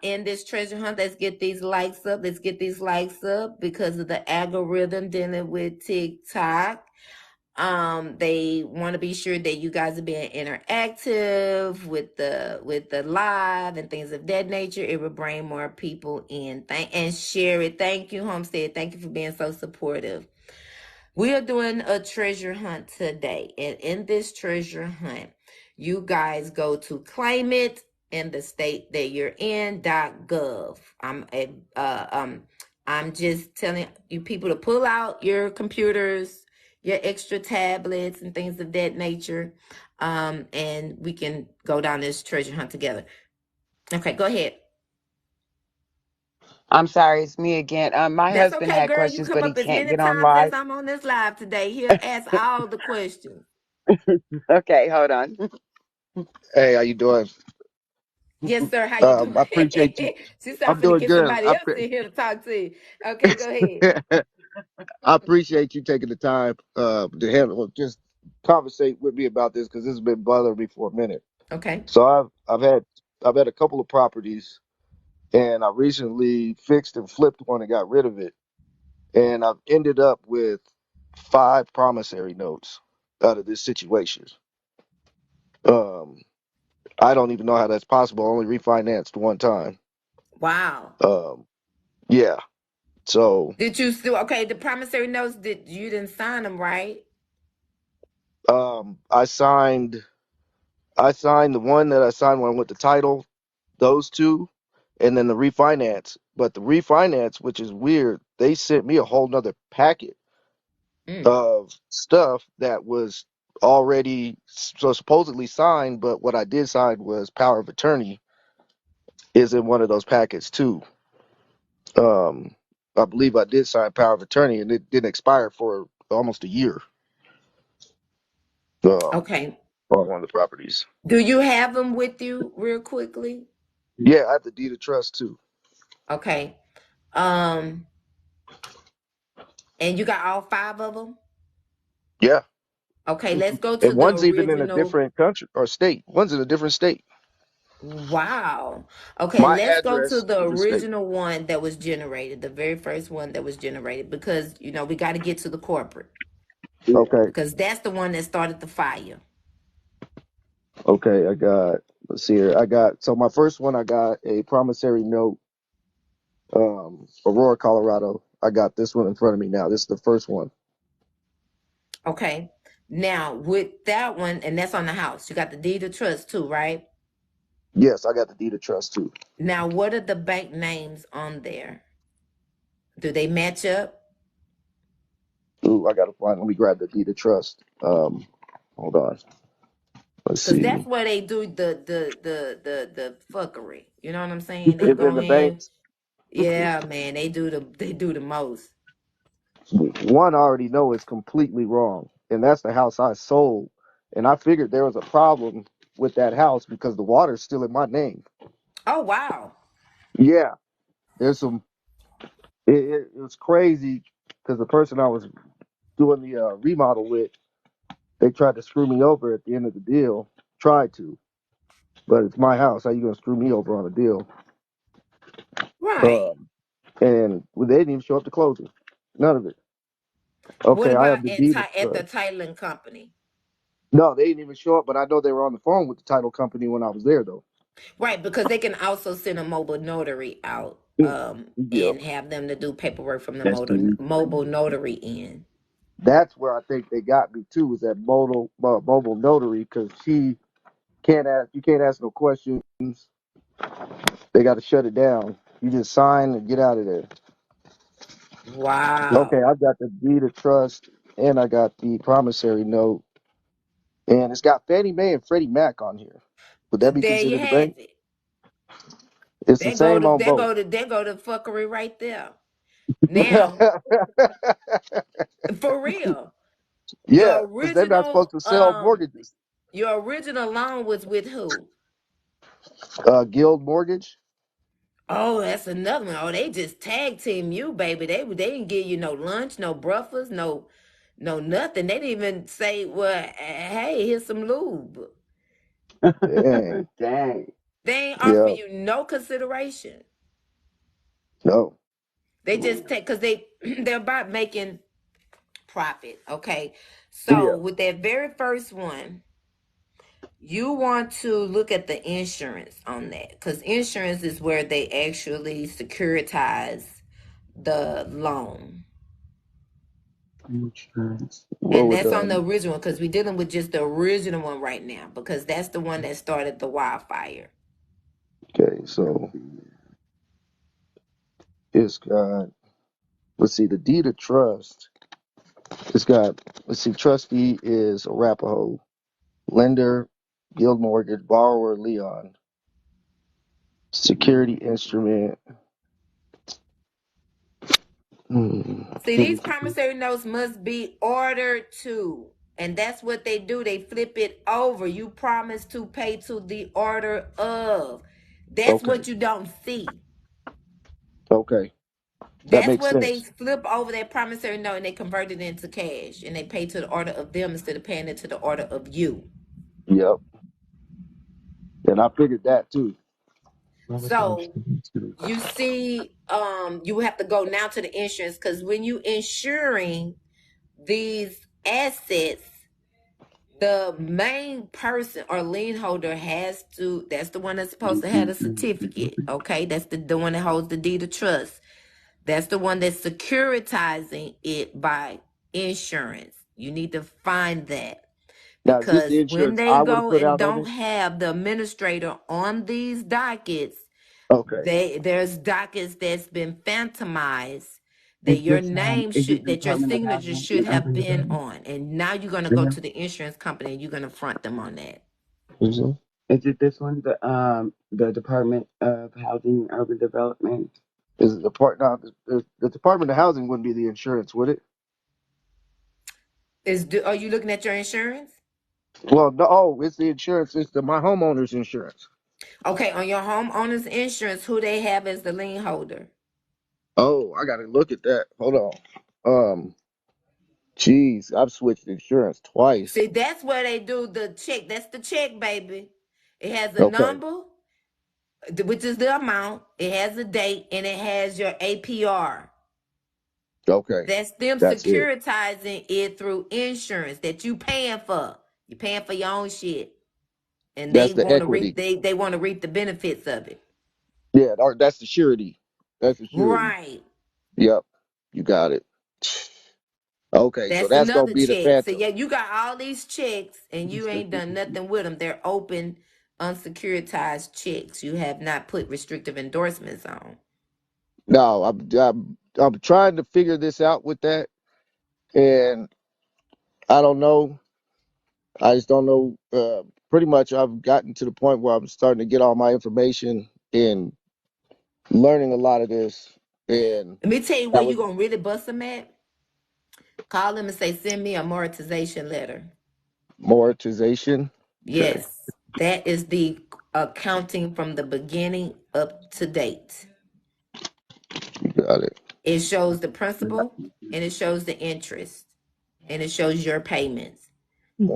in this treasure hunt, let's get these likes up. Let's get these likes up because of the algorithm dealing with TikTok. They want to be sure that you guys are being interactive with the live and things of that nature. It will bring more people in. And share it. Thank you, Homestead. Thank you for being so supportive. We are doing a treasure hunt today. And in this treasure hunt, you guys go to claim it in the state that you're in.gov. I'm just telling you people to pull out your computers, your extra tablets and things of that nature. And we can go down this treasure hunt together. Okay, go ahead. I'm sorry. It's me again. My That's husband okay, had girl. You questions, come but he up as can't many get on times as live. I'm on this live today. He'll ask all the questions. Okay. Hold on. Hey, how you doing? Yes, sir. How you doing? I appreciate you. She said I'm I'm finna doing get good. somebody else in here to talk to you. Okay, go ahead. I appreciate you taking the time to handle just conversate with me about this because this has been bothering me for a minute. Okay. So I've had a couple of properties, and I recently fixed and flipped one and got rid of it, and I've ended up with 5 promissory notes out of this situation. Um, I don't even know how that's possible. I only refinanced one time. Wow. Um, yeah. So Did you still okay? The promissory notes, did you didn't sign them, right? I signed the one that I signed when I went to title, those two, and then the refinance. But the refinance, which is weird, they sent me a whole nother packet Mm. of stuff that was already so supposedly signed, but what I did sign was power of attorney is in one of those packets too. Um, I believe I did sign power of attorney and it didn't expire for almost a year. Um, Okay. on one of the properties. Do you have them with you real quickly? Yeah, I have the deed of trust too. Okay. And you got all five of them? Yeah. Okay, let's go to And the one's even in a original. different country or state. One's in a different state. Wow. Okay, My let's go to address, the different state. original one that was generated, the very first one that was generated, because we got to get to the corporate Okay. because that's the one that started the fire. Okay. Let's see here. So my first one, I got a promissory note, Aurora, Colorado. I got this one in front of me now. This is the first one. Okay. Now, with that one, and that's on the house, you got the deed of trust too, right? Yes, I got the deed of trust too. Now, what are the bank names on there? Do they match up? Ooh, I gotta find, let me grab the deed of trust. Hold on. Let's Because that's see. where they do the fuckery. You know what I'm saying? They It's in go the in. banks. Yeah, man, they do the most. One I already know is completely wrong, and that's the house I sold. And I figured there was a problem with that house because the water's still in my name. Oh wow. Yeah, there's some. It was crazy because the person I was doing the remodel with, they tried to screw me over at the end of the deal. Tried to, but it's my house. How you gonna screw me over on a deal? Right. Um, and they didn't even show up to closing. None of it. What Okay, I have about the deed of at the trust. titling company? No, they didn't even show up, but I know they were on the phone with the title company when I was there, though. Right, because they can also send a mobile notary out Mm. Yep. and have them to do paperwork from the That's the mobile notary end. That's where I think they got me too. Was that mobile notary because she can't ask. You can't ask no questions. They got to shut it down. You just sign and get out of there. Okay, Wow. I've got the deed of trust and I got the promissory note, and it's got Fannie Mae and Freddie Mac on here. Would that be There you considered a have bank? it. It's the There go same to on there both. go to there go to fuckery right there. Now, for real, Yeah, because they're not supposed to sell mortgages. your original loan was with who? Guild Mortgage. Oh, that's another one. Oh, they just tag team you, baby. They didn't give you no lunch, no breakfast, no nothing. They didn't even say, well, hey, here's some lube. Dang. Dang. They ain't offer Yeah. you no consideration. No. They just take because they're about making profit. Okay. So Yeah. with that very first one, you want to look at the insurance on that because insurance is where they actually securitize the loan. Insurance. What And would that's on the original because we're dealing with just the original one right now because that's the one that started the wildfire. okay, so it's got, let's see, the deed of trust. It's got, let's see, trustee is Arapaho, lender, Guild Mortgage, borrower, Leon, security instrument. Hmm. See, these promissory notes must be ordered to. And that's what they do. They flip it over. You promise to pay to the order of. That's Okay, what you don't see. okay, that That's makes what they sense. flip over that promissory note and they convert it into cash and they pay to the order of them instead of paying it to the order of you. Yep, and I figured that too. So you see, you have to go now to the insurance because when you insuring these assets, the main person or lien holder has to, that's the one that's supposed to have a certificate. Okay. That's the one that holds the deed of trust. That's the one that's securitizing it by insurance. You need to find that Now, is this the because when insurance they I would have go put and out on don't it? have the administrator on these dockets, Okay, there's dockets that's been phantomized that Is your this name is it should, the that your Department of signature Housing should and have Urban been Development? on, and now you're gonna go Yeah. to the insurance company and you're gonna front them on that. is it? Is it this one? The Department of Housing and Urban Development? Is it the part now? The Department of Housing wouldn't be the insurance, would it? Are you looking at your insurance? Well, no. Oh, it's the insurance. It's my homeowner's insurance. Okay, on your homeowner's insurance, who they have as the lien holder? Oh, I got to look at that. Hold on. Geez, I've switched insurance twice. See, that's where they do the check. That's the check, baby. It has a Okay, number, which is the amount. It has a date, and it has your APR. okay, That's them that's it. securitizing it through insurance that you paying for. You paying for your own shit, and they That's the want to equity. reap. They want to reap the benefits of it. Yeah, or that's the surety. That's the surety. Right. Yep, you got it. Okay, so That's that's gonna another be the check. So phantom. yeah, you got all these checks and you ain't done nothing with them. They're open, unsecuritized checks. You have not put restrictive endorsements on. No, I'm trying to figure this out with that, and I don't know. I just don't know. Pretty much, I've gotten to the point where I'm starting to get all my information and learning a lot of this, and Let me tell you where that you was gonna really bust them at. Call them and say, send me a amortization letter. monetization. Okay, Yes, that is the accounting from the beginning up to date. you got it. It shows the principal and it shows the interest and it shows your payments.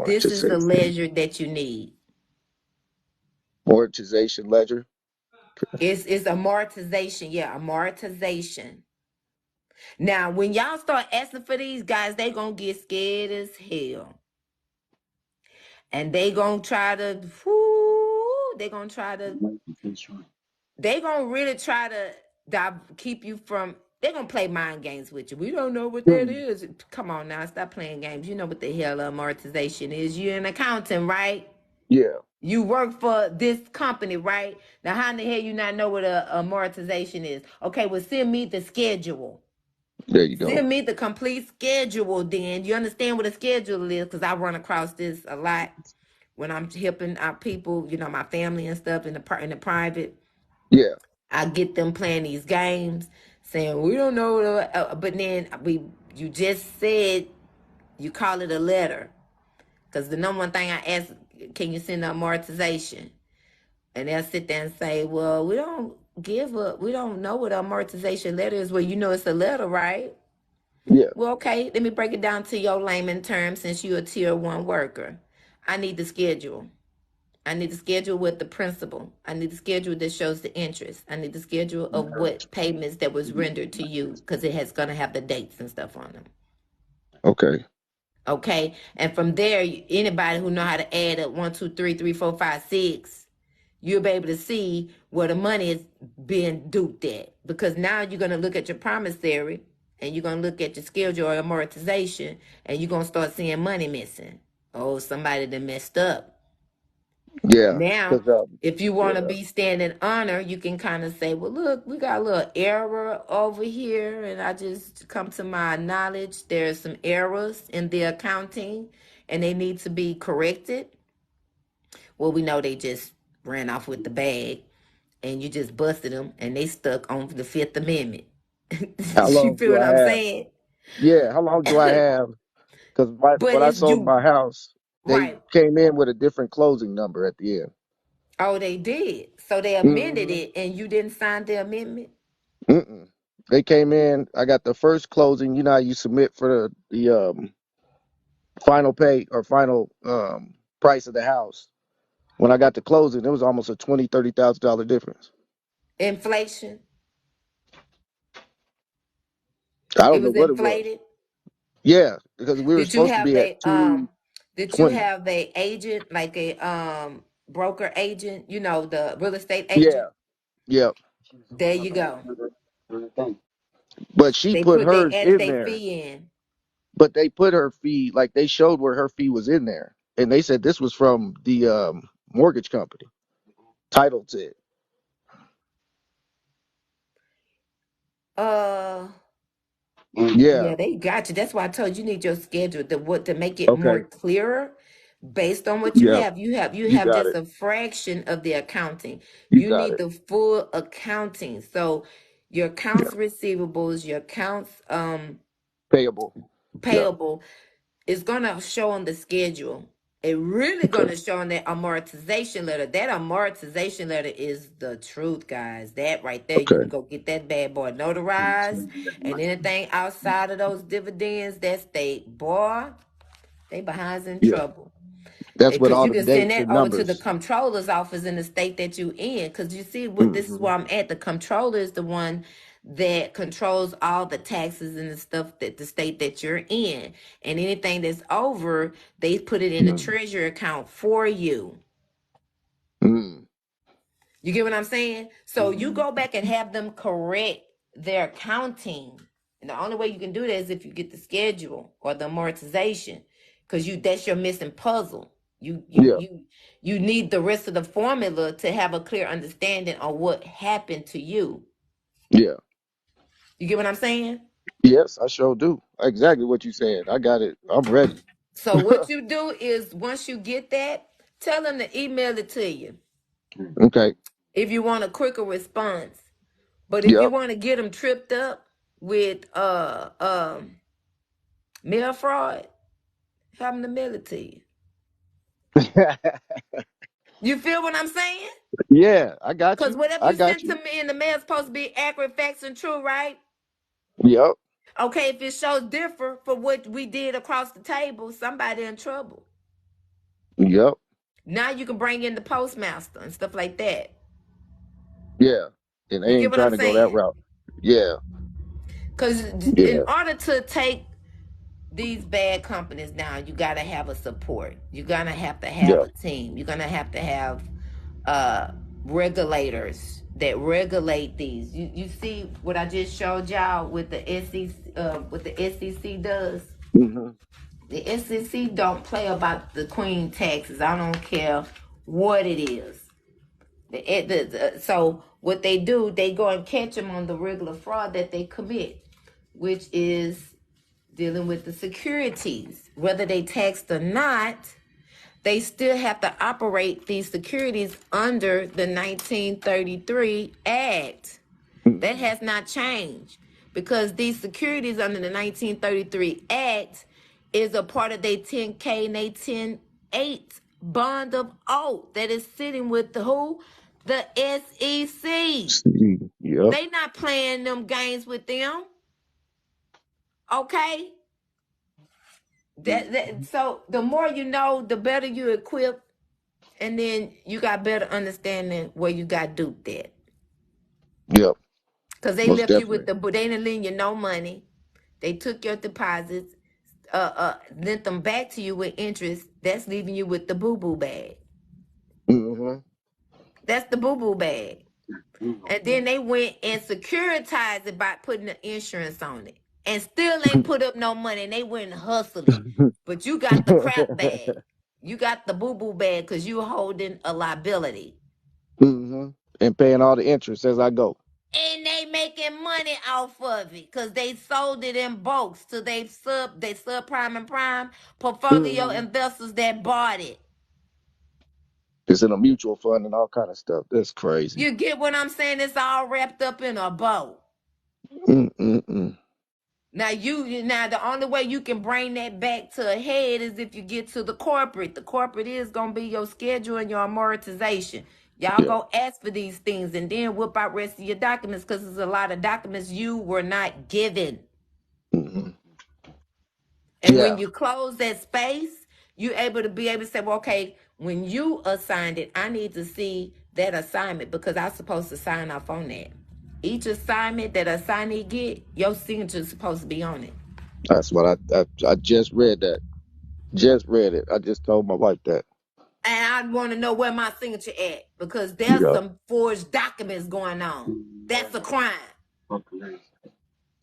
This is the Monetization. ledger that you need. Monetization ledger. It's amortization. Yeah, amortization. Now, when y'all start asking for these guys, they gonna get scared as hell. And they gonna try to, whoo, they gonna try to, they gonna really try to keep you from They're gonna play mind games with you. We don't know what that Mm. is. Come on now, stop playing games. You know what the hell amortization is. You're an accountant, right? Yeah. You work for this company, right? Now, how in the hell you not know what a amortization is? Okay, well, send me the schedule. There you go. Send me the complete schedule. Then you understand what a schedule is, because I run across this a lot when I'm helping our people. You know, my family and stuff in the private. Yeah. I get them playing these games, saying we don't know, but then you just said you call it a letter, because the number one thing I ask, can you send an amortization? And they'll sit there and say, well, we don't know what an amortization letter is. Well, you know it's a letter, right? Yeah. Well, okay, let me break it down to your layman terms since you're a tier one worker. I need the schedule. I need the schedule with the principal. I need the schedule that shows the interest. I need the schedule of what payments that was rendered to you, because it has gonna have the dates and stuff on them. Okay. Okay, and from there, anybody who know how to add up 1, 2, 3, 3, 4, 5, 6, you'll be able to see where the money is being duped at. Because now you're gonna look at your promissory, and you're gonna look at your schedule or amortization, and you're gonna start seeing money missing. Oh, somebody that messed up. Yeah. Now, Cause if you want to yeah. be standing honor, you can kind of say, well, look, we got a little error over here. And I just come to my knowledge, there's some errors in the accounting and they need to be corrected. Well, we know they just ran off with the bag and you just busted them and they stuck on the Fifth Amendment. How You long feel do what I I'm have? saying? Yeah. How long do I have? Because But when I it's sold you, my house, they right? came in with a different closing number at the end. Oh, they did. So they amended Mm-hmm. it and you didn't sign the amendment? Mm-mm. They came in. I got the first closing. You know how you submit for the final pay or final price of the house. When I got the closing, it was almost a $20,000-$30,000 difference. Inflation. I It don't know was what it was. inflated. Yeah, because we were Did you supposed to have be at a um 220. agent, like a broker agent, the real estate Yeah, agent? yeah. There you go. But she They put put they hers added in their there. fee in. But they put her fee, like they showed where her fee was in there. And they said this was from the mortgage company. Title to it. Uh Yeah. yeah, they got you. That's why I told you need your schedule to make it more Okay. clear based on what you Yeah. have. You You have got just it. a fraction of the accounting. You You got need it. the full accounting. So your Yeah. accounts receivables, your accounts Payable. Yeah. payable is gonna show on the schedule. It really Okay. gonna show on that amortization letter. That amortization letter is the truth, guys. That right there, you can Okay. go get that bad boy notarized, and anything outside of those dividends, that state, boy, they behinds in Yeah. trouble. That's what Because all you them can send dates that and over to the numbers. comptroller's office in the state that you in. Because you see what this is Hmm. where I'm at. The comptroller is the one that controls all the taxes and the stuff that the state that you're in. And anything that's over, they put it in the Mm. treasury account for you. Mm. You get what I'm saying? So you go back and have them correct their accounting. And the only way you can do that is if you get the schedule or the amortization, because that's your missing puzzle. You you Yeah. you you need the rest of the formula to have a clear understanding on what happened to you. Yeah. You get what I'm saying? Yes, I sure do. Exactly what you said. I got it. I'm ready. So what you do is once you get that, tell them to email it to you Okay. if you want a quicker response. But if you Yep. want to get them tripped up with mail fraud, have them to mail it to you. You feel what I'm saying? Yeah, I got Because you. whatever I you got sent to you. me in the mail is supposed to be accurate, facts, and true, right? Yep. Okay, if it shows differ for what we did across the table, somebody in trouble. Yep. Now you can bring in the postmaster and stuff like that. Yeah. And they You get ain't what trying I'm to go that saying? route. Yeah. Because in Yeah. order to take these bad companies down, you got to have a support. You're going to have a Yeah. team. You're going to have uh regulators that regulate these. You see what I just showed y'all with the SEC, what the SEC does. Hmm. The SEC don't play about the queen taxes. I don't care what it is. So what they do, they go and catch them on the regular fraud that they commit, which is dealing with the securities. Whether they taxed or not, they still have to operate these securities under the 1933 Act. That has not changed because these securities under the 1933 Act is a part of their 10K and their 10-8 bond of oath that is sitting with the who? The SEC. Yep. They not playing them games with them. Okay? So the more you know, the better you equip, and then you got better understanding where you got duped at. Yep. Because they Most left you with definitely. they didn't lend you no money. They took your deposits, lent them back to you with interest. That's leaving you with the boo-boo bag. Hmm. That's the boo-boo bag. And then they went and securitized it by putting the insurance on it. And still ain't put up no money. And they went and hustled it. But you got the crap bag. You got the boo-boo bag because you holding a liability. Hmm. And paying all the interest as I go. And they making money off of it because they sold it in bulks to they subprime and prime portfolio Hmm. investors that bought it. It's in a mutual fund and all kind of stuff. That's crazy. You get what I'm saying? It's all wrapped up in a bow. Mm-mm-mm. Now the only way you can bring that back to a head is if you get to the corporate. The corporate is gonna be your schedule and your amortization. Y'all Yeah. go ask for these things and then whip out rest of your documents because there's a lot of documents you were not given. Hmm. And Yeah. when you close that space, you're able to say, well, okay, when you assigned it, I need to see that assignment because I'm supposed to sign off on that. Each assignment that assignee get, your signature is supposed to be on it. That's what I just read that. Just read it. I just told my wife that. And I want to know where my signature at because there's Yeah. some forged documents going on. That's a crime.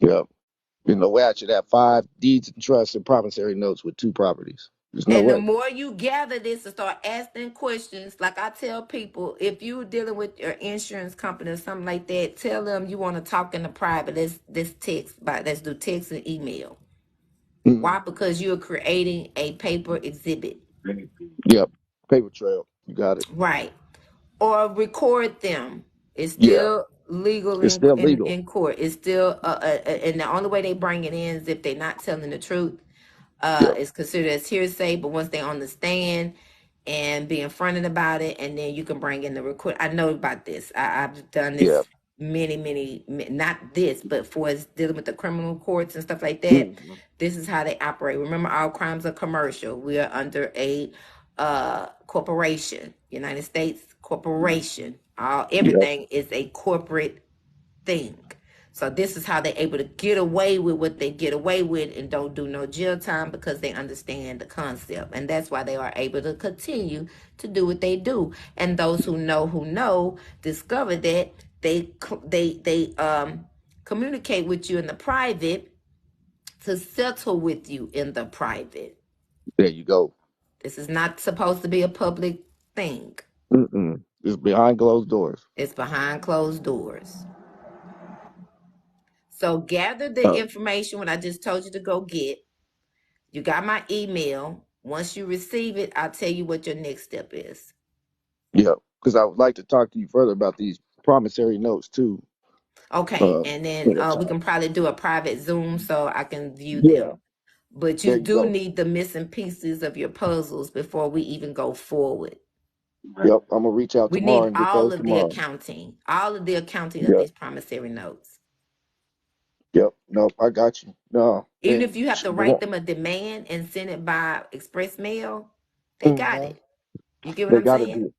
Yeah. You know, where I should have 5 deeds and trusts and promissory notes with 2 properties. There's no And the way. more you gather this and start asking questions, like I tell people, if you're dealing with your insurance company or something like that, tell them you want to talk in the private. Let's text, let's do text and email. Hmm. Why? Because you're creating a paper exhibit, Yep. Paper trail. You got it. right? Or record them. It's Yeah. still legal It's still legal. in court. It's still and the only way they bring it in is if they're not telling the truth. Yep. It's considered as hearsay, but once they're on the stand and being fronted about it, and then you can bring in the record. I know about this. I've done Yeah. this not this, but for us dealing with the criminal courts and stuff like that. Hmm. This is how they operate. Remember, all crimes are commercial. We are under a corporation, United States corporation. Yep. Everything is a corporate thing. So this is how they're able to get away with what they get away with and don't do no jail time because they understand the concept. And that's why they are able to continue to do what they do. And those who know discover that they communicate with you in the private to settle with you in the private. There you go. This is not supposed to be a public thing. Mm-mm. It's behind closed doors. It's behind closed doors. So gather the Uh, information what I just told you to go get. You got my email. Once you receive it, I'll tell you what your next step is. yeah. Because I would like to talk to you further about these promissory notes too. Okay, Uh, and then at a we time. can probably do a private Zoom so I can view Yeah. them. But you There you do go. need the missing pieces of your puzzles before we even go forward. Yep. I'm gonna reach out We tomorrow need and get all those of the tomorrow. accounting of Yep. these promissory notes. Yep. Nope. I got you. No. Even if And you have to write them a demand and send it by express mail, they got mhm. it. You get what They I'm got to saying? do.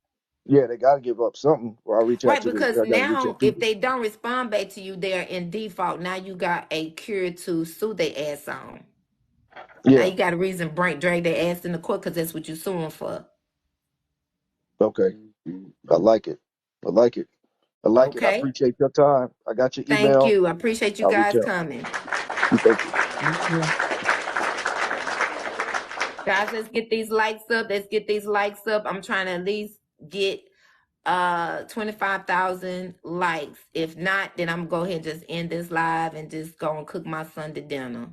Yeah, they got to give up something. Or I reach out Right, to the. because I got to reach now out to if you. they don't respond back to you, they're in default. Now you got a cure to sue their ass on. Now Yeah. you got a reason drag their ass in the court because that's what you're suing for. Okay. I like it. I like it. I like it. I Okay. appreciate your time. I got your Thank email. you. I appreciate you I'll reach guys out. coming. Thank you. Thank you. Guys, let's get these likes up. Let's get these likes up. I'm trying to at least get 25,000 likes. If not, then I'm gonna go ahead and just end this live and just go and cook my Sunday dinner.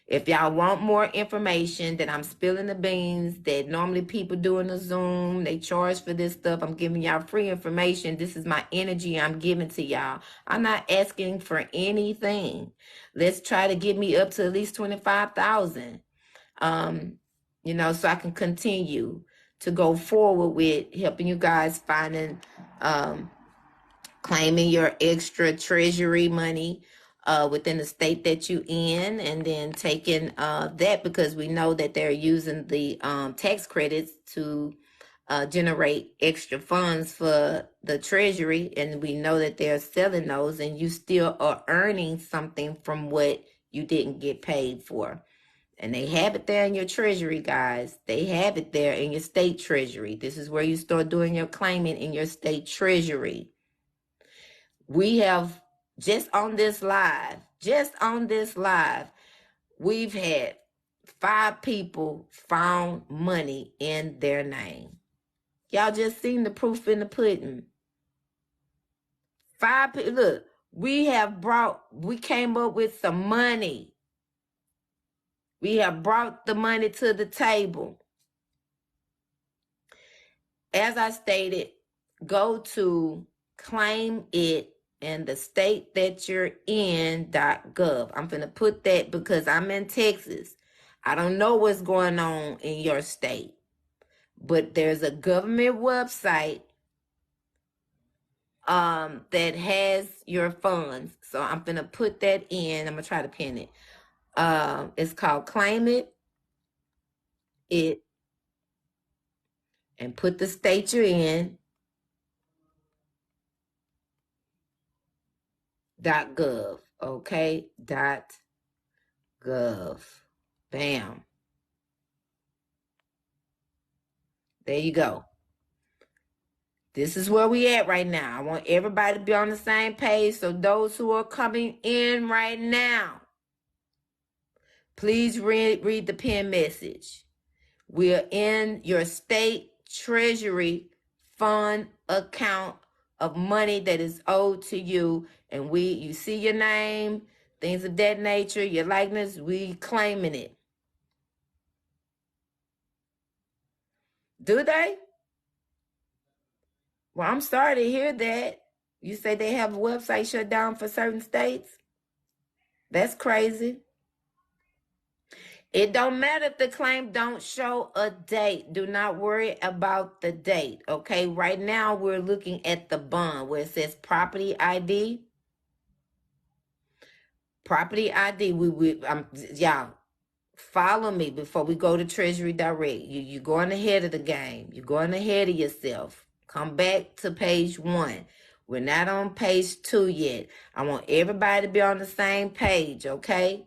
If y'all want more information that I'm spilling the beans that normally people do in the Zoom, they charge for this stuff. I'm giving y'all free information. This is my energy I'm giving to y'all. I'm not asking for anything. Let's try to get me up to at least 25,000. So I can continue to go forward with helping you guys finding, claiming your extra treasury money within the state that you in, and then taking that, because we know that they're using the tax credits to generate extra funds for the treasury, and we know that they're selling those, and you still are earning something from what you didn't get paid for. And they have it there in your treasury, guys. They have it there in your state treasury. This is where you start doing your claiming in your state treasury. We have just on this live, we've had 5 people found money in their name. Y'all just seen the proof in the pudding. 5 people. Look, we came up with some money. We have brought the money to the table. As I stated, go to claim it in the state that you're in.gov. I'm going to put that because I'm in Texas. I don't know what's going on in your state, but there's a government website that has your funds. So I'm going to put that in. I'm going to try to pin it. It's called Claim It, and put the state you're in. .gov. Okay. .gov. Bam. There you go. This is where we at right now. I want everybody to be on the same page. So those who are coming in right now, please read the pin message. We are in your state treasury fund account of money that is owed to you. And you see your name, things of that nature, your likeness, we claiming it. Do they? Well, I'm sorry to hear that. You say they have a website shut down for certain states? That's crazy. It don't matter if the claim don't show a date. Do not worry about the date, okay? Right now, we're looking at the bond where it says property ID. Property ID, y'all, follow me before we go to Treasury Direct. You're going ahead of the game. You're going ahead of yourself. Come back to page 1. We're not on page 2 yet. I want everybody to be on the same page, okay?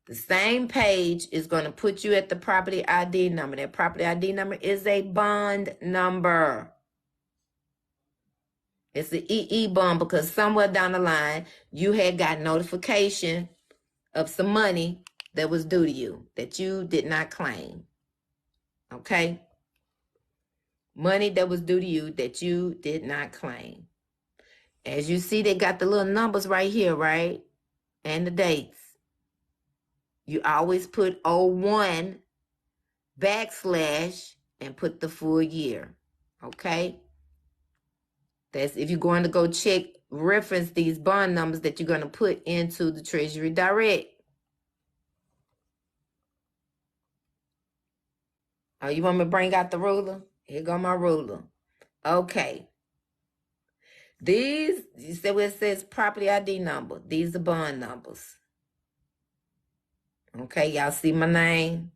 The same page is going to put you at the property ID number. That property ID number is a bond number. It's the EE bond because somewhere down the line, you had got notification of some money that was due to you that you did not claim. Okay? Money that was due to you that you did not claim. As you see, they got the little numbers right here, right? And the dates. You always put 01 backslash and put the full year. Okay? That's if you're going to go check, reference these bond numbers that you're going to put into the Treasury Direct. Oh, you want me to bring out the ruler? Here go my ruler. Okay. These, you see where it says property ID number. These are bond numbers. Okay, y'all see my name?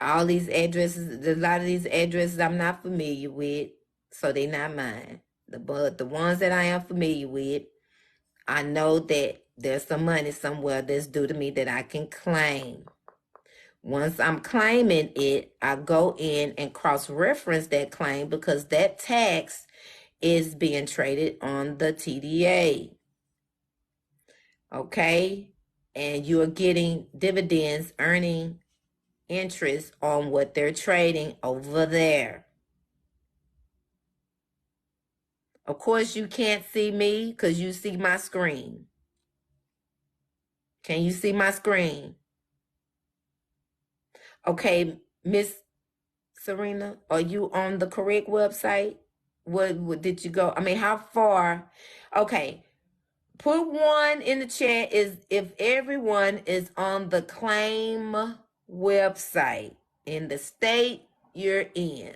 All these addresses, a lot of these addresses I'm not familiar with, so they're not mine. But the ones that I am familiar with, I know that there's some money somewhere that's due to me that I can claim. Once I'm claiming it, I go in and cross-reference that claim because that tax is being traded on the TDA. Okay? And you're getting dividends, earning interest on what they're trading over there. Of course, you can't see me because you see my screen. Can you see my screen? Okay, Miss Serena, are you on the correct website? What did you go? I mean, how far? Okay, put one in the chat is if everyone is on the claim website in the state you're in.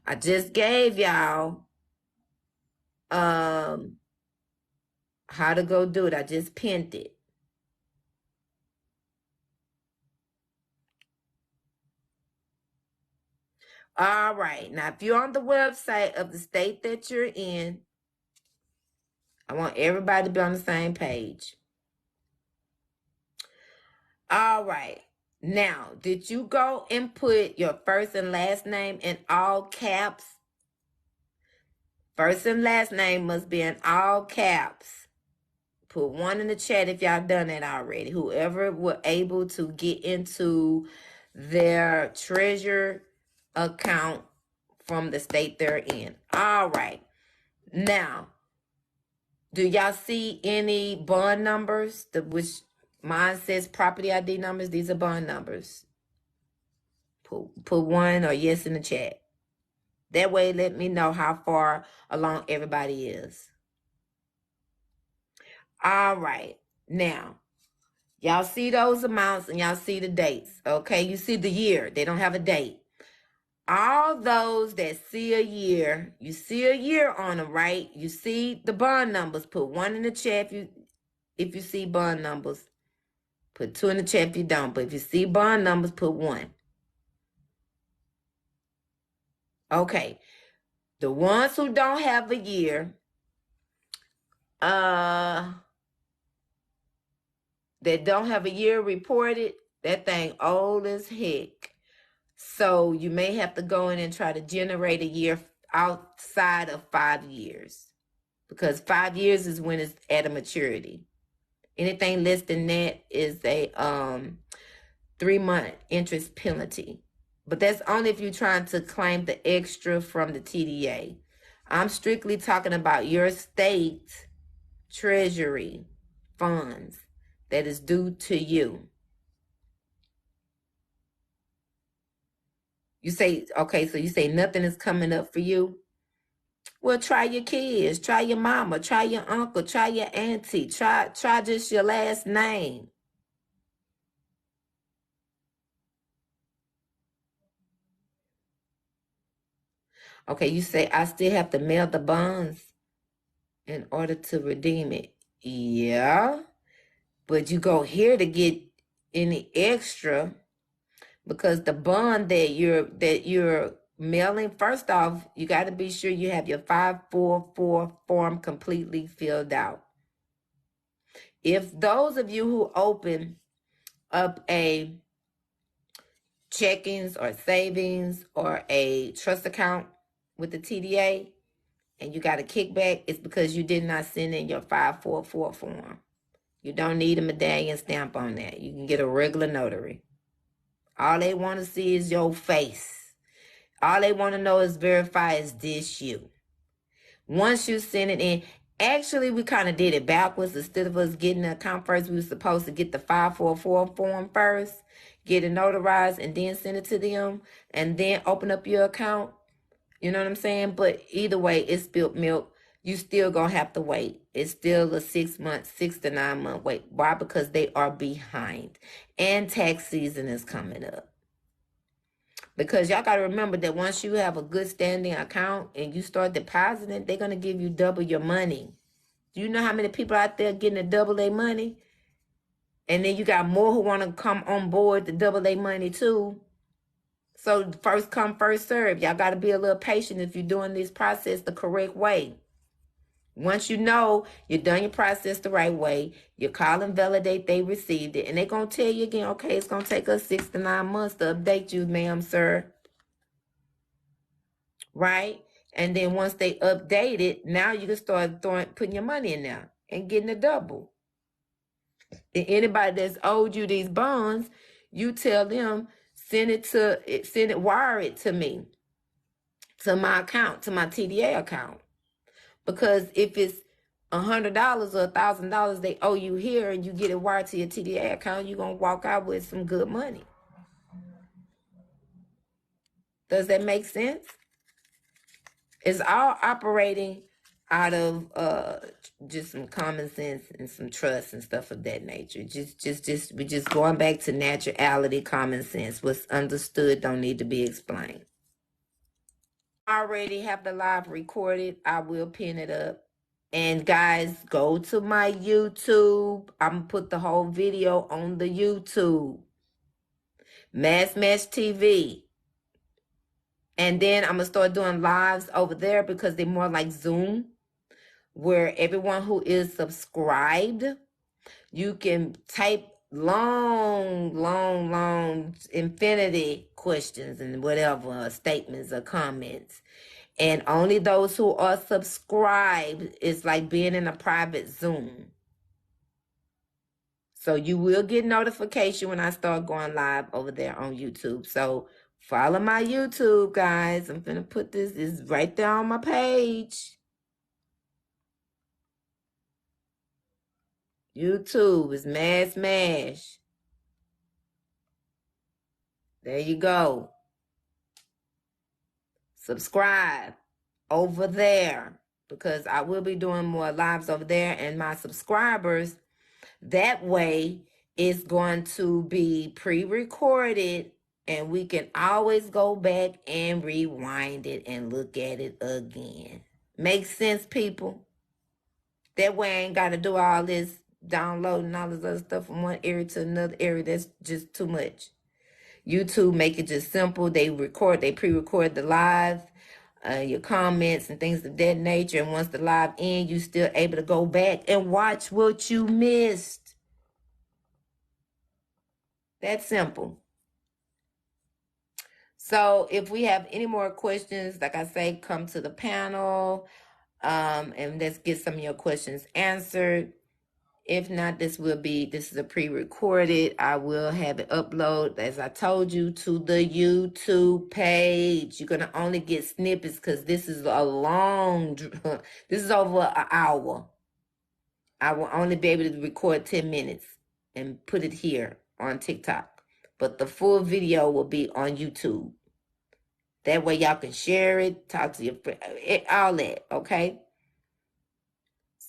I just gave y'all how to go do it. I just pinned it. All right. Now, if you're on the website of the state that you're in, I want everybody to be on the same page. All right. Now, did you go and put your first and last name in all caps? First and last name must be in all caps. Put one in the chat if y'all done that already. Whoever were able to get into their Treasury account from the state they're in. All right. Now, do y'all see any bond numbers? Which mine says property ID numbers. These are bond numbers. Put one or yes in the chat. That way, let me know how far along everybody is. All right. Now, y'all see those amounts and y'all see the dates. Okay, you see the year. They don't have a date. All those that see a year, you see a year on them, right? You see the bond numbers. Put one in the chat if you see bond numbers. Put two in the chat if you don't. But if you see bond numbers, put one. Okay. The ones who don't have a year, that don't have a year reported, that thing old as heck. So you may have to go in and try to generate a year outside of 5 years. Because 5 years is when it's at a maturity. Anything less than that is a 3-month interest penalty. But that's only if you're trying to claim the extra from the TDA. I'm strictly talking about your state Treasury funds that is due to you. You say, okay, so you say nothing is coming up for you? Well, try your kids, try your mama, try your uncle, try your auntie, try just your last name. Okay, you say, I still have to mail the bonds in order to redeem it. Yeah, but you go here to get any extra because the bond that you're mailing, first off, you got to be sure you have your 544 form completely filled out. If those of you who open up a checkings or savings or a trust account with the TDA and you got a kickback, it's because you did not send in your 544 form. You don't need a medallion stamp on that. You can get a regular notary. All they want to see is your face. All they want to know is verify, is this you? Once you send it in, actually we kind of did it backwards. Instead of us getting the account first, we were supposed to get the 544 form first, get it notarized, and then send it to them, and then open up your account. You know what I'm saying? But either way, it's spilled milk. You still gonna have to wait. It's still a 6 to 9 month wait. Why? Because they are behind. And tax season is coming up. Because y'all gotta remember that once you have a good standing account and you start depositing, they're gonna give you double your money. Do you know how many people out there getting to double their money? And then you got more who wanna come on board to double their money too. So first come, first serve. Y'all gotta be a little patient if you're doing this process the correct way. Once you know you've done your process the right way, you call and validate they received it, and they're going to tell you again, okay, it's going to take us 6 to 9 months to update you, ma'am, sir. Right? And then once they update it, now you can start putting your money in there and getting a double. And anybody that's owed you these bonds, you tell them, wire it to me, to my account, to my TDA account. Because if it's $100 or $1,000 they owe you here and you get it wired to your TDA account, you're going to walk out with some good money. Does that make sense? It's all operating out of just some common sense and some trust and stuff of that nature. We're just going back to naturality, common sense. What's understood don't need to be explained. I already have the live recorded. I will pin it up. And guys, go to my YouTube. I'm going to put the whole video on the YouTube. Mass Mesh TV. And then I'm going to start doing lives over there because they're more like Zoom, where everyone who is subscribed, you can type long infinity questions and whatever, statements or comments. And only those who are subscribed is like being in a private Zoom. So you will get notification when I start going live over there on YouTube. So follow my YouTube, guys. I'm going to put this is right there on my page. YouTube is Mass Mash. There you go. Subscribe over there because I will be doing more lives over there, and my subscribers, that way it's going to be pre-recorded and we can always go back and rewind it and look at it again. Makes sense, people? That way I ain't got to do all this downloading all this other stuff from one area to another area. That's just too much. YouTube make it just simple. They pre-record the live, your comments and things of that nature. And once the live ends, you still able to go back and watch what you missed. That's simple. So if we have any more questions, like I say, come to the panel, and let's get some of your questions answered. If not, this is a pre-recorded. I will have it upload, as I told you, to the YouTube page. You're going to only get snippets because this is a long, this is over an hour. I will only be able to record 10 minutes and put it here on TikTok. But the full video will be on YouTube. That way y'all can share it, talk to your friend, all that, okay?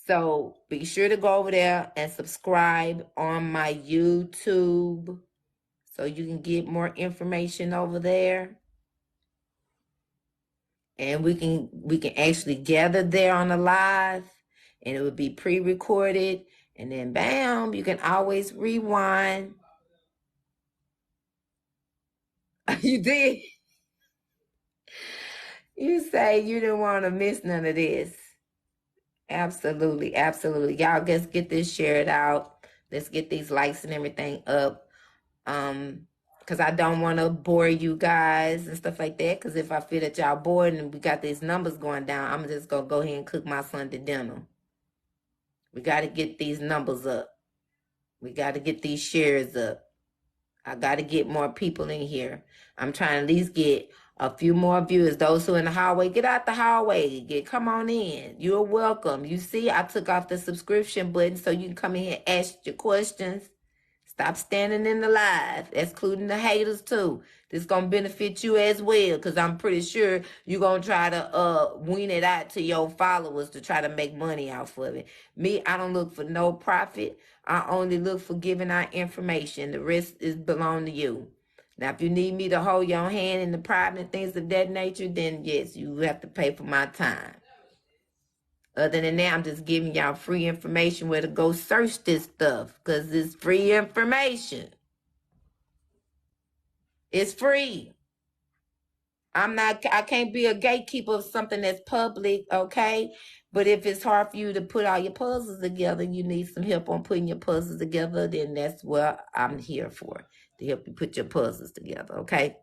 So be sure to go over there and subscribe on my YouTube so you can get more information over there. And we can actually gather there on the live, and it will be pre-recorded, and then bam, you can always rewind. You did. You say you didn't want to miss none of this. Absolutely, absolutely. Y'all, let's get this shared out. Let's get these likes and everything up. Because I don't want to bore you guys and stuff like that. Because if I feel that y'all bored and we got these numbers going down, I'm just going to go ahead and cook my Sunday dinner. We got to get these numbers up. We got to get these shares up. I got to get more people in here. I'm trying to at least get a few more viewers. Those who are in the hallway, get out the hallway. Come on in. You're welcome. You see, I took off the subscription button so you can come in here and ask your questions. Stop standing in the live, excluding the haters too. This gonna benefit you as well, because I'm pretty sure you're gonna try to wean it out to your followers to try to make money off of it. Me, I don't look for no profit. I only look for giving out information. The rest is belong to you. Now, if you need me to hold your hand in the private and things of that nature, then yes, you have to pay for my time. Other than that, I'm just giving y'all free information where to go search this stuff, because it's free information. It's free. I can't be a gatekeeper of something that's public, okay? But if it's hard for you to put all your puzzles together, you need some help on putting your puzzles together, then that's what I'm here for, to help you put your puzzles together, okay?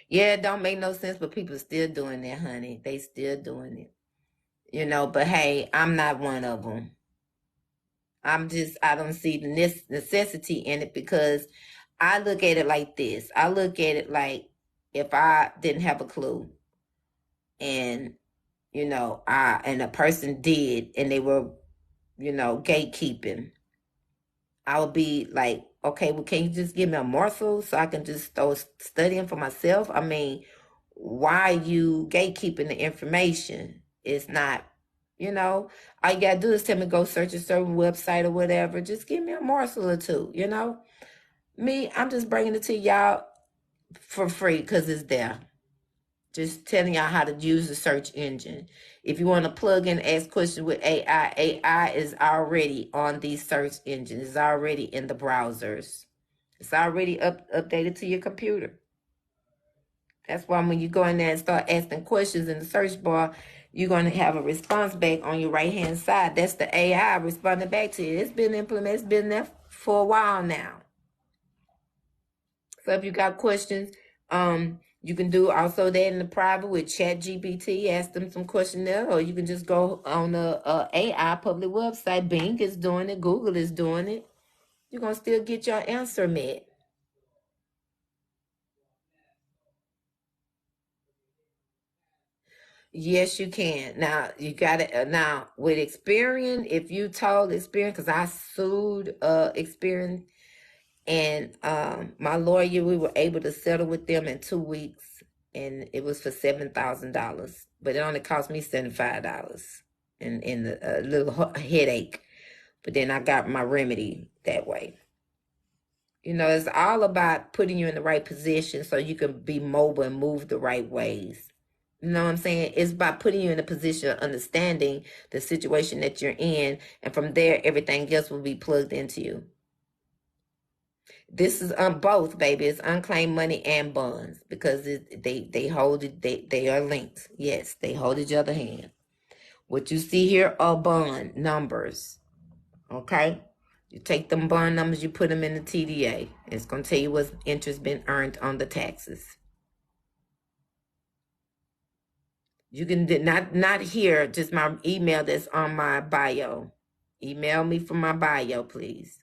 Yeah, it don't make no sense, but people still doing that, honey. They still doing it. But hey, I'm not one of them. I don't see the necessity in it because I look at it like this. I look at it like if I didn't have a clue and, and a person did and they were, gatekeeping, I would be like, okay, well, can you just give me a morsel so I can just start studying for myself? I mean, why you gatekeeping the information? It's not, all you gotta do is tell me go search a certain website or whatever. Just give me a morsel or two, Me, I'm just bringing it to y'all for free because it's there. Just telling y'all how to use the search engine. If you want to plug in ask questions with AI, AI is already on these search engines. It's already in the browsers. It's already updated to your computer. That's why when you go in there and start asking questions in the search bar, you're going to have a response back on your right-hand side. That's the AI responding back to you. It's been implemented. It's been there for a while now. So if you got questions, you can do also that in the private with Chat GPT. Ask them some questions there, or you can just go on the AI public website. Bing is doing it. Google is doing it. You're going to still get your answer met. Yes, you can. Now you got it. Now with Experian, if you told Experian, because I sued Experian, and my lawyer, we were able to settle with them in 2 weeks, and it was for $7,000, but it only cost me $75, and a little headache. But then I got my remedy that way. It's all about putting you in the right position so you can be mobile and move the right ways. You know what I'm saying? It's by putting you in a position of understanding the situation that you're in. And from there, everything else will be plugged into you. This is on both, baby. It's unclaimed money and bonds because they hold it. They are linked. Yes, they hold each other hand. What you see here are bond numbers. Okay? You take them bond numbers, you put them in the TDA. It's going to tell you what interest been earned on the taxes. You can not here, just my email that's on my bio. Email me from my bio, please.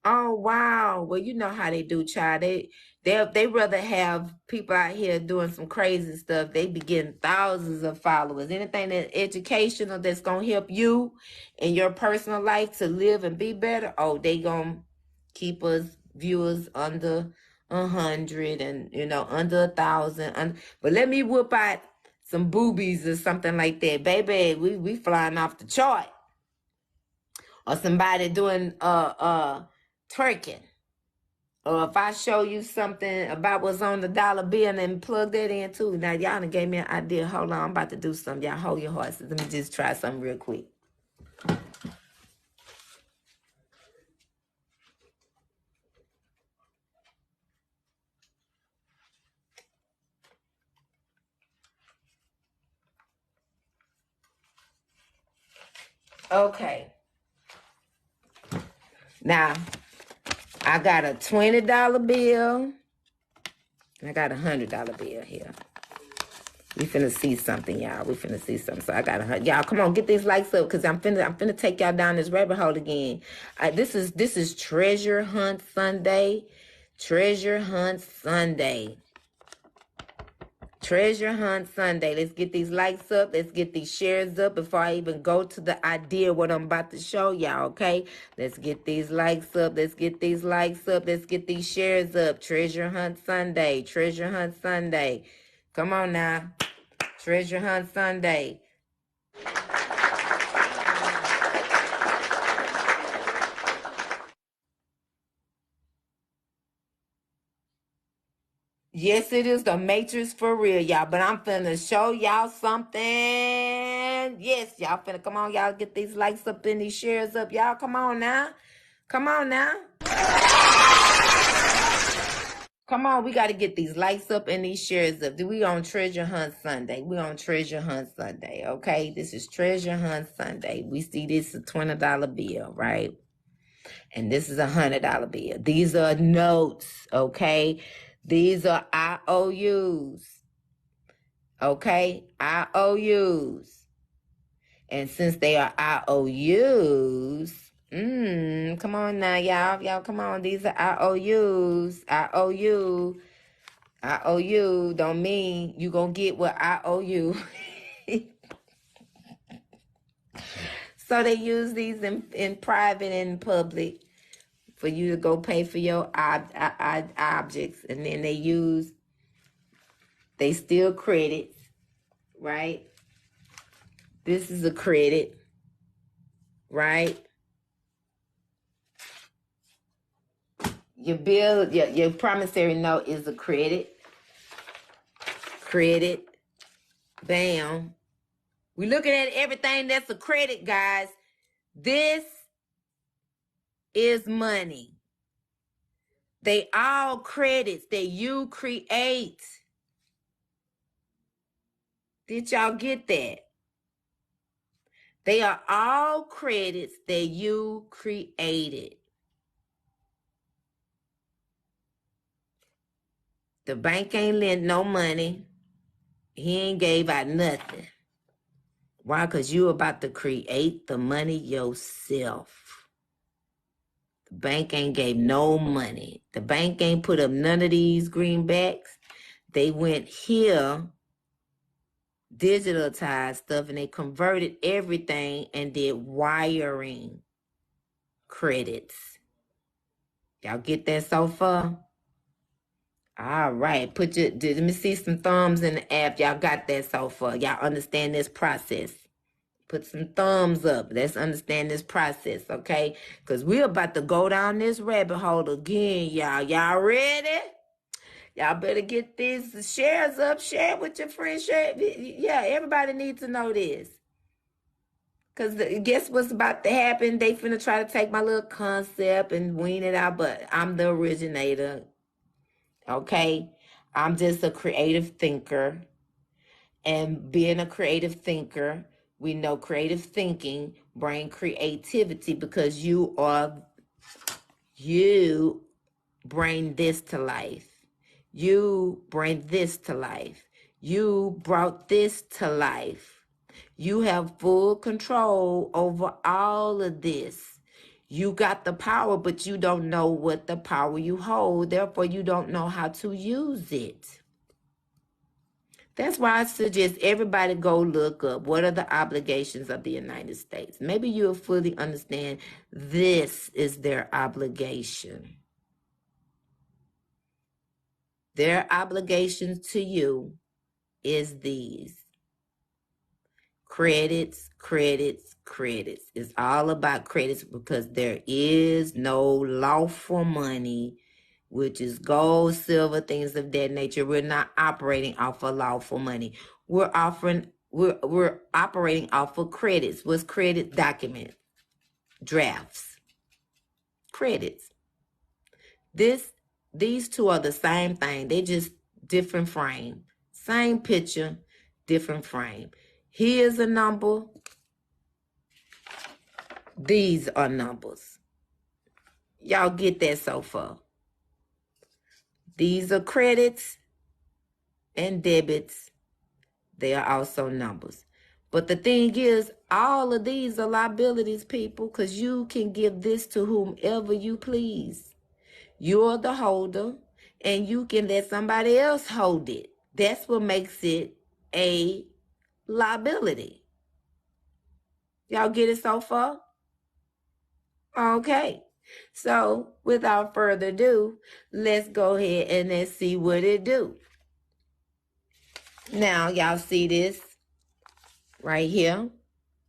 Oh wow. Well, you know how they do, child. They rather have people out here doing some crazy stuff. They be getting thousands of followers. Anything that's educational that's gonna help you in your personal life to live and be better. Oh, they gonna keep us viewers under 100 and under 1,000. But let me whip out some boobies or something like that, baby. We flying off the chart. Or somebody doing twerking. Or if I show you something about what's on the dollar bill and plug that in too. Now y'all done gave me an idea. Hold on, I'm about to do something. Y'all hold your horses. Let me just try something real quick. Okay. Now, I got a $20 bill. I got $100 bill here. We finna see something, y'all. We finna see something. So I got y'all. Come on, get these likes up, cause I'm finna take y'all down this rabbit hole again. This is Treasure Hunt Sunday. Treasure Hunt Sunday. Treasure Hunt Sunday. Let's get these likes up. Let's get these shares up before I even go to the idea what I'm about to show y'all, okay? Let's get these likes up. Let's get these likes up. Let's get these shares up. Treasure Hunt Sunday. Treasure Hunt Sunday. Come on now. Treasure Hunt Sunday. Yes, it is the Matrix for real, y'all. But I'm finna show y'all something. Yes, y'all finna come on, y'all get these likes up and these shares up. Y'all come on now. Come on now. Come on, we got to get these likes up and these shares up. We on Treasure Hunt Sunday. We on Treasure Hunt Sunday, okay? This is Treasure Hunt Sunday. We see this a $20 bill, right? And this is $100 bill. These are notes, okay? These are IOUs, okay? IOUs. And since they are IOUs, come on now, y'all. Y'all, come on. These are IOUs. IOU don't mean you gonna get what I owe you. So they use these in private and in public for you to go pay for your objects. And then they steal credits, right? This is a credit, right? Your bill, your promissory note is a credit. Credit. Bam. We're looking at everything that's a credit, guys. This is money. They all credits that you create. Did y'all get that? They are all credits that you created. The bank ain't lent no money. He ain't gave out nothing. Why? Because you about to create the money yourself. The bank ain't gave no money. The bank ain't put up none of these greenbacks. They went here, digitalized stuff, and they converted everything and did wiring credits. Y'all get that so far? All right. Let me see some thumbs in the app. Y'all got that so far. Y'all understand this process. Put some thumbs up. Let's understand this process, okay? Because we're about to go down this rabbit hole again, y'all. Y'all ready? Y'all better get these shares up. Share it with your friends. Share it. Yeah, everybody needs to know this. Because guess what's about to happen? They finna try to take my little concept and wean it out, but I'm the originator, okay? I'm just a creative thinker. And being a creative thinker, we know creative thinking bring creativity because you bring this to life. You bring this to life. You brought this to life. You have full control over all of this. You got the power, but you don't know what the power you hold. Therefore, you don't know how to use it. That's why I suggest everybody go look up what are the obligations of the United States. Maybe you'll fully understand this is their obligation. Their obligations to you is these. Credits, credits, credits. It's all about credits because there is no lawful money, which is gold, silver, things of that nature. We're not operating off of lawful money. We're operating off of credits. What's credit? Document, drafts, credits. These two are the same thing. They just different frame. Same picture, different frame. Here's a number. These are numbers. Y'all get that so far? These are credits and debits. They are also numbers. But the thing is, all of these are liabilities, people, because you can give this to whomever you please. You're the holder, and you can let somebody else hold it. That's what makes it a liability. Y'all get it so far? Okay. So, without further ado, let's go ahead and let's see what it do. Now, y'all see this right here?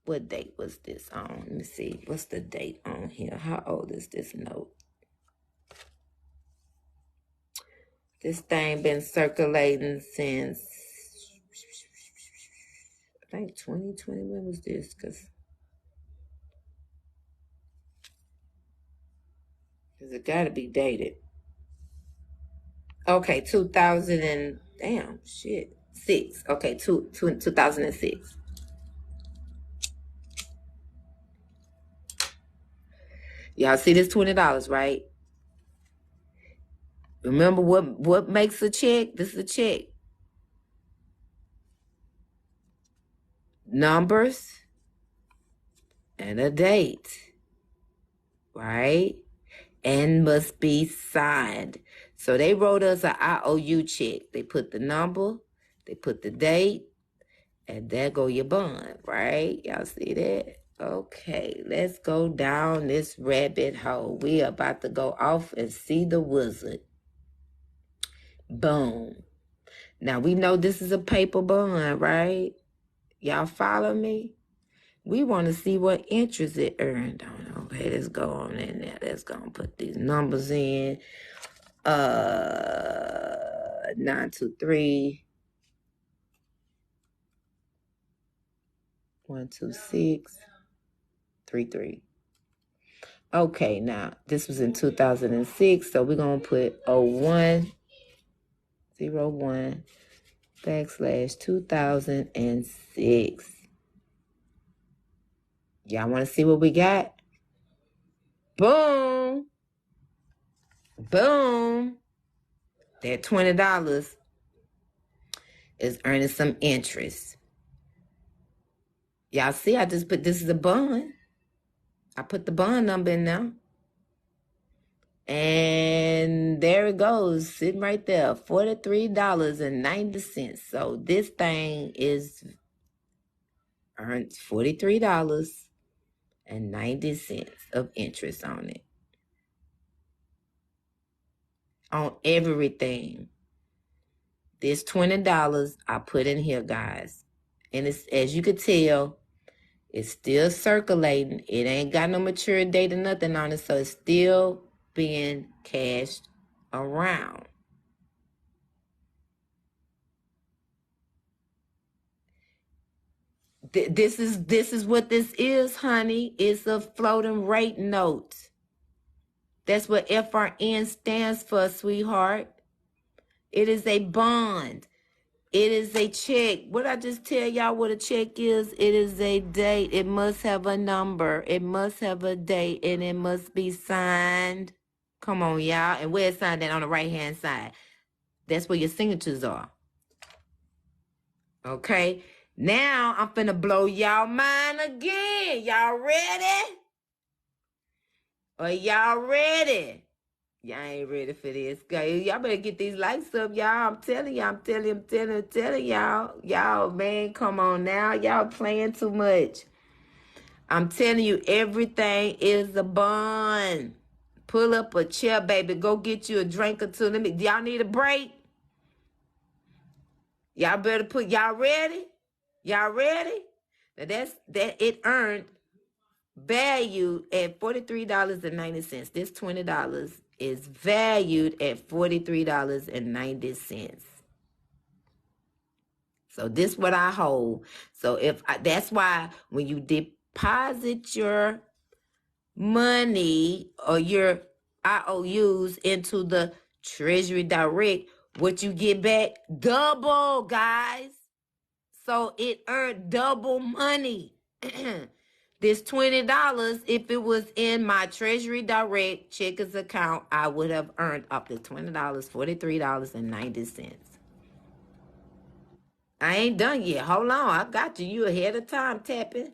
What date was this on? Let me see. What's the date on here? How old is this note? This thing been circulating since, I think 2020. When was this? Because It gotta be dated. Okay, 2000 and damn shit. 6. Okay, 2006. Y'all see this $20, right? Remember what makes a check? This is a check. Numbers and a date, right? And must be signed. So they wrote us an IOU check. They put the number, they put the date, and there go your bond, right? Y'all see that? Okay, let's go down this rabbit hole. We about to go off and see the wizard. Boom. Now we know this is a paper bond, right? Y'all follow me? We want to see what interest it earned on. Okay, let's go on in there. Let's go and put these numbers in. 923 126 33. Okay, now this was in 2006, so we're gonna put 0101 / 2006. Y'all want to see what we got? Boom, boom. That $20 is earning some interest. Y'all see, I just put this is a bond. I put the bond number in now. And there it goes, sitting right there, $43.90. So this thing is earned $43.90 of interest on it. On everything. This $20 I put in here, guys. And it's, as you could tell, it's still circulating. It ain't got no mature date or nothing on it, so it's still being cashed around. This is what this is, honey. It's a floating rate note. That's what FRN stands for, sweetheart. It is a bond. It is a check. What I just tell y'all what a check is? It is a date. It must have a number. It must have a date, and it must be signed. Come on, y'all. And where it's signed at on the right-hand side. That's where your signatures are. Okay? Now, I'm finna blow y'all mind again. Y'all ready? Are y'all ready? Y'all ain't ready for this. Y'all better get these likes up, y'all. I'm telling y'all. Y'all, man, come on now. Y'all playing too much. I'm telling you, everything is a bond. Pull up a chair, baby. Go get you a drink or two. Y'all need a break? Y'all better put, y'all ready? Y'all ready? Now that it earned value at $43.90. This $20 is valued at $43.90. So this what I hold. So that's why when you deposit your money or your IOUs into the Treasury Direct, what you get back double, guys. So it earned double money. This $20, if it was in my Treasury Direct checkers account, I would have earned up to $20, $43.90. I ain't done yet. Hold on. I got you. You ahead of time tapping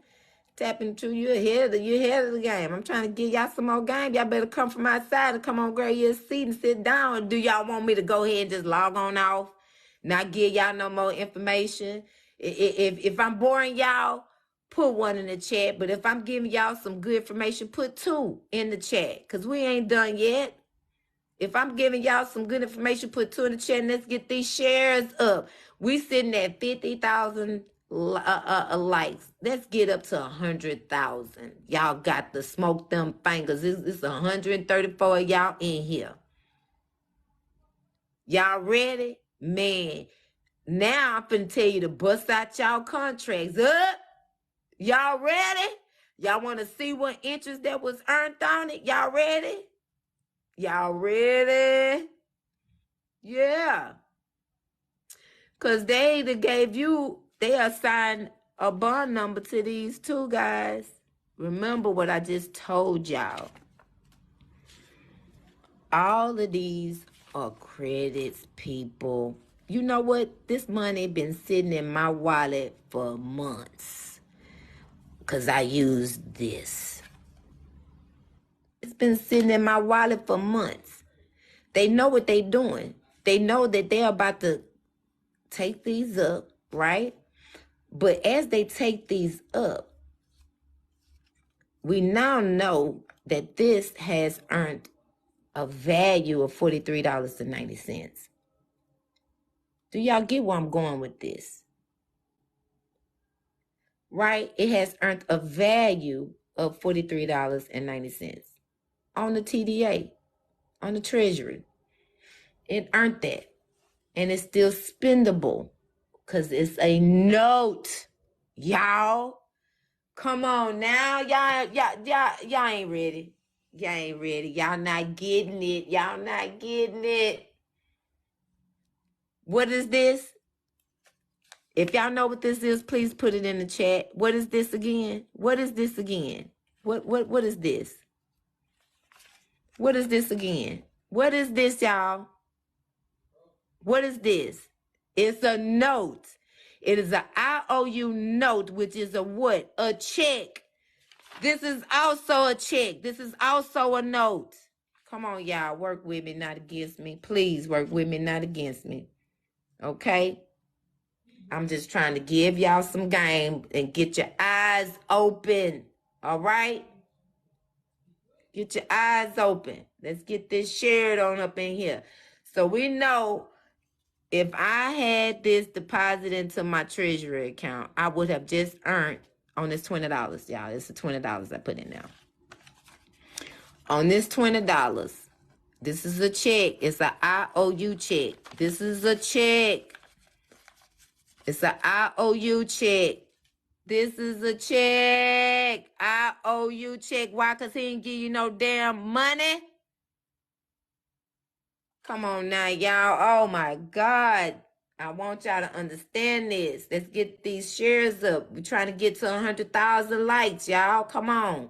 to you ahead of the game. I'm trying to give y'all some more game. Y'all better come from outside and come on, grab your seat and sit down. Do y'all want me to go ahead and just log on off? Not give y'all no more information? If I'm boring y'all, put one in the chat. But if I'm giving y'all some good information, put 2 in the chat. Because we ain't done yet. If I'm giving y'all some good information, put 2 in the chat and let's get these shares up. We sitting at 50,000 likes. Let's get up to 100,000. Y'all got to smoke them fingers. It's 134 of y'all in here. Y'all ready? Man, now I'm finna tell you to bust out y'all contracts up. Y'all ready? Y'all want to see what interest that was earned on it? Y'all ready? Y'all ready? Yeah. Because they gave you, they assigned a bond number to these two guys. Remember what I just told y'all. All of these are credits, people. You know what? This money been sitting in my wallet for months. Because I used this. It's been sitting in my wallet for months. They know what they doing. They know that they're about to take these up, right? But as they take these up, we now know that this has earned a value of $43.90. Do y'all get where I'm going with this? Right? It has earned a value of $43.90 on the TDA, on the Treasury. It earned that. And it's still spendable because it's a note. Y'all, come on now. Y'all ain't ready. Y'all ain't ready. Y'all not getting it. Y'all not getting it. What is this? If y'all know what this is, please put it in the chat. What is this again? What is this again? What is this? What is this again? What is this, y'all? What is this? It's a note. It is an IOU note, which is a what? A check. This is also a check. This is also a note. Come on, y'all. Work with me, not against me. Please work with me, not against me. Okay? I'm just trying to give y'all some game and get your eyes open. All right? Get your eyes open. Let's get this shared on up in here. So we know if I had this deposit into my Treasury account, I would have just earned on this $20, y'all. It's the $20 I put in now. On this $20, this is a check. It's an IOU check. This is a check. It's an IOU check. This is a check. IOU check. Why? Because he ain't give you no damn money. Come on now, y'all. Oh, my God. I want y'all to understand this. Let's get these shares up. We're trying to get to 100,000 likes, y'all. Come on.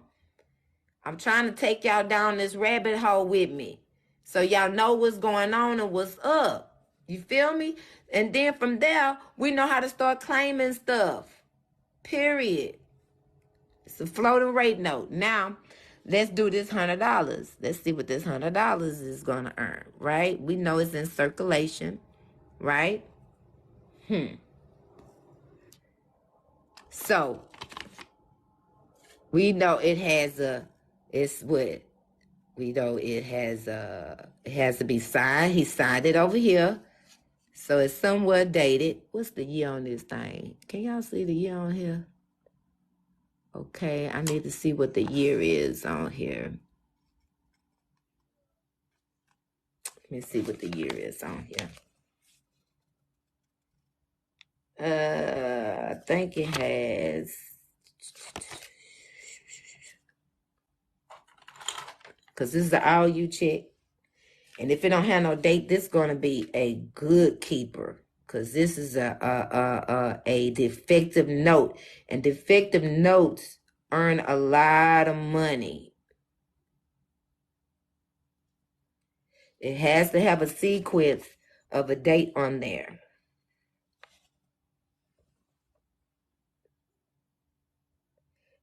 I'm trying to take y'all down this rabbit hole with me. So y'all know what's going on and what's up. You feel me? And then from there, we know how to start claiming stuff. Period. It's a floating rate note. Now, let's do this $100. Let's see what this $100 is going to earn, right? We know it's in circulation, right? So, we know it has it has to be signed. He signed it over here. So it's somewhat dated. What's the year on this thing? Can y'all see the year on here? Okay, I need to see what the year is on here. Let me see what the year is on here. I think it has, because this is the all you check. And if it don't have no date, this is going to be a good keeper. Because this is a defective note. And defective notes earn a lot of money. It has to have a sequence of a date on there.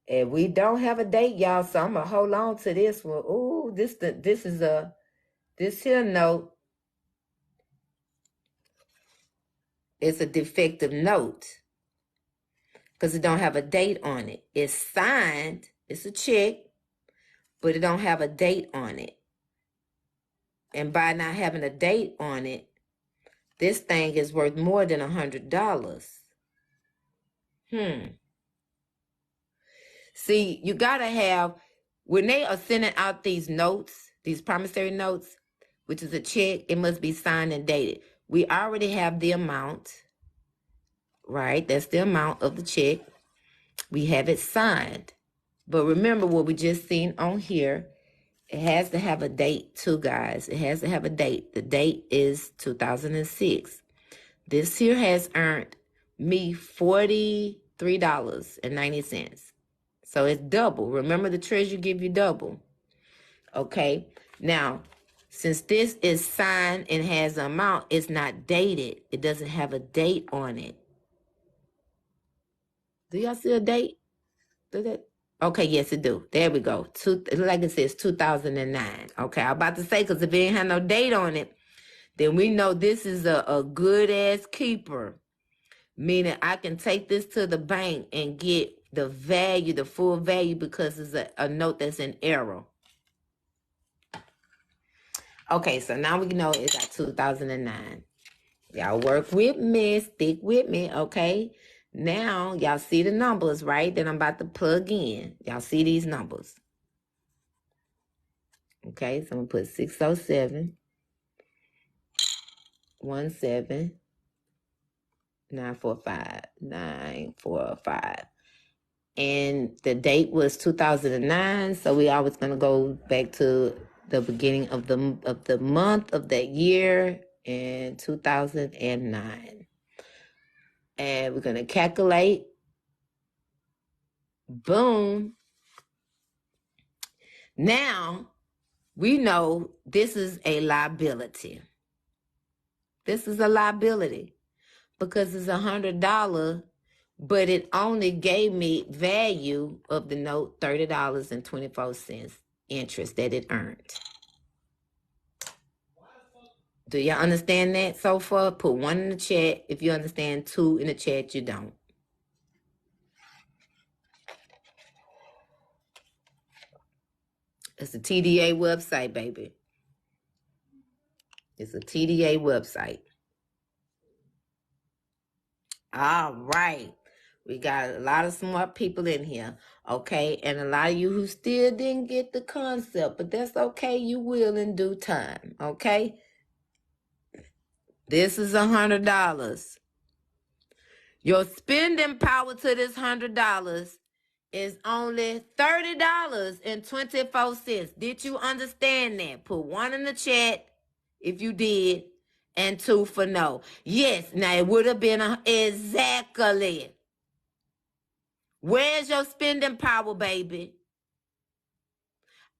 And we don't have a date, y'all, so I'm going to hold on to this one. Ooh, this here note is a defective note because it don't have a date on it. It's signed, it's a check, but it don't have a date on it. And by not having a date on it, this thing is worth more than $100. See, you got to have, when they are sending out these notes, these promissory notes, which is a check, it must be signed and dated. We already have the amount, right? That's the amount of the check. We have it signed. But remember what we just seen on here It has to have a date too, guys. It has to have a date. The date is 2006. This here has earned me $43.90. So it's double. Remember, the Treasury give you double. Okay. Now, since this is signed and has an amount, it's not dated. It doesn't have a date on it. Do y'all see a date? Does it? Okay, yes, it do. There we go. Like it says 2009. Okay, I'm about to say, because if it ain't have no date on it, then we know this is a good-ass keeper. Meaning I can take this to the bank and get the value, the full value, because it's a note that's in error. Okay, so now we know it's at 2009. Y'all work with me, stick with me, okay? Now, y'all see the numbers, right? That I'm about to plug in. Y'all see these numbers. Okay, so I'm going to put 607, 17, 945, 945. And the date was 2009, so we always going to go back to the beginning of the month of that year in 2009. And we're going to calculate. Boom. Now we know this is a liability. This is a liability because it's $100, but it only gave me value of the note, $30.24 interest that it earned. Do y'all understand that so far? Put 1 in the chat if you understand, 2 in the chat you don't. It's a TDA website, baby. It's a TDA website. All right. We got a lot of smart people in here, okay? And a lot of you who still didn't get the concept, but that's okay. You will in due time, okay? This is $100. Your spending power to this $100 is only $30.24. Did you understand that? Put 1 in the chat if you did, and 2 for no. Yes, now it would have been exactly. Where's your spending power, baby?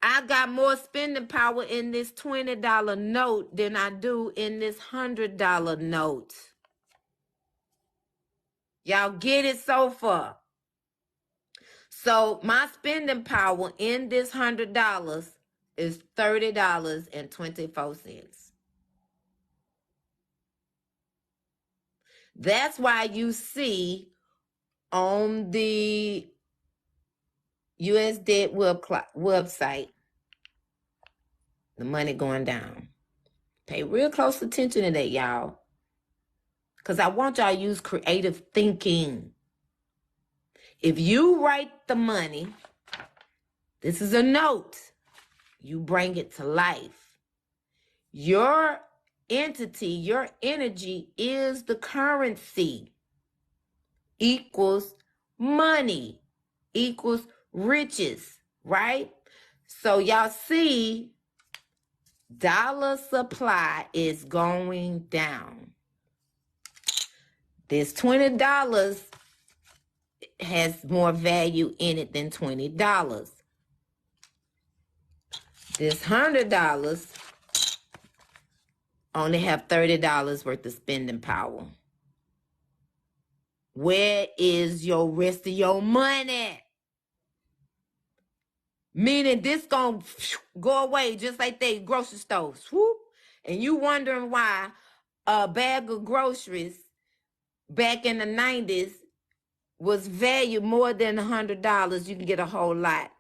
I got more spending power in this $20 note than I do in this $100 note. Y'all get it so far? So my spending power in this $100 is $30.24. That's why you see on the US Debt website the money going down. Pay real close attention to that, y'all. Because I want y'all to use creative thinking. If you write the money, this is a note, you bring it to life. Your entity, your energy is the currency, equals money, equals riches, right? So y'all see, dollar supply is going down. This $20 has more value in it than $20. This $100 only have $30 worth of spending power. Where is your rest of your money? Meaning this gonna go away just like that grocery store. Swoop. And you wondering why a bag of groceries back in the 90s was valued more than $100. You can get a whole lot.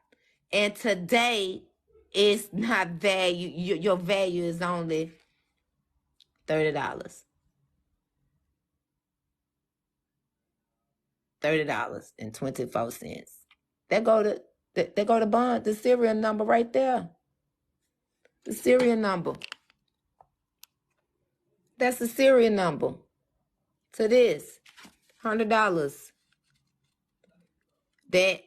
And today it's not value. Your value is only $30. $30.24. That go to bond, the serial number right there. The serial number. That's the serial number to this $100 that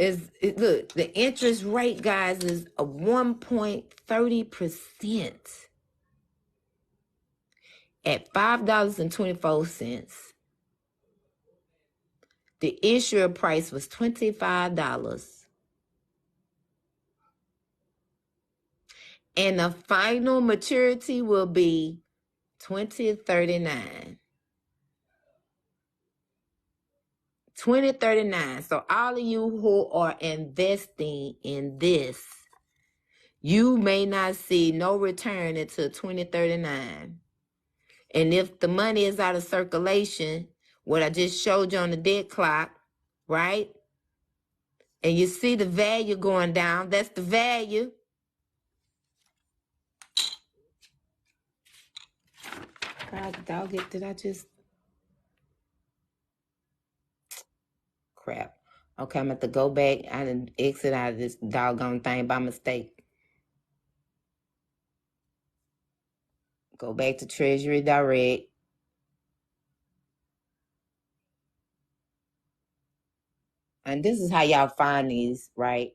Look, the interest rate, guys, is a 1.30% at $5.24. The issue price was $25. And the final maturity will be 2039. 2039. So all of you who are investing in this, you may not see no return until 2039. And if the money is out of circulation, what I just showed you on the dead clock, right? And you see the value going down, that's the value. God, dog, did I just... Crap. Okay, I'm going to have to go back. I didn't exit out of this doggone thing by mistake. Go back to Treasury Direct. And this is how y'all find these, right?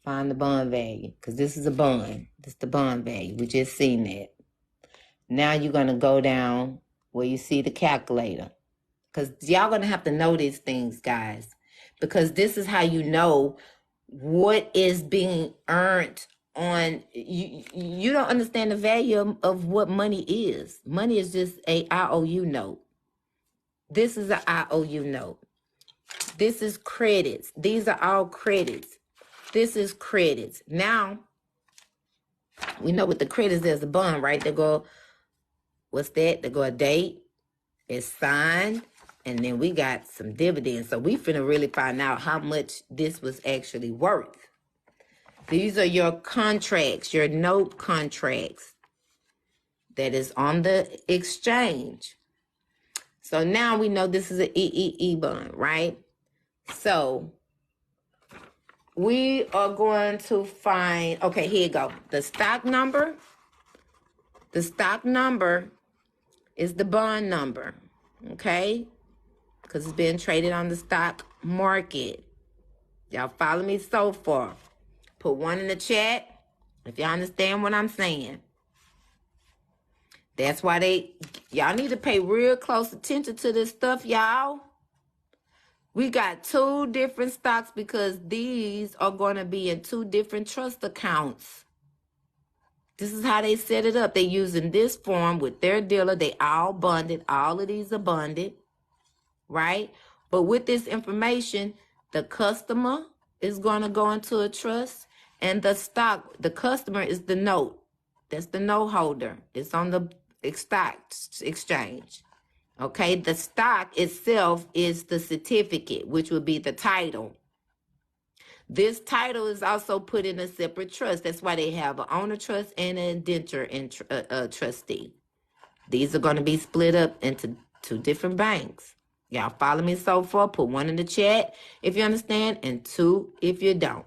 Find the bond value. Because this is a bond. This is the bond value. We just seen that. Now you're going to go down where you see the calculator. Because y'all going to have to know these things, guys. Because this is how you know what is being earned on... You don't understand the value of what money is. Money is just a IOU note. This is an IOU note. This is credits. These are all credits. This is credits. Now, we know what the credits is, a bond, right? They go, what's that? They go a date, it's signed, and then we got some dividends. So we finna really find out how much this was actually worth. These are your contracts, your note contracts that is on the exchange. So now we know this is an EEE bond, right? So we are going to find, okay, here you go. The stock number is the bond number, okay? Because it's being traded on the stock market. Y'all follow me so far? Put one in the chat if y'all understand what I'm saying. That's why y'all need to pay real close attention to this stuff, y'all. We got 2 different stocks because these are going to be in 2 different trust accounts. This is how they set it up. They using this form with their dealer. They all bonded. All of these are bonded, right? But with this information, the customer is going to go into a trust, and the customer is the note. That's the note holder. It's on the stock exchange. Okay, the stock itself is the certificate, which would be the title. This title is also put in a separate trust. That's why they have an owner trust and an indenture and trustee. These are going to be split up into 2 different banks. Y'all follow me so far? Put 1 in the chat if you understand, and 2 if you don't.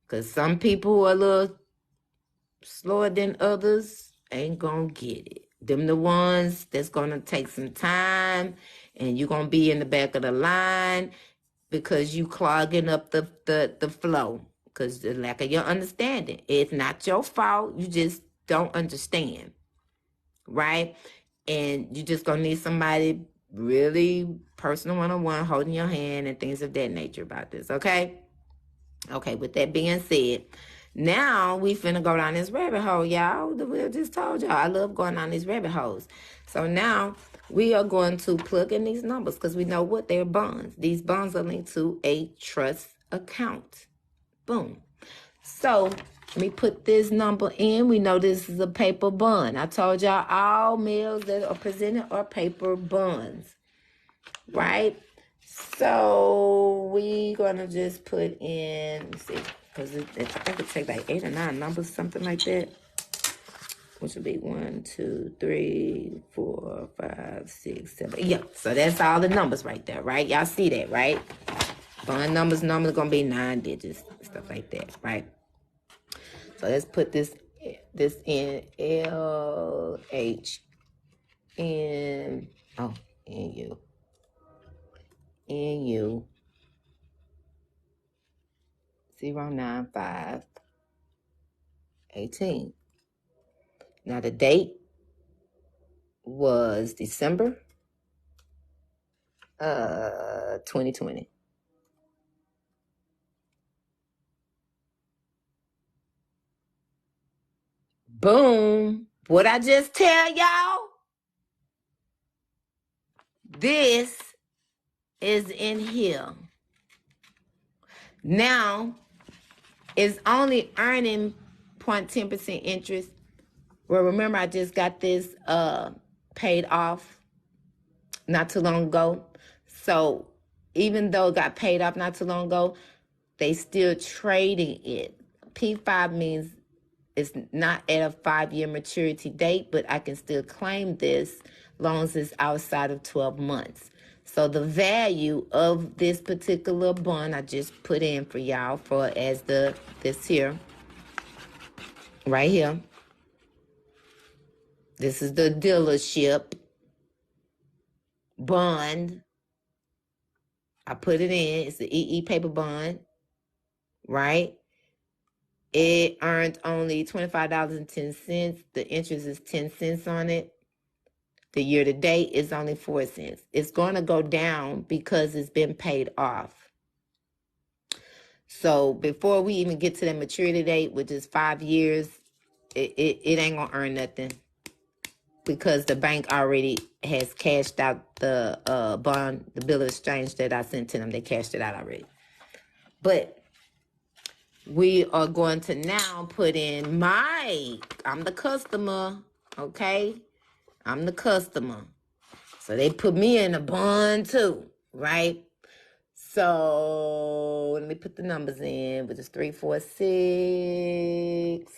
Because some people who are a little slower than others ain't gonna get it. Them the ones that's gonna take some time, and you're gonna be in the back of the line because you clogging up the flow because the lack of your understanding. It's not your fault. You just don't understand, right? And you just gonna need somebody really personal one-on-one holding your hand and things of that nature about this, okay? Okay, with that being said, now we finna go down this rabbit hole, y'all. We just told y'all I love going down these rabbit holes. So now we are going to plug in these numbers because we know what they're bonds. These bonds are linked to a trust account. Boom. So let me put this number in. We know this is a paper bond. I told y'all all meals that are presented are paper bonds, right? So we gonna just put in, let me see, because I think it take like 8 or 9 numbers, something like that. Which would be 1, 2, 3, 4, 5, 6, 7. Yeah, so that's all the numbers right there, right? Y'all see that, right? Bond numbers normally gonna be 9 digits, stuff like that, right? So let's put this in LH in NU. 09518. Now the date was December 2020. Boom. What I just tell y'all? This is in here. Now, it's only earning 0.10% interest. Well, remember, I just got this paid off not too long ago. So even though it got paid off not too long ago, they still trading it. P5 means it's not at a 5-year maturity date, but I can still claim this long as it's outside of 12 months. So the value of this particular bond I just put in for y'all for as this here, right here. This is the dealership bond. I put it in. It's the EE paper bond, right? It earned only $25.10. The interest is 10 cents on it. The year to date is only 4 cents. It's going to go down because it's been paid off. So before we even get to the maturity date, which is 5 years, it ain't going to earn nothing because the bank already has cashed out the bond, the bill of exchange that I sent to them. They cashed it out already. But we are going to now put in I'm the customer, okay? I'm the customer. So they put me in a bond too, right? So let me put the numbers in, which is 346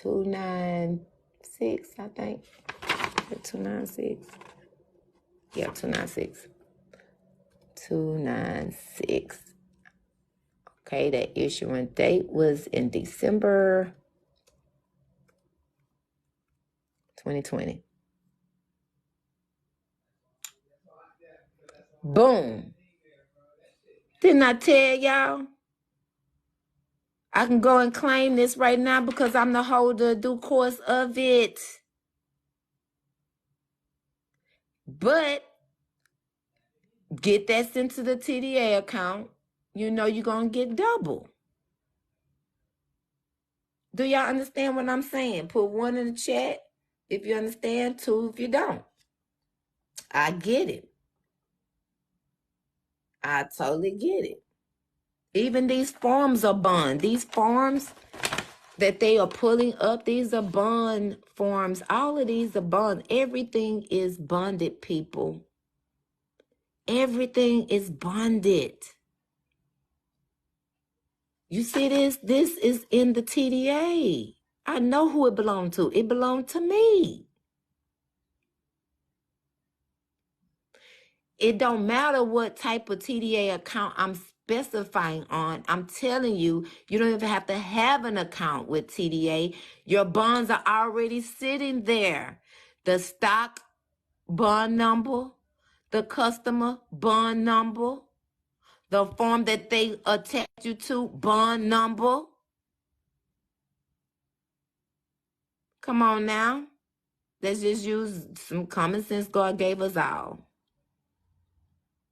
296, I think. 296. Yeah, 296. 296. Okay, that issuing date was in December 2020. Boom. Didn't I tell y'all? I can go and claim this right now because I'm the holder due course of it. But get that sent to the TDA account. You know you're going to get double. Do y'all understand what I'm saying? Put 1 in the chat if you understand, 2 if you don't. I get it. I totally get it. Even these forms are bond. These forms that they are pulling up, these are bond forms. All of these are bond. Everything is bonded, people. Everything is bonded. You see this? This is in the TDA. I know who it belonged to. It belonged to me. It don't matter what type of TDA account I'm specifying on. I'm telling you, you don't even have to have an account with TDA. Your bonds are already sitting there. The stock bond number, the customer bond number, the form that they attach you to, bond number. Come on now. Let's just use some common sense God gave us all.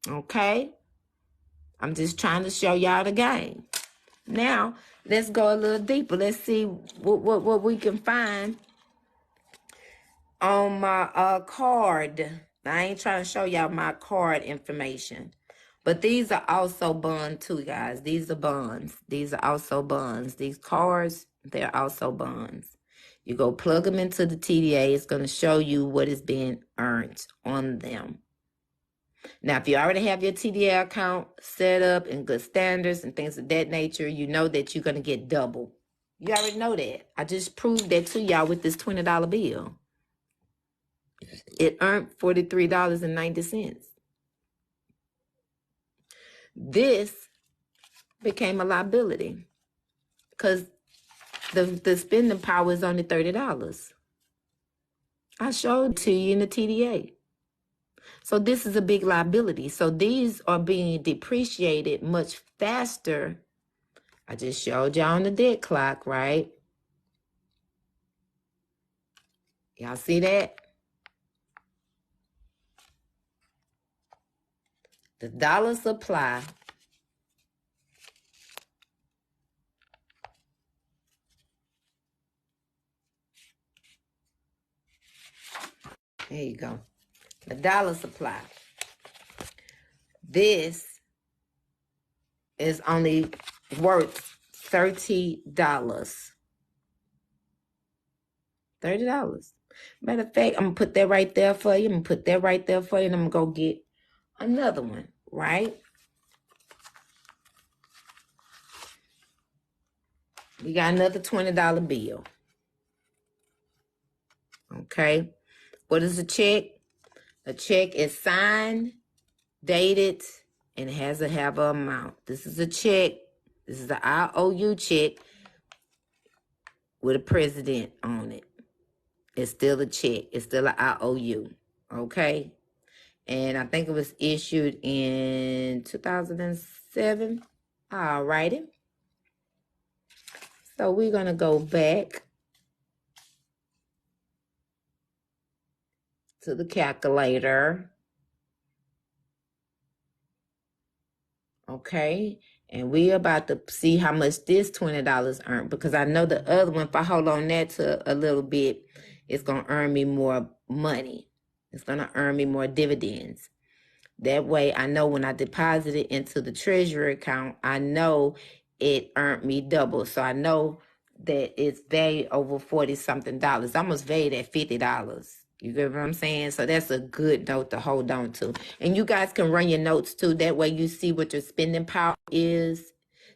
Okay? I'm just trying to show y'all the game. Now, let's go a little deeper. Let's see what we can find on my card. I ain't trying to show y'all my card information. But these are also bonds too, guys. These are bonds. These are also bonds. These cards, they're also bonds. You go plug them into the TDA. It's going to show you what is being earned on them. Now, if you already have your TDA account set up in good standards and things of that nature, you know that you're going to get double. You already know that. I just proved that to y'all with this $20 bill. It earned $43.90. This became a liability because the spending power is only $30. I showed it to you in the TDA. So this is a big liability. So these are being depreciated much faster I just showed y'all on the debt clock, right? Y'all see that? The dollar supply there you go. The dollar supply. This is only worth $30. $30. Matter of fact, I'm gonna put that right there for you. And I'm gonna go get another one, right? We got another $20 bill. Okay. What is a check? A check is signed, dated, and has a have an amount. This is a check. This is an IOU check with a president on it. It's still a check. It's still an IOU. Okay. And I think it was issued in 2007. All righty. So we're going to go back to the calculator. Okay. And we're about to see how much this $20 earned, because I know the other one, if I hold on that to a little bit, it's going to earn me more money. It's going to earn me more dividends. That way I know when I deposit it into the Treasury account, I know it earned me double. So I know that it's valued over 40 something dollars. Almost valued at $50. You get what I'm saying? So that's a good note to hold on to. And you guys can run your notes too. That way you see what your spending power is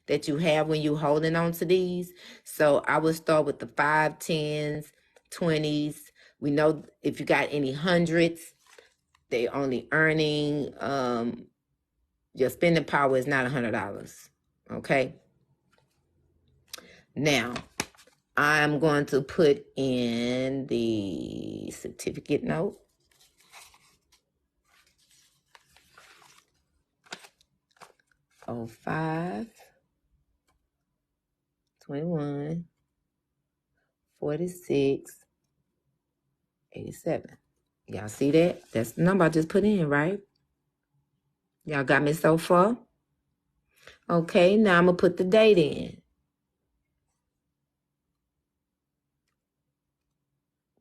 that you have when you holding on to these. So I would start with the 5, 10s, 20s. We know if you got any hundreds, they only earning, your spending power is not $100. Okay. Now, I'm going to put in the certificate note. Oh, 05, 21, 46, 87. Y'all see that? That's the number I just put in, right? Y'all got me so far? Okay, now I'm going to put the date in.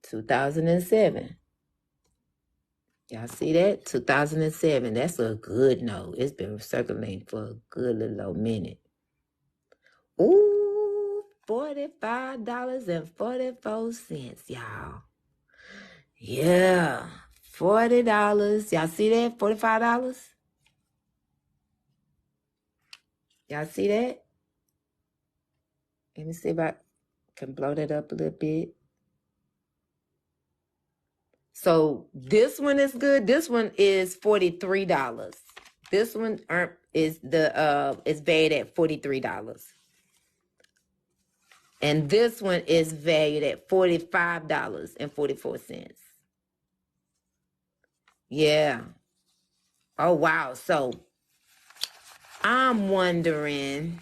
2007. Y'all see that? 2007. That's a good note. It's been circulating for a good little old minute. Ooh, $45.44, y'all. Yeah, $40. Y'all see that? $45? Y'all see that? Let me see if I can blow that up a little bit. So this one is good. This one is $43. This one is valued at $43. And this one is valued at $45.44. Yeah. Oh, wow. So I'm wondering,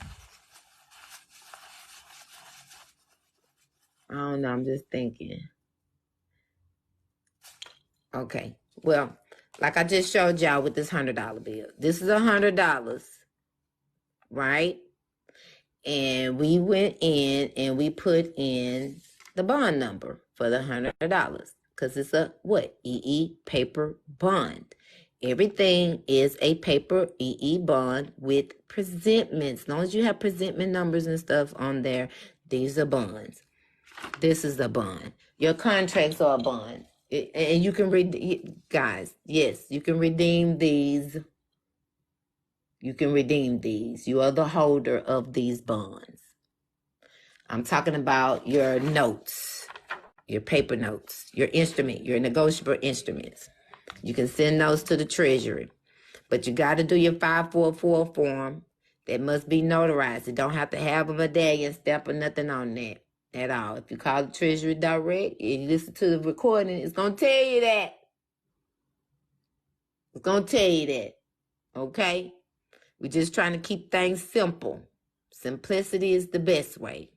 I don't know, I'm just thinking. Okay. Well, like I just showed y'all with this $100 bill. This is $100, right? And we went in and we put in the bond number for the $100 because it's a what? EE paper bond. Everything is a paper EE bond with presentments. As long as you have presentment numbers and stuff on there, these are bonds. This is a bond. Your contracts are a bond. And you can read, guys, yes, you can redeem these. You can redeem these. You are the holder of these bonds. I'm talking about your notes, your paper notes, your instrument, your negotiable instruments. You can send those to the Treasury, but you got to do your 544 form. That must be notarized. You don't have to have a medallion stamp or nothing on that at all. If you call the Treasury direct and you listen to the recording, it's going to tell you that. It's going to tell you that. Okay? We're just trying to keep things simple. Simplicity is the best way.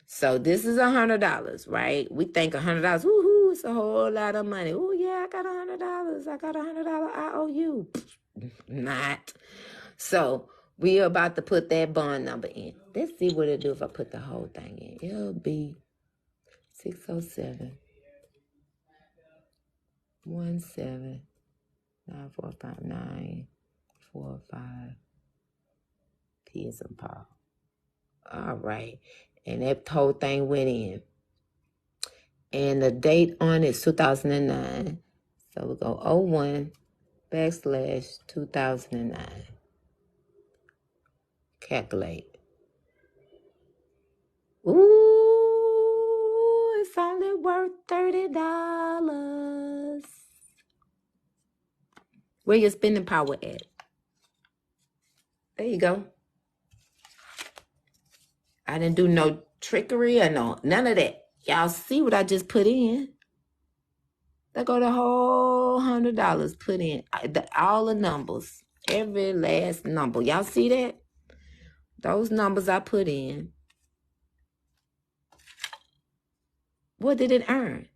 So this is $100, right? We think $100, woohoo, it's a whole lot of money. Oh yeah, I got $100. I got $100 IOU. Not. So we are about to put that bond number in. Let's see what it'll do if I put the whole thing in. It'll be 607 17 9459 45 P as in Paul. All right. And that whole thing went in. And the date on it is 2009. So we go 01/2009. Calculate. Ooh, it's only worth $30. Where your spending power at? There you go. I didn't do no trickery or none of that. Y'all see what I just put in? There go the whole $100 put in. All the numbers. Every last number. Y'all see that? Those numbers I put in. What did it earn?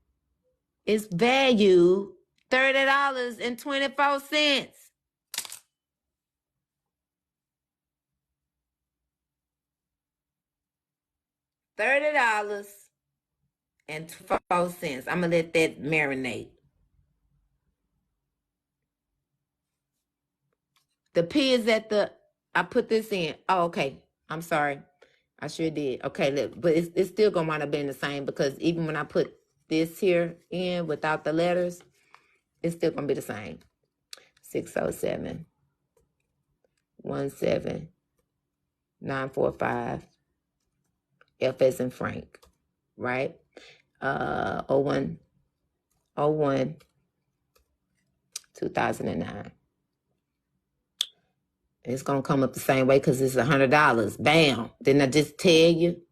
It's value $30.24. $30.24. I'm gonna let that marinate. The P is at the. I put this in. Oh, okay. I'm sorry. I sure did. Okay, look, but it's still gonna wind up being the same because even when I put this here in without the letters, it's still gonna be the same. 607 17 945 F as in Frank, right? 01 2009. It's gonna come up the same way because it's $100. Bam! Didn't I just tell you?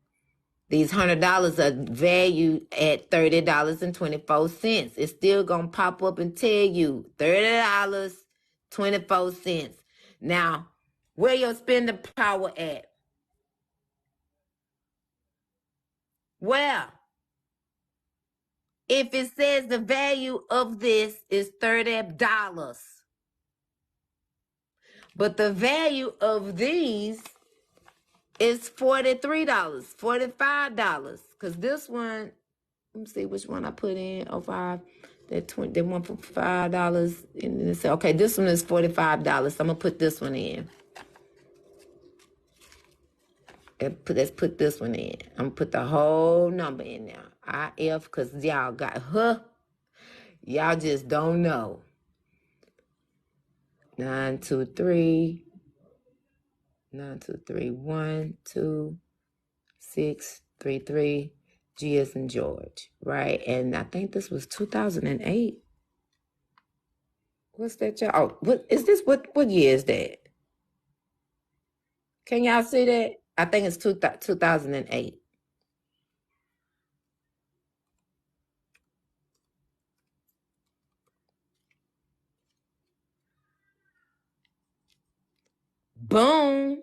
These $100 are valued at $30.24. It's still gonna pop up and tell you $30.24. Now, where your spending power at? Well, if it says the value of this is $30, but the value of these is $43, $45. Because this one, let me see which one I put in. 05. That one for $5. And then say, okay, this one is $45. So I'm gonna put this one in. Let's put this one in. I'm gonna put the whole number in there. IF, because y'all got, y'all just don't know. 923 1 2 6 3 3 G as in George, right? And I think this was 2008. What's that, y'all? Oh, what is this? What year is that? Can y'all see that? I think it's 2008. Boom.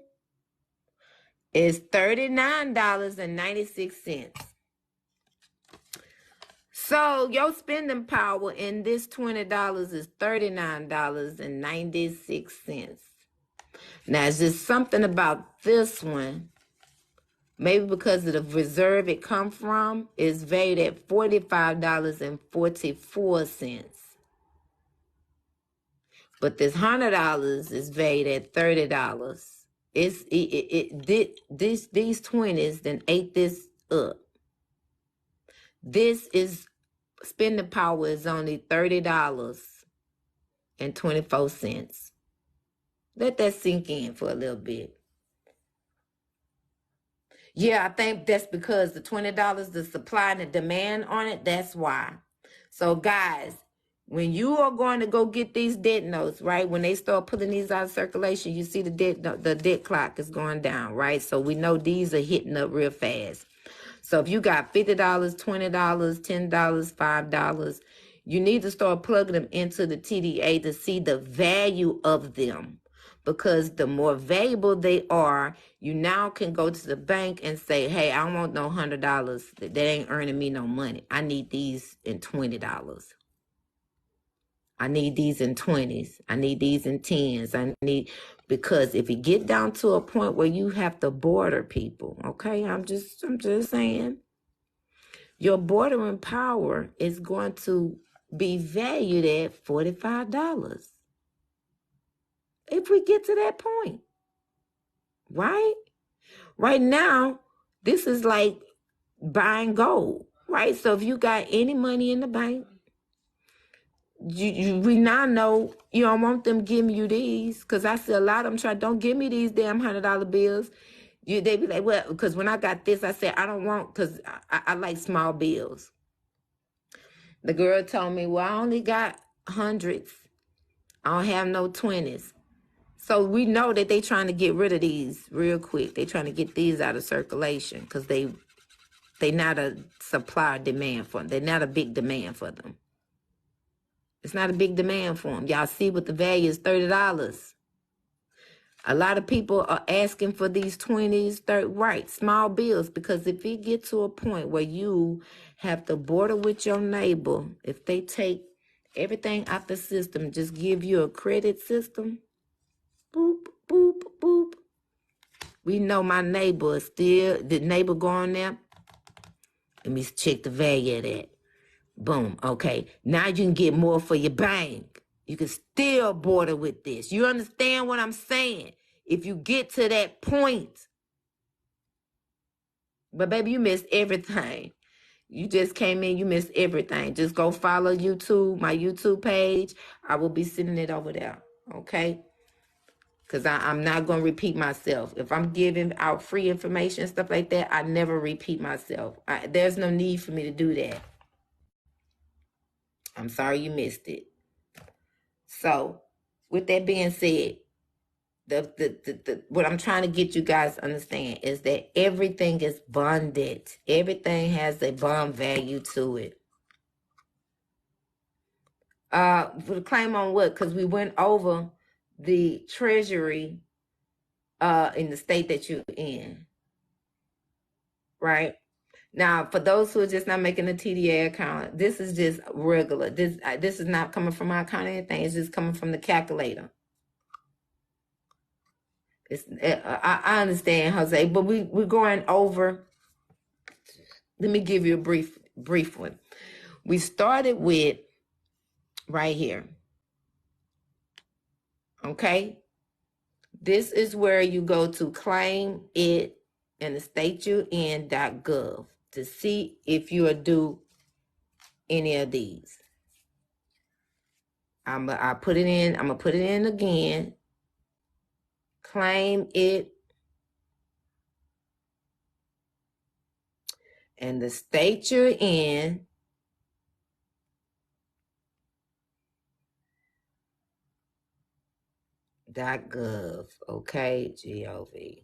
It's $39.96. So your spending power in this $20 is $39.96. Now, it's just something about this one, maybe because of the reserve it come from, is valued at $45.44. But this $100 is valued at $30. These 20s then ate this up. This is spending power is only $30.24. Let that sink in for a little bit. Yeah, I think that's because the $20, the supply and the demand on it, that's why. So guys, when you are going to go get these debt notes, right? When they start pulling these out of circulation, you see the debt clock is going down, right? So we know these are hitting up real fast. So if you got $50, $20, $10, $5, you need to start plugging them into the TDA to see the value of them. because the more valuable they are, you now can go to the bank and say, hey, I don't want no $100. That ain't earning me no money. I need these in $20. I need these in 20s. I need these in 10s. Because if you get down to a point where you have to border people, okay, I'm just saying, your bordering power is going to be valued at $45 if we get to that point, right? Right now, this is like buying gold, right? So if you got any money in the bank, we now know you don't want them giving you these, because I see a lot of them try, don't give me these damn $100 bills. They be like, well, because when I got this, I said, I don't want, because I like small bills. The girl told me, well, I only got hundreds. I don't have no 20s. So we know that they trying to get rid of these real quick. They trying to get these out of circulation because they not a supply or demand for them. They're not a big demand for them. It's not a big demand for them. Y'all see what the value is, $30. A lot of people are asking for these 20s, 30, right, small bills, because if you get to a point where you have to border with your neighbor, if they take everything out the system, just give you a credit system, boop, boop, boop. We know my neighbor is still, the neighbor going there, let me check the value of that. Boom, okay. Now you can get more for your bank. You can still border with this. You understand what I'm saying? If you get to that point. But baby, you missed everything. You just came in, you missed everything. Just go follow YouTube, my YouTube page. I will be sending it over there, okay? Because I'm not going to repeat myself. If I'm giving out free information and stuff like that, I never repeat myself. There's no need for me to do that. I'm sorry you missed it. So, with that being said, what I'm trying to get you guys to understand is that everything is bonded. Everything has a bond value to it. For the claim on what? Because we went over the Treasury in the state that you're in, right? Now, for those who are just not making a TDA account, this is just regular. This is not coming from my account or anything. It's just coming from the calculator. I understand, Jose, but we're going over. Let me give you a brief one. We started with right here. Okay? This is where you go to claim it in the state you're in.gov to see if you are due any of these. I put it in. I'm gonna put it in again. Claim it. And the state you're in. .gov. Okay, Gov.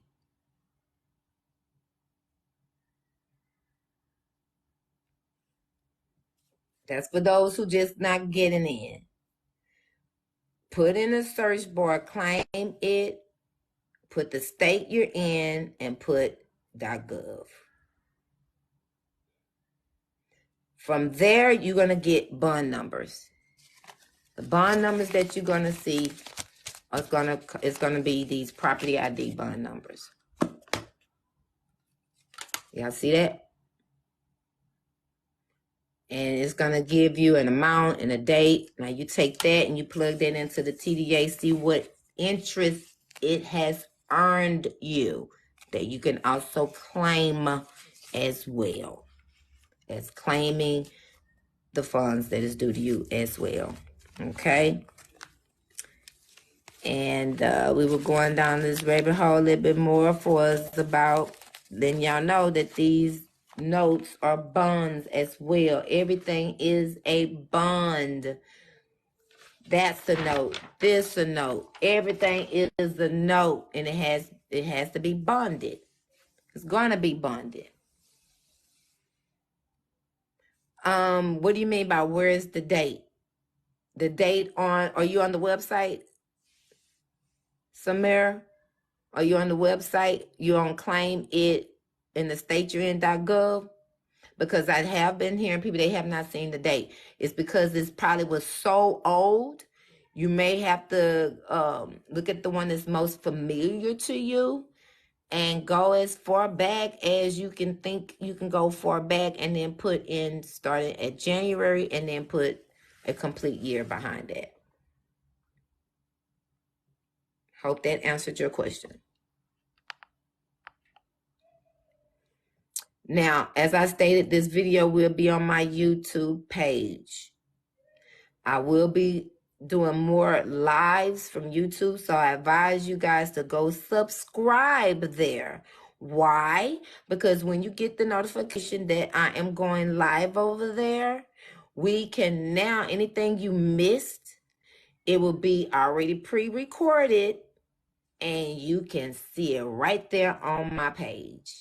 That's for those who just not getting in. Put in a search bar, claim it, put the state you're in, and put .gov. From there, you're going to get bond numbers. The bond numbers that you're going to see it's going to be these property ID bond numbers. Y'all see that? And it's going to give you an amount and a date. Now you take that and you plug that into the TDA, see what interest it has earned you, that you can also claim as well as claiming the funds that is due to you as well. Okay. And we were going down this rabbit hole a little bit more for us about letting y'all know that these notes are bonds as well. Everything is a bond. That's a note. This a note. Everything is a note, and it has to be bonded. It's going to be bonded. What do you mean by where is the date? The date on? Are you on the website? Samir? Are you on the website? You on claim it in the state you're in.gov? Because I have been hearing people, they have not seen the date. It's because this probably was so old. You may have to look at the one that's most familiar to you and go as far back as you can think you can go far back, and then put in starting at January and then put a complete year behind that. Hope that answered your question. Now, as I stated, this video will be on my YouTube page. I will be doing more lives from YouTube, so I advise you guys to go subscribe there. Why? Because when you get the notification that I am going live over there, we can now, anything you missed, it will be already pre-recorded and you can see it right there on my page.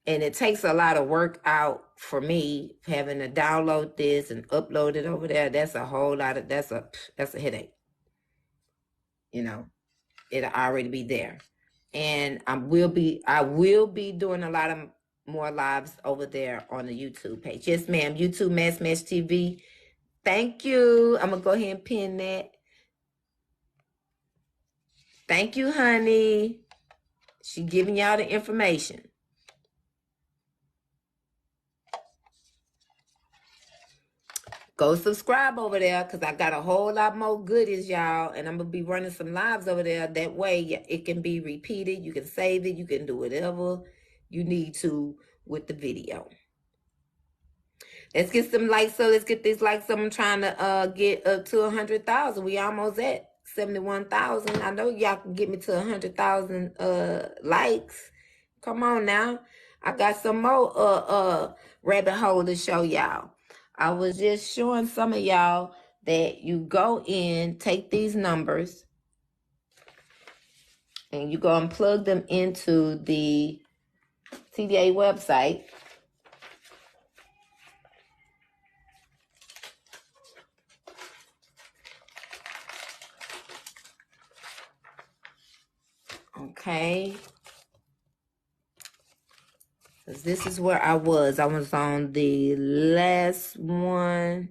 And it takes a lot of work out for me having to download this and upload it over there. That's a whole lot of, that's a headache. You know, it'll already be there. And I will be doing a lot of more lives over there on the YouTube page. Yes, ma'am. YouTube Mass Mesh TV. Thank you. I'm gonna go ahead and pin that. Thank you, honey. She giving y'all the information. Go subscribe over there, because I got a whole lot more goodies, y'all. And I'm going to be running some lives over there. That way it can be repeated. You can save it. You can do whatever you need to with the video. Let's get some likes. So let's get these likes. I'm trying to get up to 100,000. We almost at 71,000. I know y'all can get me to 100,000 likes. Come on now. I got some more rabbit hole to show y'all. I was just showing some of y'all that you go in, take these numbers, and you go and plug them into the TDA website. Okay. This is where I was. I was on the last one.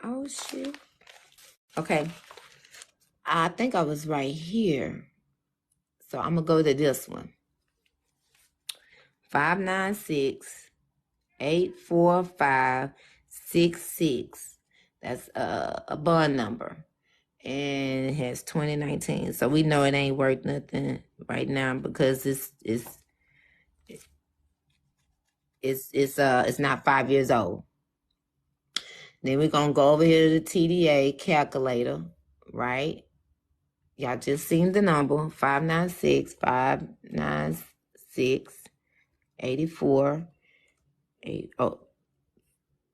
Oh, shit. Okay. I think I was right here. So I'm going to go to this one. 596-845-66. That's a bond number. And it has 2019. So we know it ain't worth nothing right now because it's not 5 years old. Then we're going to go over here to the TDA calculator, right? Y'all just seen the number, 596-566-84,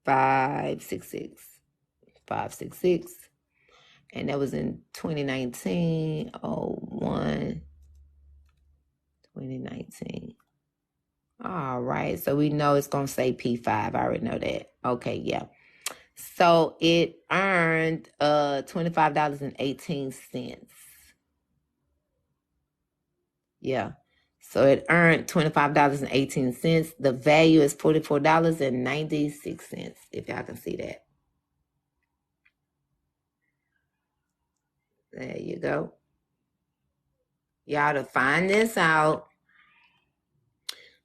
566. And that was in 2019, 2019. All right, so we know it's going to say P5. I already know that. Okay, yeah. So it earned $25.18. Yeah. So it earned $25.18. The value is $44.96, if y'all can see that. There you go. Y'all, to find this out,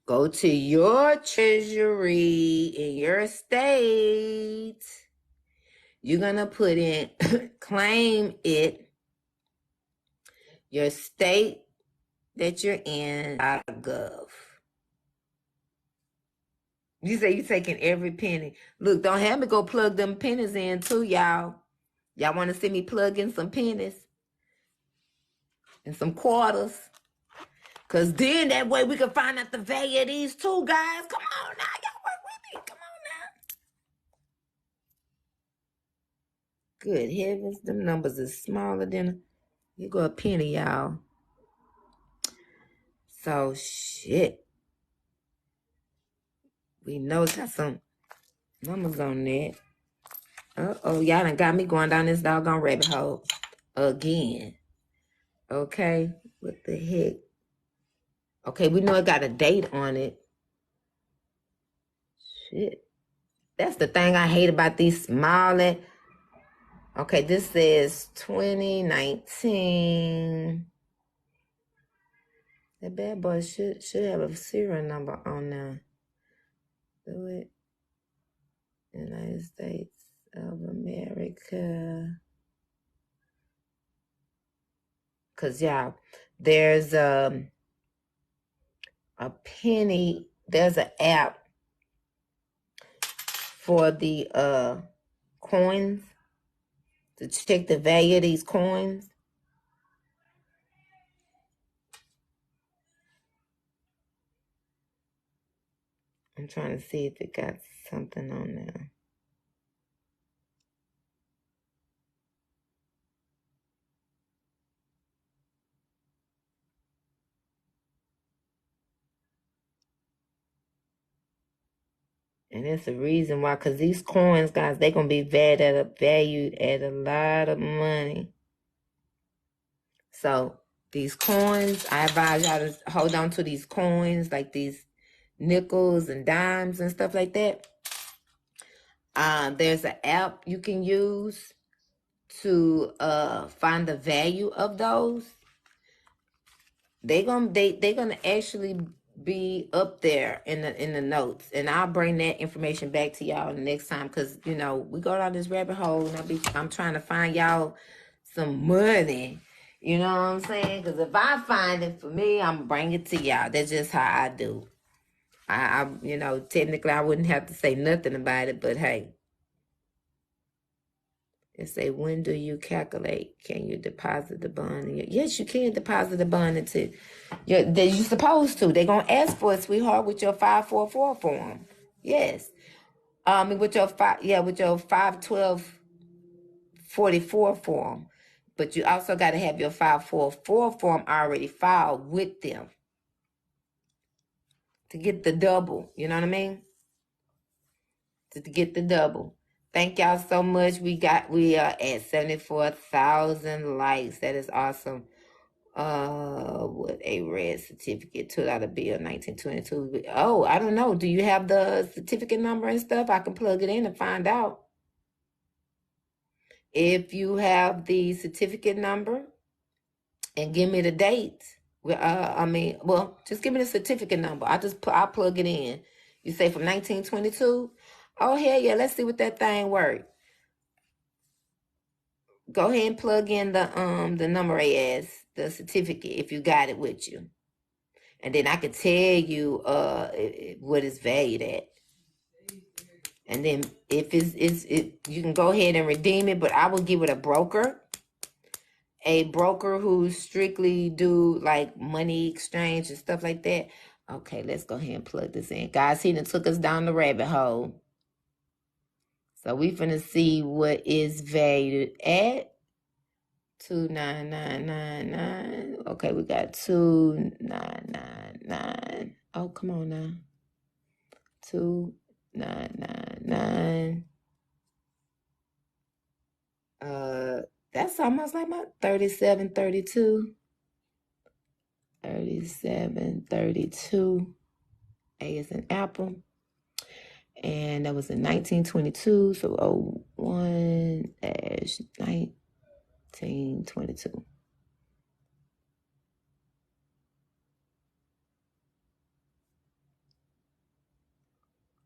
go to your treasury in your state. You're going to put in, claim it, your state that you're in, .gov. You say you're taking every penny. Look, don't have me go plug them pennies in too, y'all. Y'all want to see me plug in some pennies and some quarters? Because then that way we can find out the value of these too, guys. Come on now. Y'all work with me. Come on now. Good heavens. Them numbers is smaller than, you go a penny, y'all. So, shit. We know it's got some numbers on that. Uh-oh, y'all done got me going down this doggone rabbit hole again. Okay, what the heck? Okay, we know it got a date on it. Shit. That's the thing I hate about these smiling. Okay, this says 2019. That bad boy should have a serial number on there. Do it. United States of America. Cause y'all, there's a penny. There's an app for the coins to check the value of these coins. I'm trying to see if it got something on there. And it's a reason why, because these coins, guys, they're going to be valued at a lot of money. So these coins, I advise y'all to hold on to these coins, like these nickels and dimes and stuff like that. There's an app you can use to find the value of those. They're gonna actually be up there in the notes, and I'll bring that information back to y'all next time, because we go down this rabbit hole, and I'm trying to find y'all some money. You know what I'm saying? Because if I find it for me, I'm gonna bring it to y'all. That's just how I do. I technically I wouldn't have to say nothing about it, but hey. It say, when do you calculate? Can you deposit the bond? Yes, you can deposit the bond into you're supposed to. They're gonna ask for it, sweetheart, with your 544 form. Yes. With your 51244 form. But you also gotta have your 544 form already filed with them to get the double. You know what I mean? To get the double. Thank y'all so much. We are at 74,000 likes. That is awesome. With a red certificate, $2 bill, 1922. Oh, I don't know. Do you have the certificate number and stuff? I can plug it in and find out. If you have the certificate number and give me the date. Just give me the certificate number. I'll plug it in. You say from 1922? Oh, hell yeah. Let's see what that thing works. Go ahead and plug in the number as the certificate if you got it with you. And then I could tell you what it's valued at. And then if you can go ahead and redeem it, but I will give it a broker who strictly do like money exchange and stuff like that. Okay, let's go ahead and plug this in. Guys, he done took us down the rabbit hole. So we finna see what is valued at. 29999. Okay, we got 2999. Oh, come on now. 2999. That's almost like my 3732. 3732. A is an apple. And that was in 1922. So 01-1922.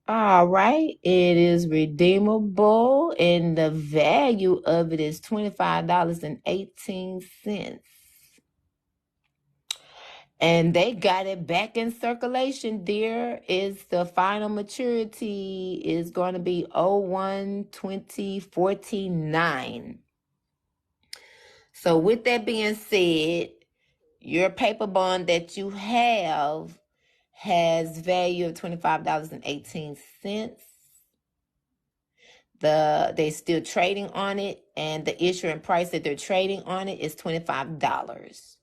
All right, it is redeemable, and the value of it is $25.18. And they got it back in circulation, dear. Is the final maturity is going to be 01/2049. So with that being said, your paper bond that you have has value of $25.18. They're still trading on it, and the issuing price that they're trading on it is $25.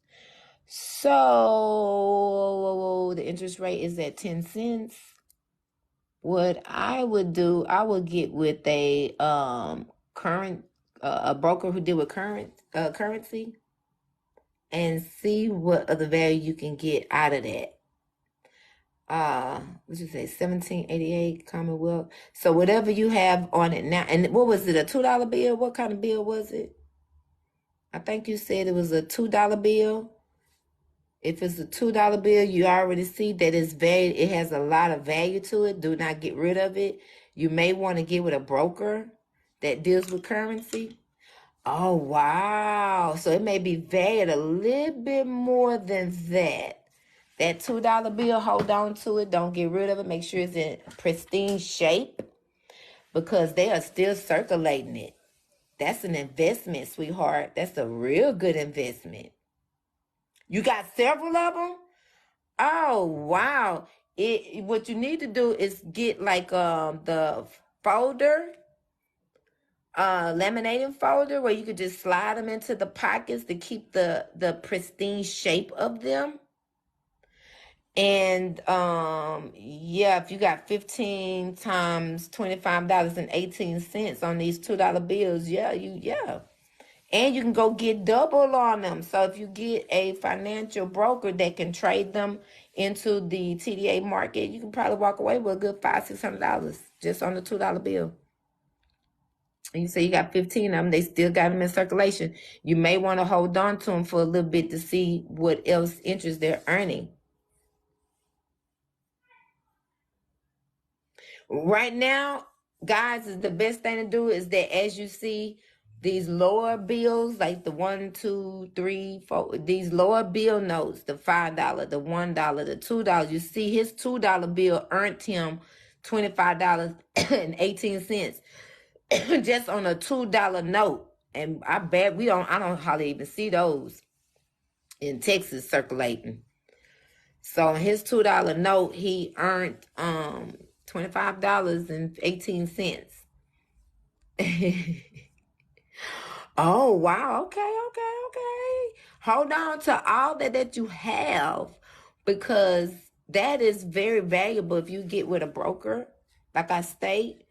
So the interest rate is at 10 cents. What I would do, I would get with a a broker who deal with currency, and see what other value you can get out of that. What you say, 1788 Commonwealth. So whatever you have on it now, and what was it, a $2 bill? What kind of bill was it? I think you said it was a $2 bill. If it's a $2 bill, you already see that it has a lot of value to it. Do not get rid of it. You may want to get with a broker that deals with currency. Oh, wow. So it may be valued a little bit more than that. That $2 bill, hold on to it. Don't get rid of it. Make sure it's in pristine shape because they are still circulating it. That's an investment, sweetheart. That's a real good investment. You got several of them? Oh, wow. What you need to do is get like the folder, laminating folder where you could just slide them into the pockets to keep the pristine shape of them. And yeah, if you got 15 times $25.18 on these $2 bills, yeah. And you can go get double on them. So if you get a financial broker that can trade them into the TDA market, you can probably walk away with a good $500-$600 just on the $2 bill. And you say you got 15 of them, they still got them in circulation. You may want to hold on to them for a little bit to see what else interest they're earning. Right now, guys, is the best thing to do is that as you see these lower bills, like the 1, 2, 3, 4, these lower bill notes, the $5, the $1, the $2, you see his $2 bill earned him $25.18 just on a $2 note. And I bet I don't hardly even see those in Texas circulating. So on his $2 note, he earned $25.18. Oh, wow. Okay. Hold on to all that you have because that is very valuable if you get with a broker, like I state.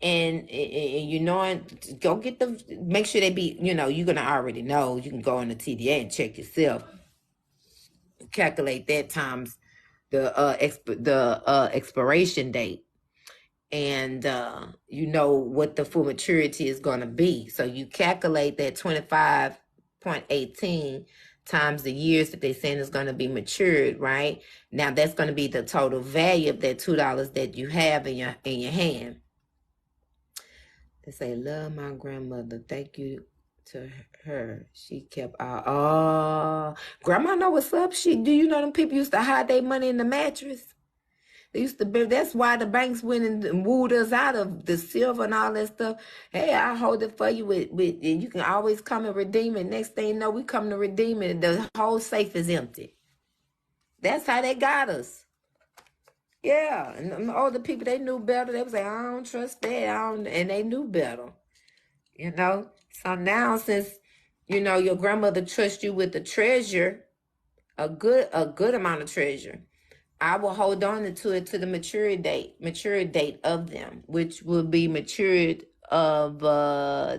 And you know, go get make sure they be, you're going to already know. You can go on the TDA and check yourself. Calculate that times the expiration date, and you know what the full maturity is going to be. So you calculate that 25.18 times the years that they're saying is going to be matured, right? Now that's going to be the total value of that $2 that you have in your hand. They say, love my grandmother. Thank you to her. She kept our grandma know what's up. Do you know them people used to hide their money in the mattress? They used to be, that's why the banks went and wooed us out of the silver and all that stuff. Hey, I'll hold it for you and you can always come and redeem it. Next thing you know, we come to redeem it and the whole safe is empty. That's how they got us. Yeah, and all the people, they knew better. They was like, I don't trust that. And they knew better. So now since, your grandmother trusts you with the treasure, a good amount of treasure, I will hold on to it to the maturity date of them, which will be matured of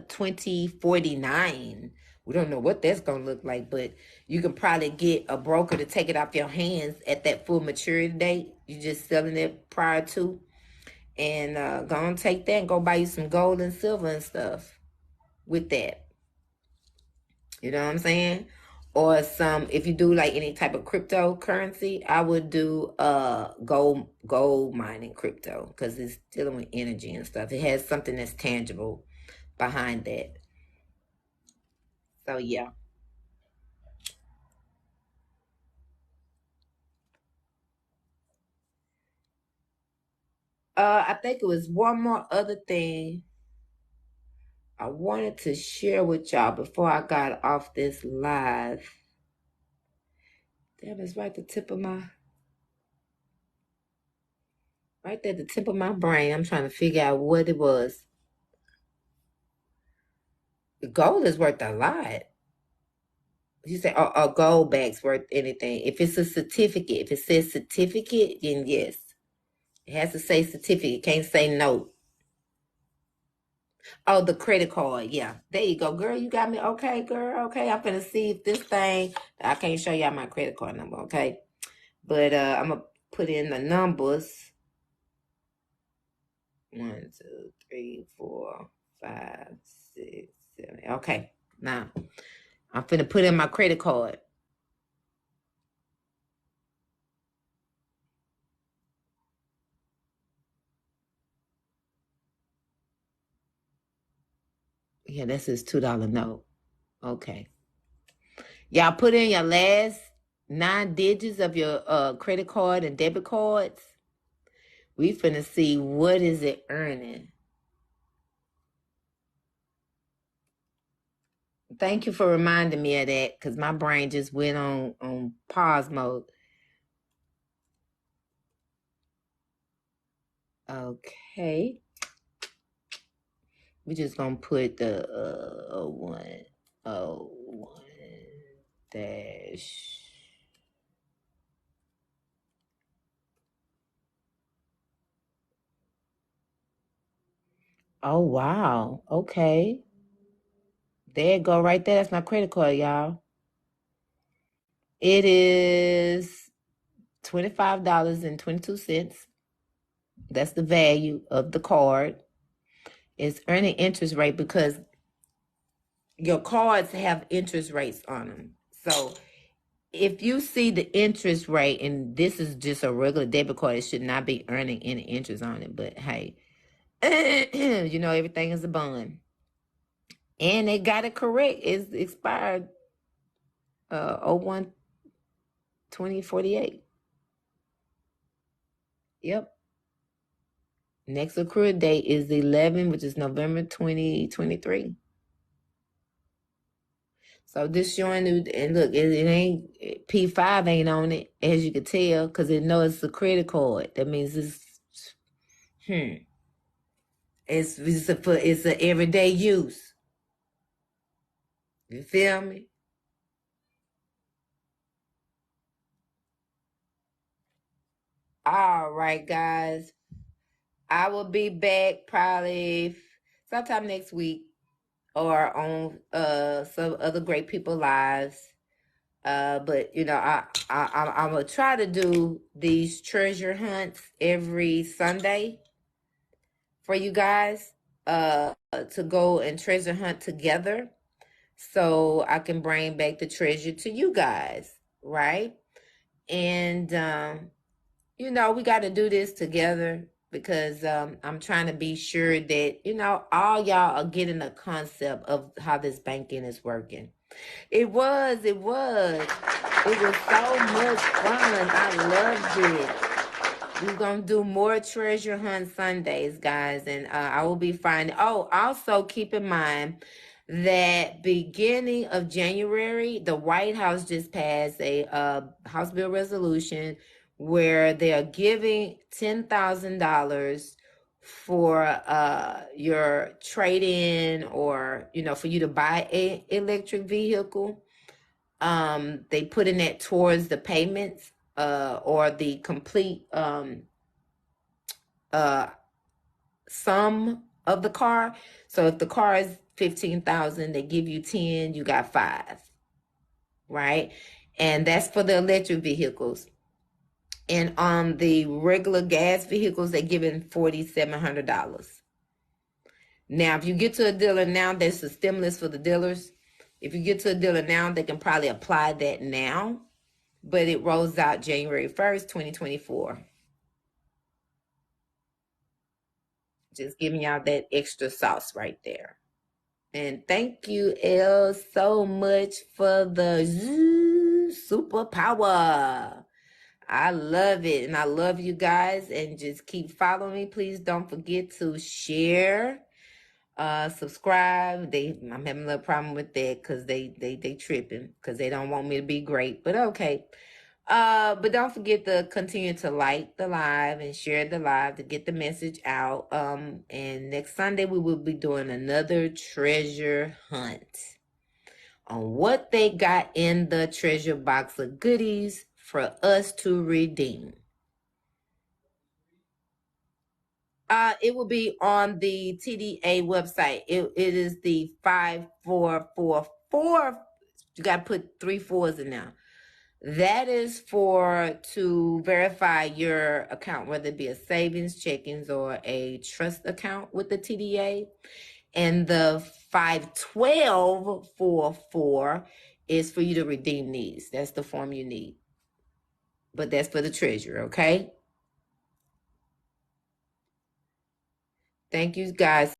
2049. We don't know what that's going to look like, but you can probably get a broker to take it off your hands at that full maturity date. You're just selling it prior to. And go and take that and go buy you some gold and silver and stuff with that. You know what I'm saying? Or if you do like any type of cryptocurrency, I would do gold mining crypto because it's dealing with energy and stuff. It has something that's tangible behind that. So yeah. I think it was one more other thing I wanted to share with y'all before I got off this live. Damn, it's right at the tip of my brain. I'm trying to figure out what it was. The gold is worth a lot. You say, a gold bag's worth anything. If it's a certificate, if it says certificate, then yes. It has to say certificate. It can't say note. Oh, the credit card. Yeah. There you go, girl. You got me. Okay, girl. Okay. I'm finna see if this thing, I can't show y'all my credit card number. Okay. But I'm going to put in the numbers. 1, 2, 3, 4, 5, 6, 7. Okay. Now, I'm finna put in my credit card. Yeah, that's his $2 note. Okay. Y'all put in your last 9 digits of your credit card and debit cards. We finna see what is it earning. Thank you for reminding me of that, because my brain just went on pause mode. Okay. We just gonna put the 101 dash. Oh wow. Okay. There you go right there. That's my credit card, y'all. It is $25.22. That's the value of the card. It's earning interest rate because your cards have interest rates on them. So if you see the interest rate, and this is just a regular debit card, it should not be earning any interest on it. But hey, you know, everything is a bond. And they got it correct. It's expired 01 2048. Yep. Next accrued date is 11, which is November 2023. So this showing you, and look, it ain't, P5 ain't on it, as you can tell, because it knows it's a credit card. That means it's a everyday use. You feel me? All right, guys. I will be back probably sometime next week or on some other great people lives. But you know, I'm gonna try to do these treasure hunts every Sunday for you guys to go and treasure hunt together, so I can bring back the treasure to you guys, right? And you know, we got to do this together because I'm trying to be sure that, you know, all y'all are getting a concept of how this banking is working. It was so much fun. I loved it. We're going to do more treasure hunt Sundays, guys, and I will be finding. Oh, also keep in mind that beginning of January, the White House just passed a House bill resolution where they are giving $10,000 for your trade-in, or, you know, for you to buy a electric vehicle. They put in that towards the payments or the complete sum of the car. So if the car is 15,000, they give you 10, you got 5, right? And that's for the electric vehicles. And on the regular gas vehicles, they're giving $4,700. Now, if you get to a dealer now, there's a stimulus for the dealers. If you get to a dealer now, they can probably apply that now, but it rolls out January 1st, 2024. Just giving y'all that extra sauce right there. And thank you, Elle, so much for the superpower. I love it. And I love you guys. And just keep following me. Please don't forget to share, subscribe. I'm having a little problem with that because they tripping because they don't want me to be great. But okay. But don't forget to continue to like the live and share the live to get the message out. And next Sunday we will be doing another treasure hunt on what they got in the treasure box of goodies for us to redeem. it will be on the TDA website. It is the 5444. You got to put 3 4s in there. That is to verify your account, whether it be a savings, checkings, or a trust account with the TDA. And the 51244 is for you to redeem these. That's the form you need. But that's for the treasurer, okay? Thank you guys